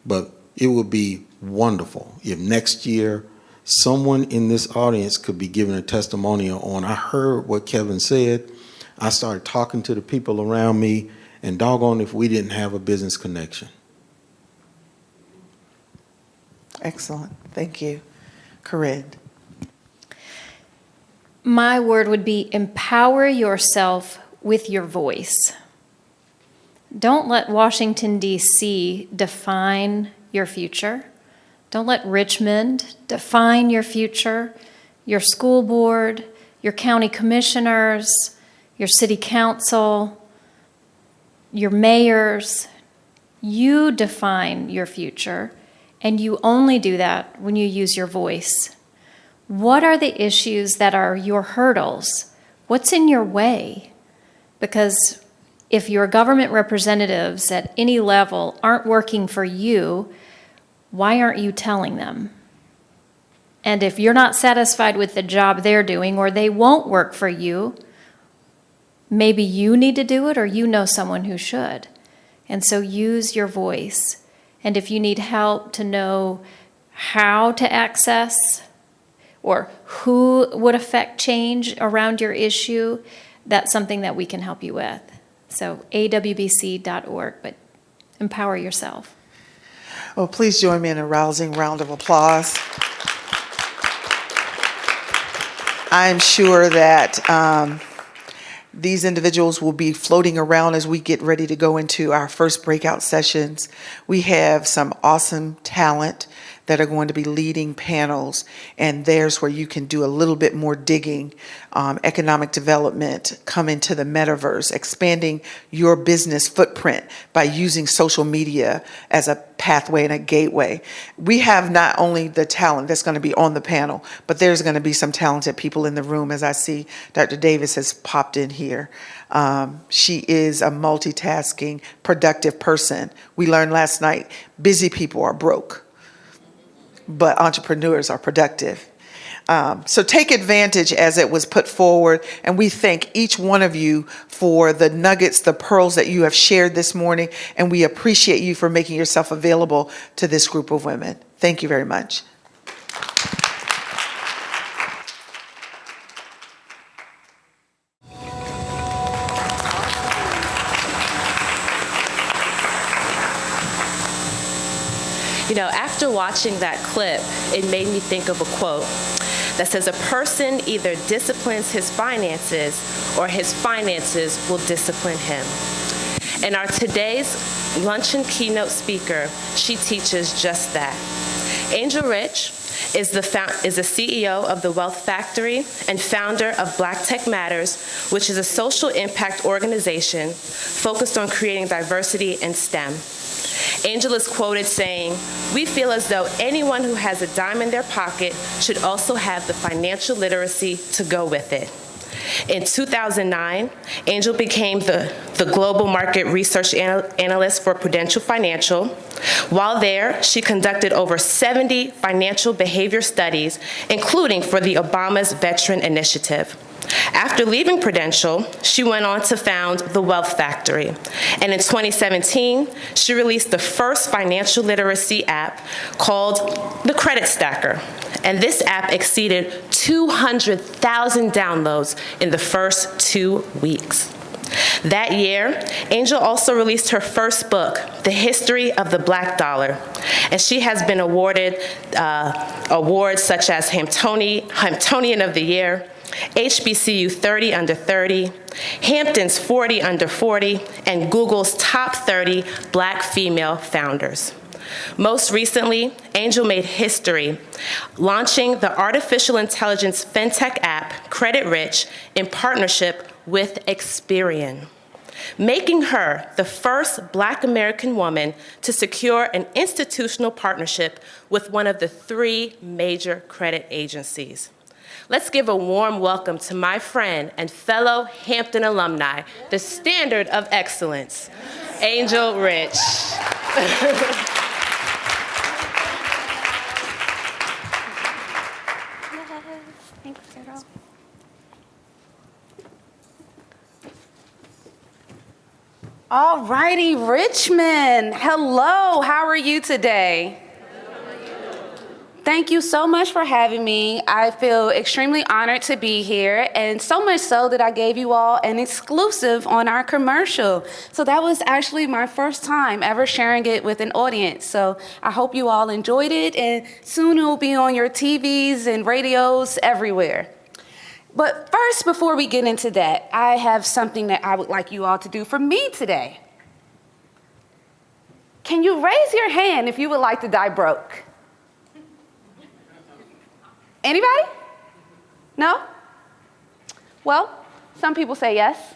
But it would be wonderful if next year someone in this audience could be giving a testimonial on, I heard what Kevin said, I started talking to the people around me, and doggone if we didn't have a business connection. Excellent. Thank you. Corinne? My word would be empower yourself with your voice. Don't let Washington, D.C. define your future. Don't let Richmond define your future, your school board, your county commissioners, your city council, your mayors. You define your future, and you only do that when you use your voice. What are the issues that are your hurdles? What's in your way? Because if your government representatives at any level aren't working for you, why aren't you telling them? And if you're not satisfied with the job they're doing or they won't work for you, maybe you need to do it or you know someone who should. And so use your voice. And if you need help to know how to access or who would affect change around your issue, that's something that we can help you with. So awbc.org, but empower yourself. Well, please join me in a rousing round of applause. I'm sure that these individuals will be floating around as we get ready to go into our first breakout sessions. We have some awesome talent that are going to be leading panels, and there's where you can do a little bit more digging, economic development, come into the metaverse, expanding your business footprint by using social media as a pathway and a gateway. We have not only the talent that's going to be on the panel, but there's going to be some talented people in the room, as I see Dr. Davis has popped in here. She is a multitasking, productive person. We learned last night, busy people are broke, but entrepreneurs are productive. So take advantage as it was put forward, and we thank each one of you for the nuggets, the pearls that you have shared this morning, and we appreciate you for making yourself available to this group of women. Thank you very much. You know, after watching that clip, it made me think of a quote that says, a person either disciplines his finances or his finances will discipline him. And our today's luncheon keynote speaker, she teaches just that. Angel Rich is the CEO of the Wealth Factory and founder of Black Tech Matters, which is a social impact organization focused on creating diversity in STEM. Angel is quoted saying, "We feel as though anyone who has a dime in their pocket should also have the financial literacy to go with it." In 2009, Angel became the global market research analyst for Prudential Financial. While there, she conducted over 70 financial behavior studies, including for the Obama's Veteran Initiative. After leaving Prudential, she went on to found the Wealth Factory. And in 2017, she released the first financial literacy app called the Credit Stacker. And this app exceeded 200,000 downloads in the first 2 weeks. That year, Angel also released her first book, The History of the Black Dollar, and she has been awarded awards such as Hamptonian of the Year, HBCU 30 Under 30, Hampton's 40 Under 40, and Google's Top 30 Black Female Founders. Most recently, Angel made history, launching the artificial intelligence fintech app Credit Rich in partnership with Experian, making her the first Black American woman to secure an institutional partnership with one of the 3 major credit agencies. Let's give a warm welcome to my friend and fellow Hampton alumni, the standard of excellence, Angel Rich. Thanks, Carol. All righty, Richmond. Hello, how are you today? Thank you so much for having me. I feel extremely honored to be here, and so much so that I gave you all an exclusive on our commercial. So that was actually my first time ever sharing it with an audience. So I hope you all enjoyed it, and soon it will be on your TVs and radios everywhere. But first, before we get into that, I have something that I would like you all to do for me today. Can you raise your hand if you would like to die broke? Anybody? No? Well, some people say yes,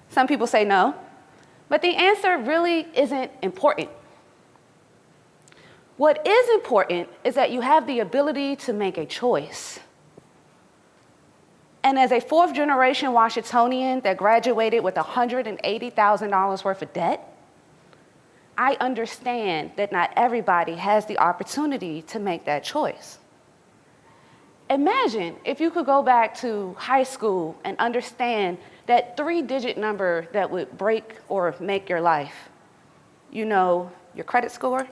some people say no, but the answer really isn't important. What is important is that you have the ability to make a choice. And as a 4th generation Washingtonian that graduated with $180,000 worth of debt, I understand that not everybody has the opportunity to make that choice. Imagine if you could go back to high school and understand that 3-digit number that would break or make your life. You know, your credit score.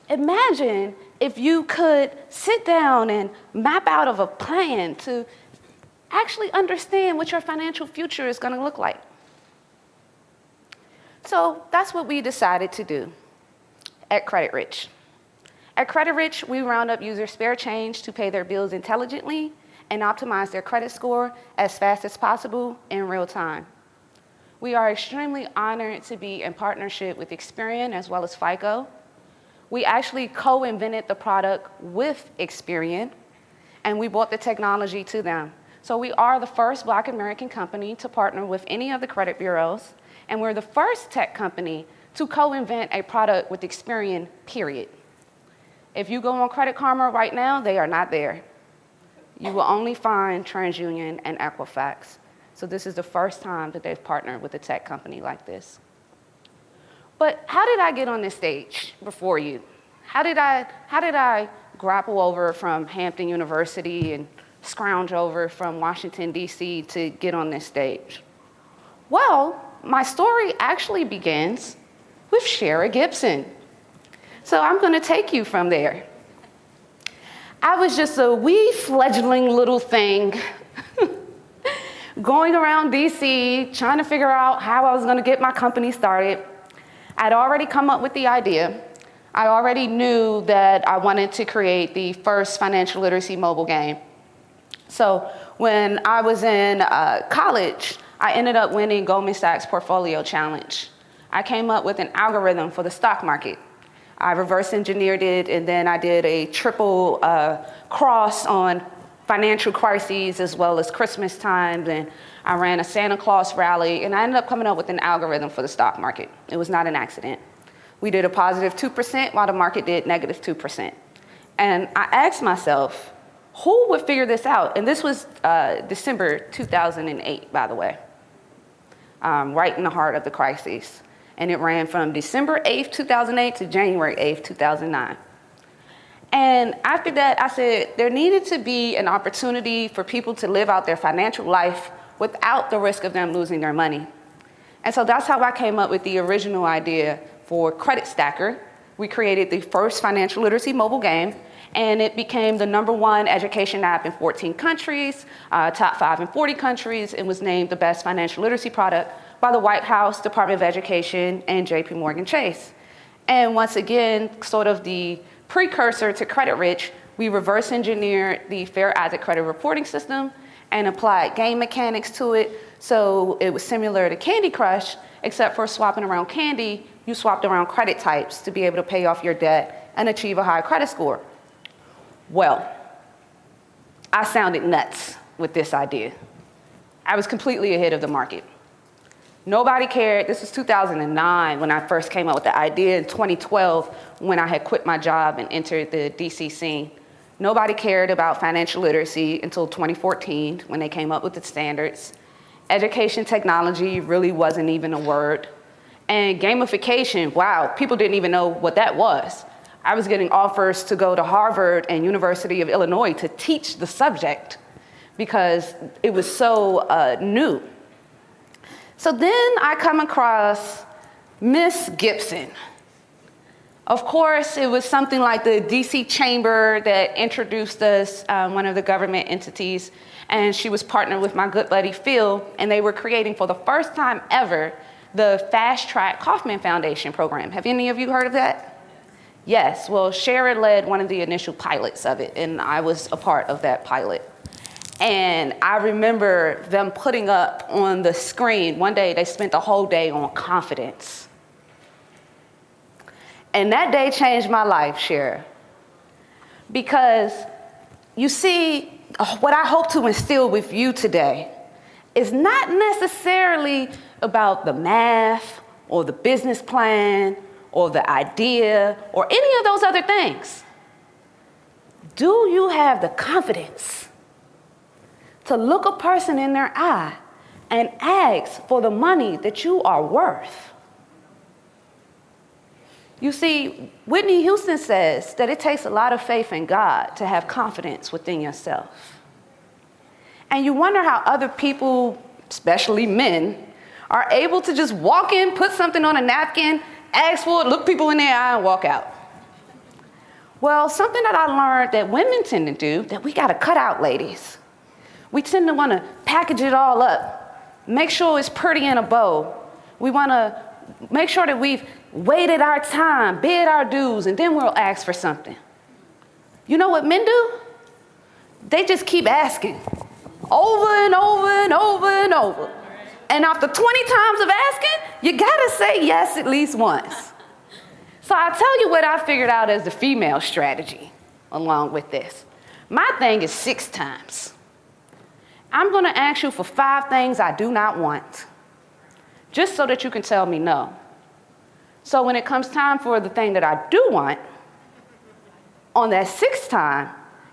Imagine if you could sit down and map out of a plan to actually understand what your financial future is going to look like. So that's what we decided to do at Credit Rich. At Credit Rich, we round up users' spare change to pay their bills intelligently and optimize their credit score as fast as possible in real time. We are extremely honored to be in partnership with Experian as well as FICO. We actually co-invented the product with Experian, and we brought the technology to them. So we are the first Black American company to partner with any of the credit bureaus, and we're the first tech company to co-invent a product with Experian, period. If you go on Credit Karma right now, they are not there. You will only find TransUnion and Equifax. So this is the first time that they've partnered with a tech company like this. But how did I get on this stage before you? How did I grapple over from Hampton University and scrounge over from Washington, D.C. to get on this stage? Well, my story actually begins with Shara Gibson. So I'm going to take you from there. I was just a wee fledgling little thing going around DC trying to figure out how I was going to get my company started. I'd already come up with the idea. I already knew that I wanted to create the first financial literacy mobile game. So when I was in college, I ended up winning Goldman Sachs Portfolio Challenge. I came up with an algorithm for the stock market. I reverse engineered it, and then I did a triple cross on financial crises as well as Christmas times, and I ran a Santa Claus rally, and I ended up coming up with an algorithm for the stock market. It was not an accident. We did a positive 2% while the market did negative 2%. And I asked myself, who would figure this out? And this was December 2008, by the way, right in the heart of the crisis. And it ran from December 8th, 2008 to January 8th, 2009. And after that, I said there needed to be an opportunity for people to live out their financial life without the risk of them losing their money. And so that's how I came up with the original idea for Credit Stacker. We created the first financial literacy mobile game, and it became the #1 education app in 14 countries, top 5 in 40 countries, and was named the best financial literacy product by the White House, Department of Education, and JP Morgan Chase. And once again, sort of the precursor to Credit Rich, we reverse engineered the Fair Isaac credit reporting system and applied game mechanics to it. So it was similar to Candy Crush, except for swapping around candy, you swapped around credit types to be able to pay off your debt and achieve a high credit score. Well, I sounded nuts with this idea. I was completely ahead of the market. Nobody cared. This was 2009 when I first came up with the idea. In 2012, when I had quit my job and entered the DC scene, nobody cared about financial literacy until 2014 when they came up with the standards. Education technology really wasn't even a word. And gamification, wow, people didn't even know what that was. I was getting offers to go to Harvard and University of Illinois to teach the subject because it was so new. So then I come across Miss Gibson. Of course, it was something like the DC Chamber that introduced us, one of the government entities, and she was partnered with my good buddy Phil, and they were creating for the first time ever the Fast Track Kauffman Foundation program. Have any of you heard of that? Yes, well, Sharon led one of the initial pilots of it, and I was a part of that pilot. And I remember them putting up on the screen, one day they spent the whole day on confidence. And that day changed my life, Shara. Because you see, what I hope to instill with you today is not necessarily about the math or the business plan or the idea or any of those other things. Do you have the confidence to look a person in their eye and ask for the money that you are worth? You see, Whitney Houston says that it takes a lot of faith in God to have confidence within yourself. And you wonder how other people, especially men, are able to just walk in, put something on a napkin, ask for it, look people in their eye, and walk out. Well, something that I learned that women tend to do, that we gotta cut out, ladies. We tend to want to package it all up, make sure it's pretty in a bow. We want to make sure that we've waited our time, bid our dues, and then we'll ask for something. You know what men do? They just keep asking over and over and over and over. And after 20 times of asking, you got to say yes at least once. So I'll tell you what I figured out as the female strategy along with this. My thing is 6 times. I'm going to ask you for 5 things I do not want, just so that you can tell me no. So when it comes time for the thing that I do want, on that 6th time,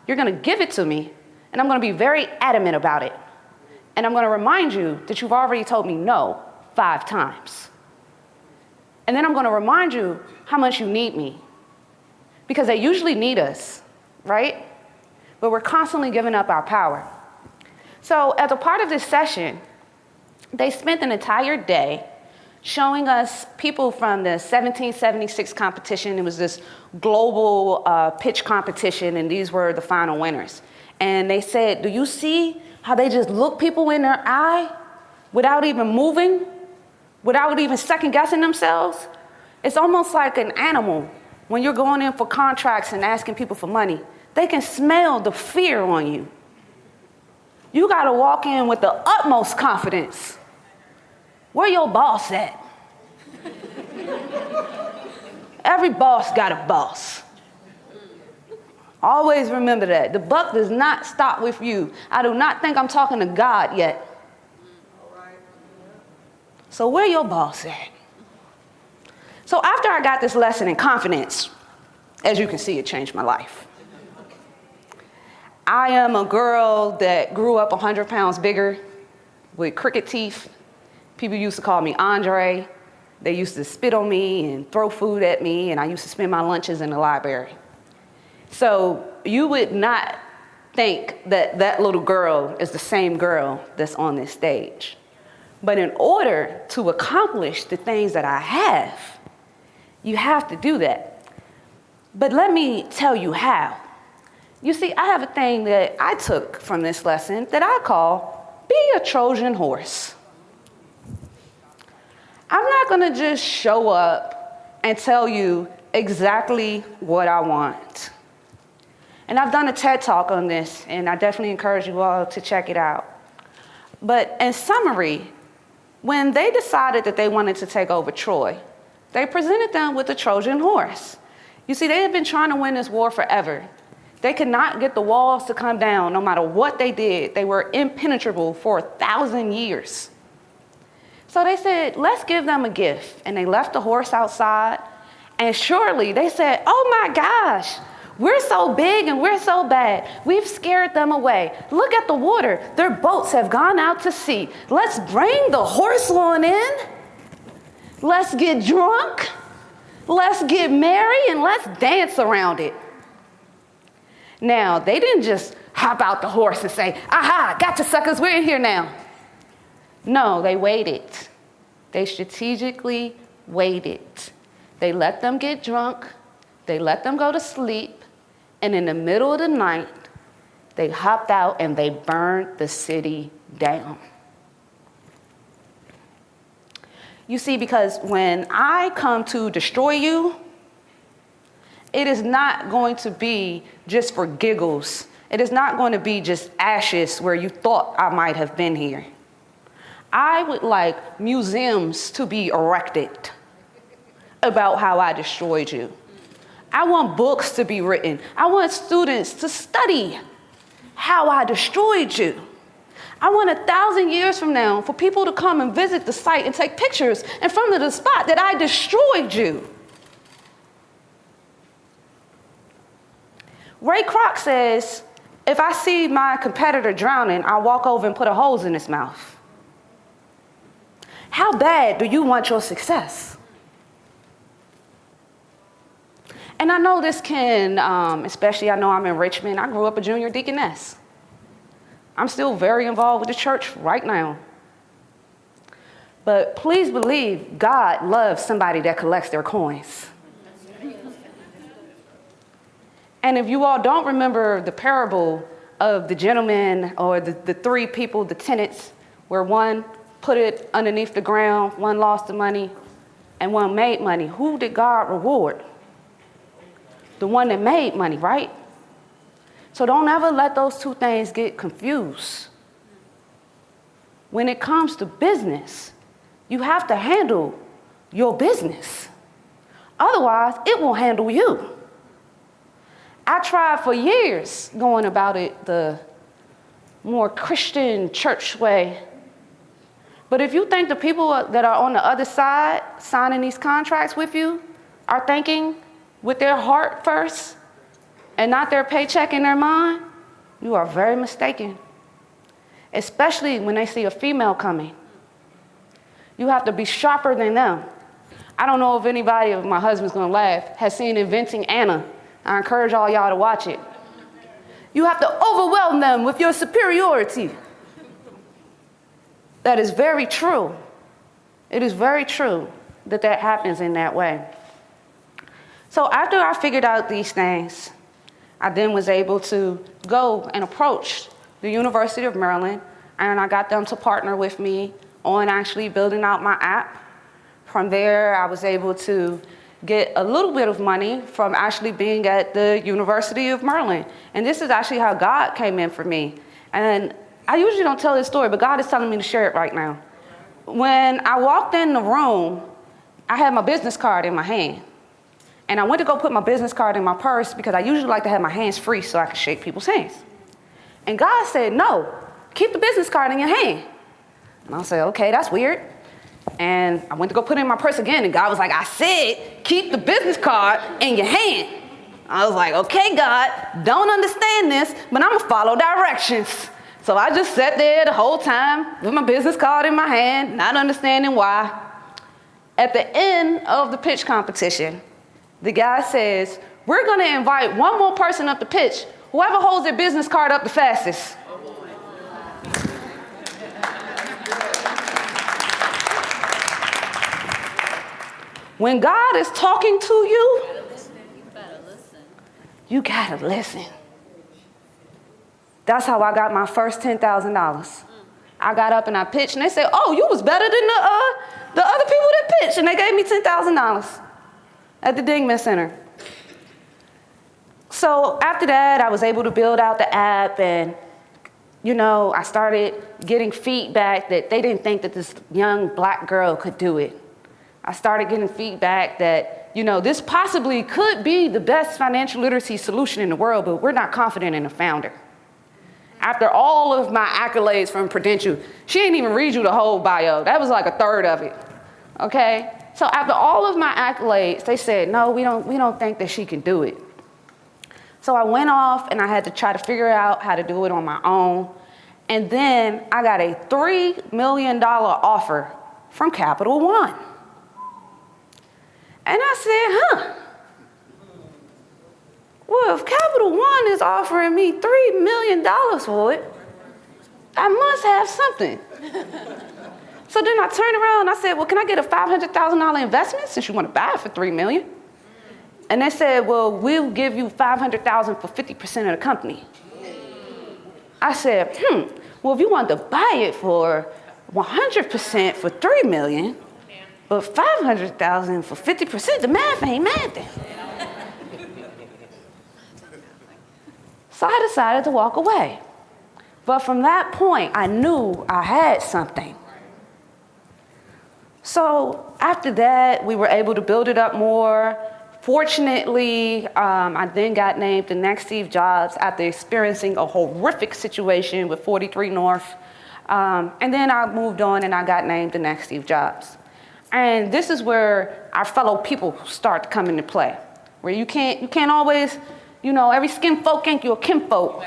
you're going to give it to me, and I'm going to be very adamant about it. And I'm going to remind you that you've already told me no 5 times. And then I'm going to remind you how much you need me, because they usually need us, right? But we're constantly giving up our power. So as a part of this session, they spent an entire day showing us people from the 1776 competition. It was this global pitch competition, and these were the final winners. And they said, do you see how they just look people in their eye without even moving, without even second guessing themselves? It's almost like an animal when you're going in for contracts and asking people for money, they can smell the fear on you. You got to walk in with the utmost confidence. Where your boss at? Every boss got a boss. Always remember that. The buck does not stop with you. I do not think I'm talking to God yet. So where your boss at? So after I got this lesson in confidence, as you can see, it changed my life. I am a girl that grew up 100 pounds bigger with crooked teeth. People used to call me Andre. They used to spit on me and throw food at me, and I used to spend my lunches in the library. So you would not think that that little girl is the same girl that's on this stage. But in order to accomplish the things that I have, you have to do that. But let me tell you how. You see, I have a thing that I took from this lesson that I call be a Trojan horse. I'm not going to just show up and tell you exactly what I want. And I've done a TED Talk on this, and I definitely encourage you all to check it out. But in summary, when they decided that they wanted to take over Troy, they presented them with a Trojan horse. You see, they had been trying to win this war forever. They could not get the walls to come down no matter what they did. They were impenetrable for 1,000 years. So they said, let's give them a gift. And they left the horse outside. And surely they said, oh my gosh, we're so big and we're so bad. We've scared them away. Look at the water. Their boats have gone out to sea. Let's bring the horse on in. Let's get drunk. Let's get merry and let's dance around it. Now, they didn't just hop out the horse and say, aha, gotcha suckers, we're in here now. No, they waited. They strategically waited. They let them get drunk. They let them go to sleep. And in the middle of the night, they hopped out and they burned the city down. You see, because when I come to destroy you, it is not going to be just for giggles. It is not going to be just ashes where you thought I might have been here. I would like museums to be erected about how I destroyed you. I want books to be written. I want students to study how I destroyed you. I want 1,000 years from now for people to come and visit the site and take pictures in front of the spot that I destroyed you. Ray Kroc says, if I see my competitor drowning, I'll walk over and put a hose in his mouth. How bad do you want your success? And I know this can, especially I know I'm in Richmond. I grew up a junior deaconess. I'm still very involved with the church right now. But please believe God loves somebody that collects their coins. And if you all don't remember the parable of the gentleman or the three people, the tenants, where one put it underneath the ground, one lost the money, and one made money, who did God reward? The one that made money, right? So don't ever let those two things get confused. When it comes to business, you have to handle your business. Otherwise, it will handle you. I tried for years going about it the more Christian church way. But if you think the people that are on the other side signing these contracts with you are thinking with their heart first and not their paycheck in their mind, you are very mistaken. Especially when they see a female coming. You have to be sharper than them. I don't know if anybody, if my husband's gonna laugh, has seen Inventing Anna. I encourage all y'all to watch it. You have to overwhelm them with your superiority. That is very true. It is very true that that happens in that way. So after I figured out these things, I then was able to go and approach the University of Maryland, and I got them to partner with me on actually building out my app. From there, I was able to get a little bit of money from actually being at the University of Maryland. And this is actually how God came in for me. And I usually don't tell this story, but God is telling me to share it right now. When I walked in the room, I had my business card in my hand. And I went to go put my business card in my purse because I usually like to have my hands free so I can shake people's hands. And God said, no, keep the business card in your hand. And I said, okay, that's weird. And I went to go put it in my purse again, and God was like, I said, keep the business card in your hand. I was like, okay, God, don't understand this, but I'm gonna follow directions. So I just sat there the whole time with my business card in my hand, not understanding why. At the end of the pitch competition, the guy says, we're gonna invite one more person up to pitch, whoever holds their business card up the fastest. When God is talking to you, you gotta listen. That's how I got my first $10,000. I got up and I pitched, and they said, oh, you was better than the other people that pitched, and they gave me $10,000 at the Dingman Center. So after that, I was able to build out the app, and I started getting feedback that they didn't think that this young black girl could do it. I started getting feedback that, this possibly could be the best financial literacy solution in the world, but we're not confident in the founder. After all of my accolades from Prudential, she didn't even read you the whole bio. That was like a third of it, okay? So after all of my accolades, they said, no, we don't think that she can do it. So I went off and I had to try to figure out how to do it on my own. And then I got a $3 million offer from Capital One. And I said, well, if Capital One is offering me $3 million for it, I must have something. So then I turned around and I said, well, can I get a $500,000 investment since you want to buy it for $3 million? And they said, well, we'll give you $500,000 for 50% of the company. I said, well, if you want to buy it for 100% for $3 million, but $500,000 for 50%, the math ain't mathing. So I decided to walk away. But from that point, I knew I had something. So after that, we were able to build it up more. Fortunately, I then got named the next Steve Jobs after experiencing a horrific situation with 43 North. And then I moved on and I got named the next Steve Jobs. And this is where our fellow people start to come into play, where you can't always, every skin folk ain't your kinfolk.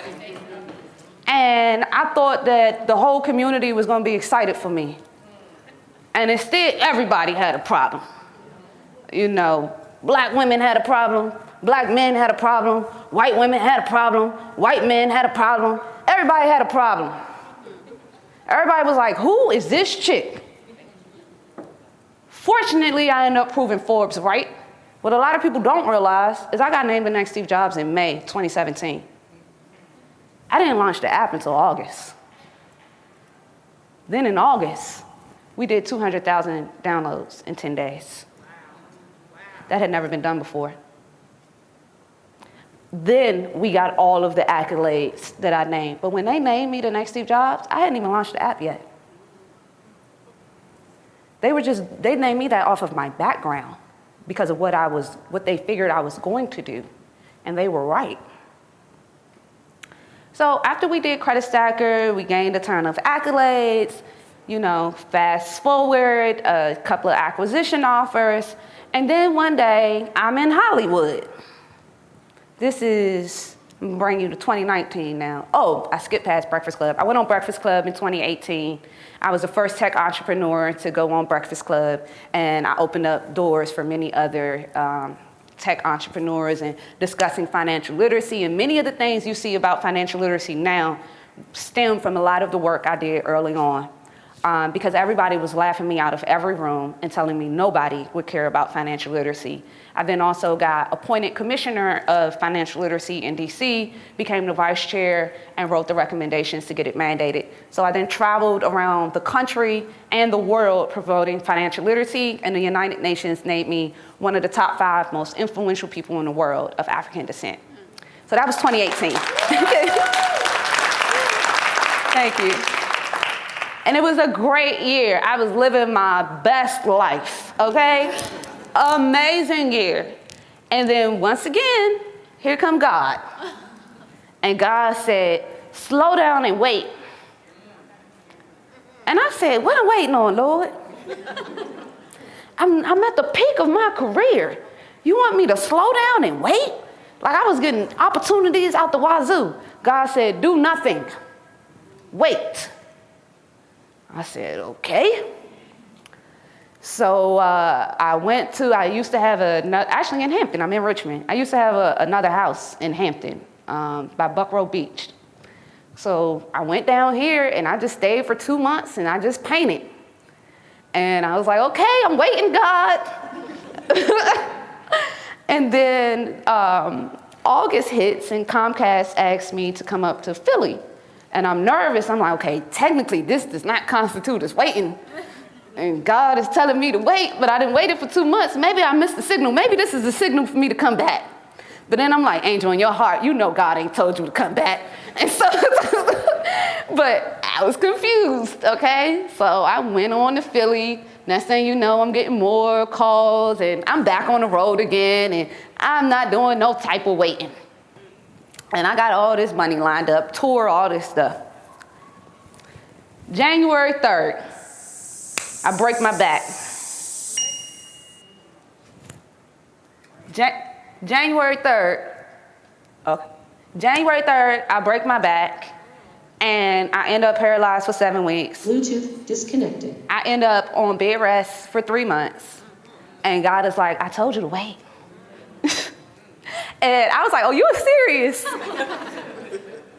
And I thought that the whole community was going to be excited for me. And instead, everybody had a problem. Black women had a problem, black men had a problem, white women had a problem, white men had a problem. Everybody had a problem. Everybody was like, who is this chick? Fortunately, I ended up proving Forbes right. What a lot of people don't realize is I got named the next Steve Jobs in May 2017. I didn't launch the app until August. Then in August, we did 200,000 downloads in 10 days. That had never been done before. Then we got all of the accolades that I named. But when they named me the next Steve Jobs, I hadn't even launched the app yet. They named me that off of my background because of what they figured I was going to do. And they were right. So after we did Credit Stacker, we gained a ton of accolades, fast forward, a couple of acquisition offers. And then one day, I'm in Hollywood. This is, I'm gonna bring you to 2019 now. Oh, I skipped past Breakfast Club. I went on Breakfast Club in 2018. I was the first tech entrepreneur to go on Breakfast Club, and I opened up doors for many other tech entrepreneurs and discussing financial literacy. And many of the things you see about financial literacy now stem from a lot of the work I did early on. because everybody was laughing me out of every room and telling me nobody would care about financial literacy. I then also got appointed commissioner of financial literacy in DC, became the vice chair, and wrote the recommendations to get it mandated. So I then traveled around the country and the world promoting financial literacy, and the United Nations named me one of the top 5 most influential people in the world of African descent. So that was 2018. Thank you. And it was a great year. I was living my best life, okay? Amazing year. And then once again, here come God. And God said, slow down and wait. And I said, what am I waiting on, Lord? I'm at the peak of my career. You want me to slow down and wait? Like I was getting opportunities out the wazoo. God said, do nothing. Wait. I said, okay. So I used to have actually in Hampton, I'm in Richmond. I used to have another house in Hampton by Buckrow Beach. So I went down here and I just stayed for 2 months and I just painted. And I was like, okay, I'm waiting, God. And then August hits and Comcast asked me to come up to Philly. And I'm nervous. I'm like, okay, technically this does not constitute as waiting. And God is telling me to wait, but I didn't wait it for 2 months. Maybe I missed the signal. Maybe this is the signal for me to come back. But then I'm like, Angel, in your heart, you know God ain't told you to come back. And so, but I was confused, okay? So I went on to Philly. Next thing you know, I'm getting more calls, and I'm back on the road again, and I'm not doing no type of waiting. And I got all this money lined up, tour, all this stuff. January 3rd, I break my back. January 3rd, I break my back, and I end up paralyzed for 7 weeks. Bluetooth disconnected. I end up on bed rest for 3 months, and God is like, I told you to wait. And I was like, oh, you are serious?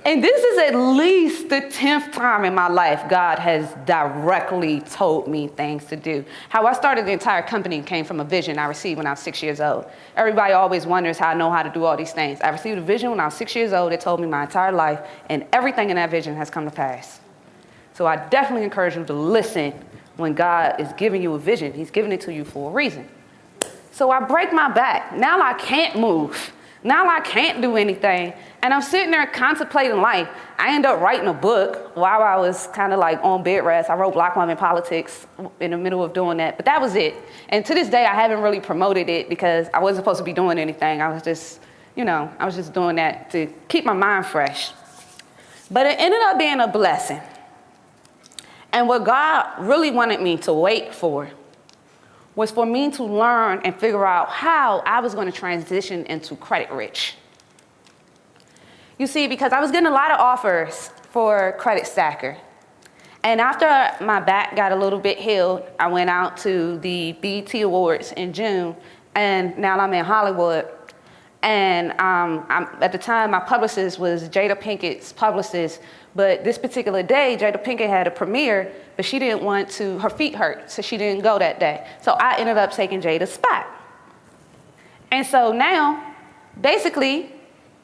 And this is at least the 10th time in my life God has directly told me things to do. How I started the entire company came from a vision I received when I was 6 years old. Everybody always wonders how I know how to do all these things. I received a vision when I was 6 years old. It told me my entire life, and everything in that vision has come to pass. So I definitely encourage you to listen when God is giving you a vision. He's giving it to you for a reason. So I break my back. Now I can't move. Now I can't do anything. And I'm sitting there contemplating life. I end up writing a book while I was kind of like on bed rest. I wrote Black Women Politics in the middle of doing that. But that was it. And to this day, I haven't really promoted it because I wasn't supposed to be doing anything. I was just, I was just doing that to keep my mind fresh. But it ended up being a blessing. And what God really wanted me to wait for was for me to learn and figure out how I was going to transition into credit rich. You see, because I was getting a lot of offers for Credit Stacker. And after my back got a little bit healed, I went out to the BET Awards in June, and now I'm in Hollywood. And at the time, my publicist was Jada Pinkett's publicist. But this particular day, Jada Pinkett had a premiere, but she didn't want to, her feet hurt, so she didn't go that day. So I ended up taking Jada's spot. And so now, basically,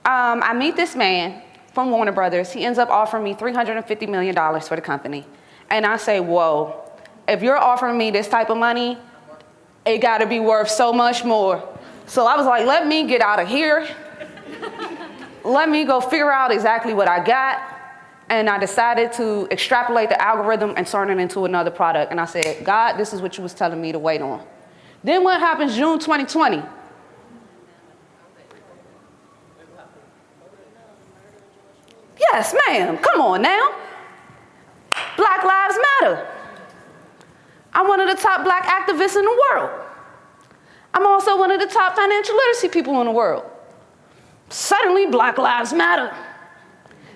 I meet this man from Warner Brothers. He ends up offering me $350 million for the company. And I say, whoa, if you're offering me this type of money, it gotta be worth so much more. So I was like, let me get out of here. Let me go figure out exactly what I got. And I decided to extrapolate the algorithm and turn it into another product. And I said, God, this is what you was telling me to wait on. Then what happens June 2020? Yes, ma'am. Come on now. Black Lives Matter. I'm one of the top Black activists in the world. I'm also one of the top financial literacy people in the world. Suddenly, Black Lives Matter.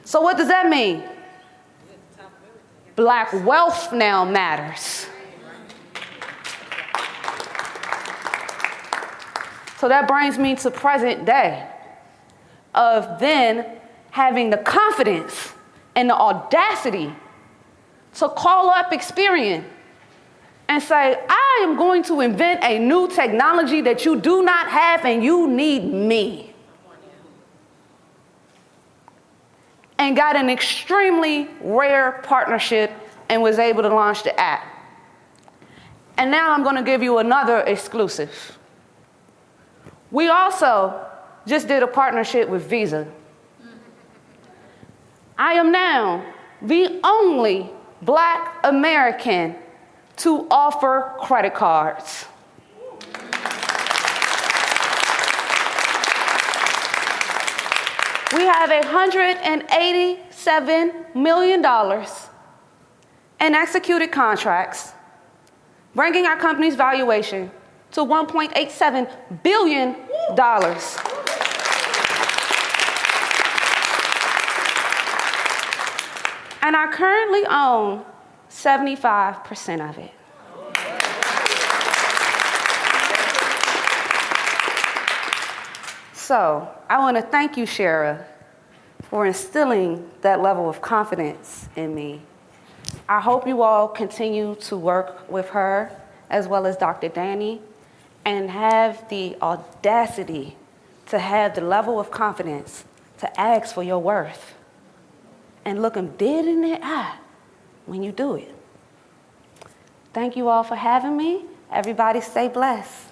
So what does that mean? Black wealth now matters. So that brings me to present day of then having the confidence and the audacity to call up Experian and say, I am going to invent a new technology that you do not have and you need me. And got an extremely rare partnership and was able to launch the app. And now I'm going to give you another exclusive. We also just did a partnership with Visa. I am now the only Black American to offer credit cards. We have $187 million in executed contracts, bringing our company's valuation to $1.87 billion. And I currently own 75% of it. So I want to thank you, Shara, for instilling that level of confidence in me. I hope you all continue to work with her as well as Dr. Danny and have the audacity to have the level of confidence to ask for your worth and look them dead in the eye when you do it. Thank you all for having me. Everybody stay blessed.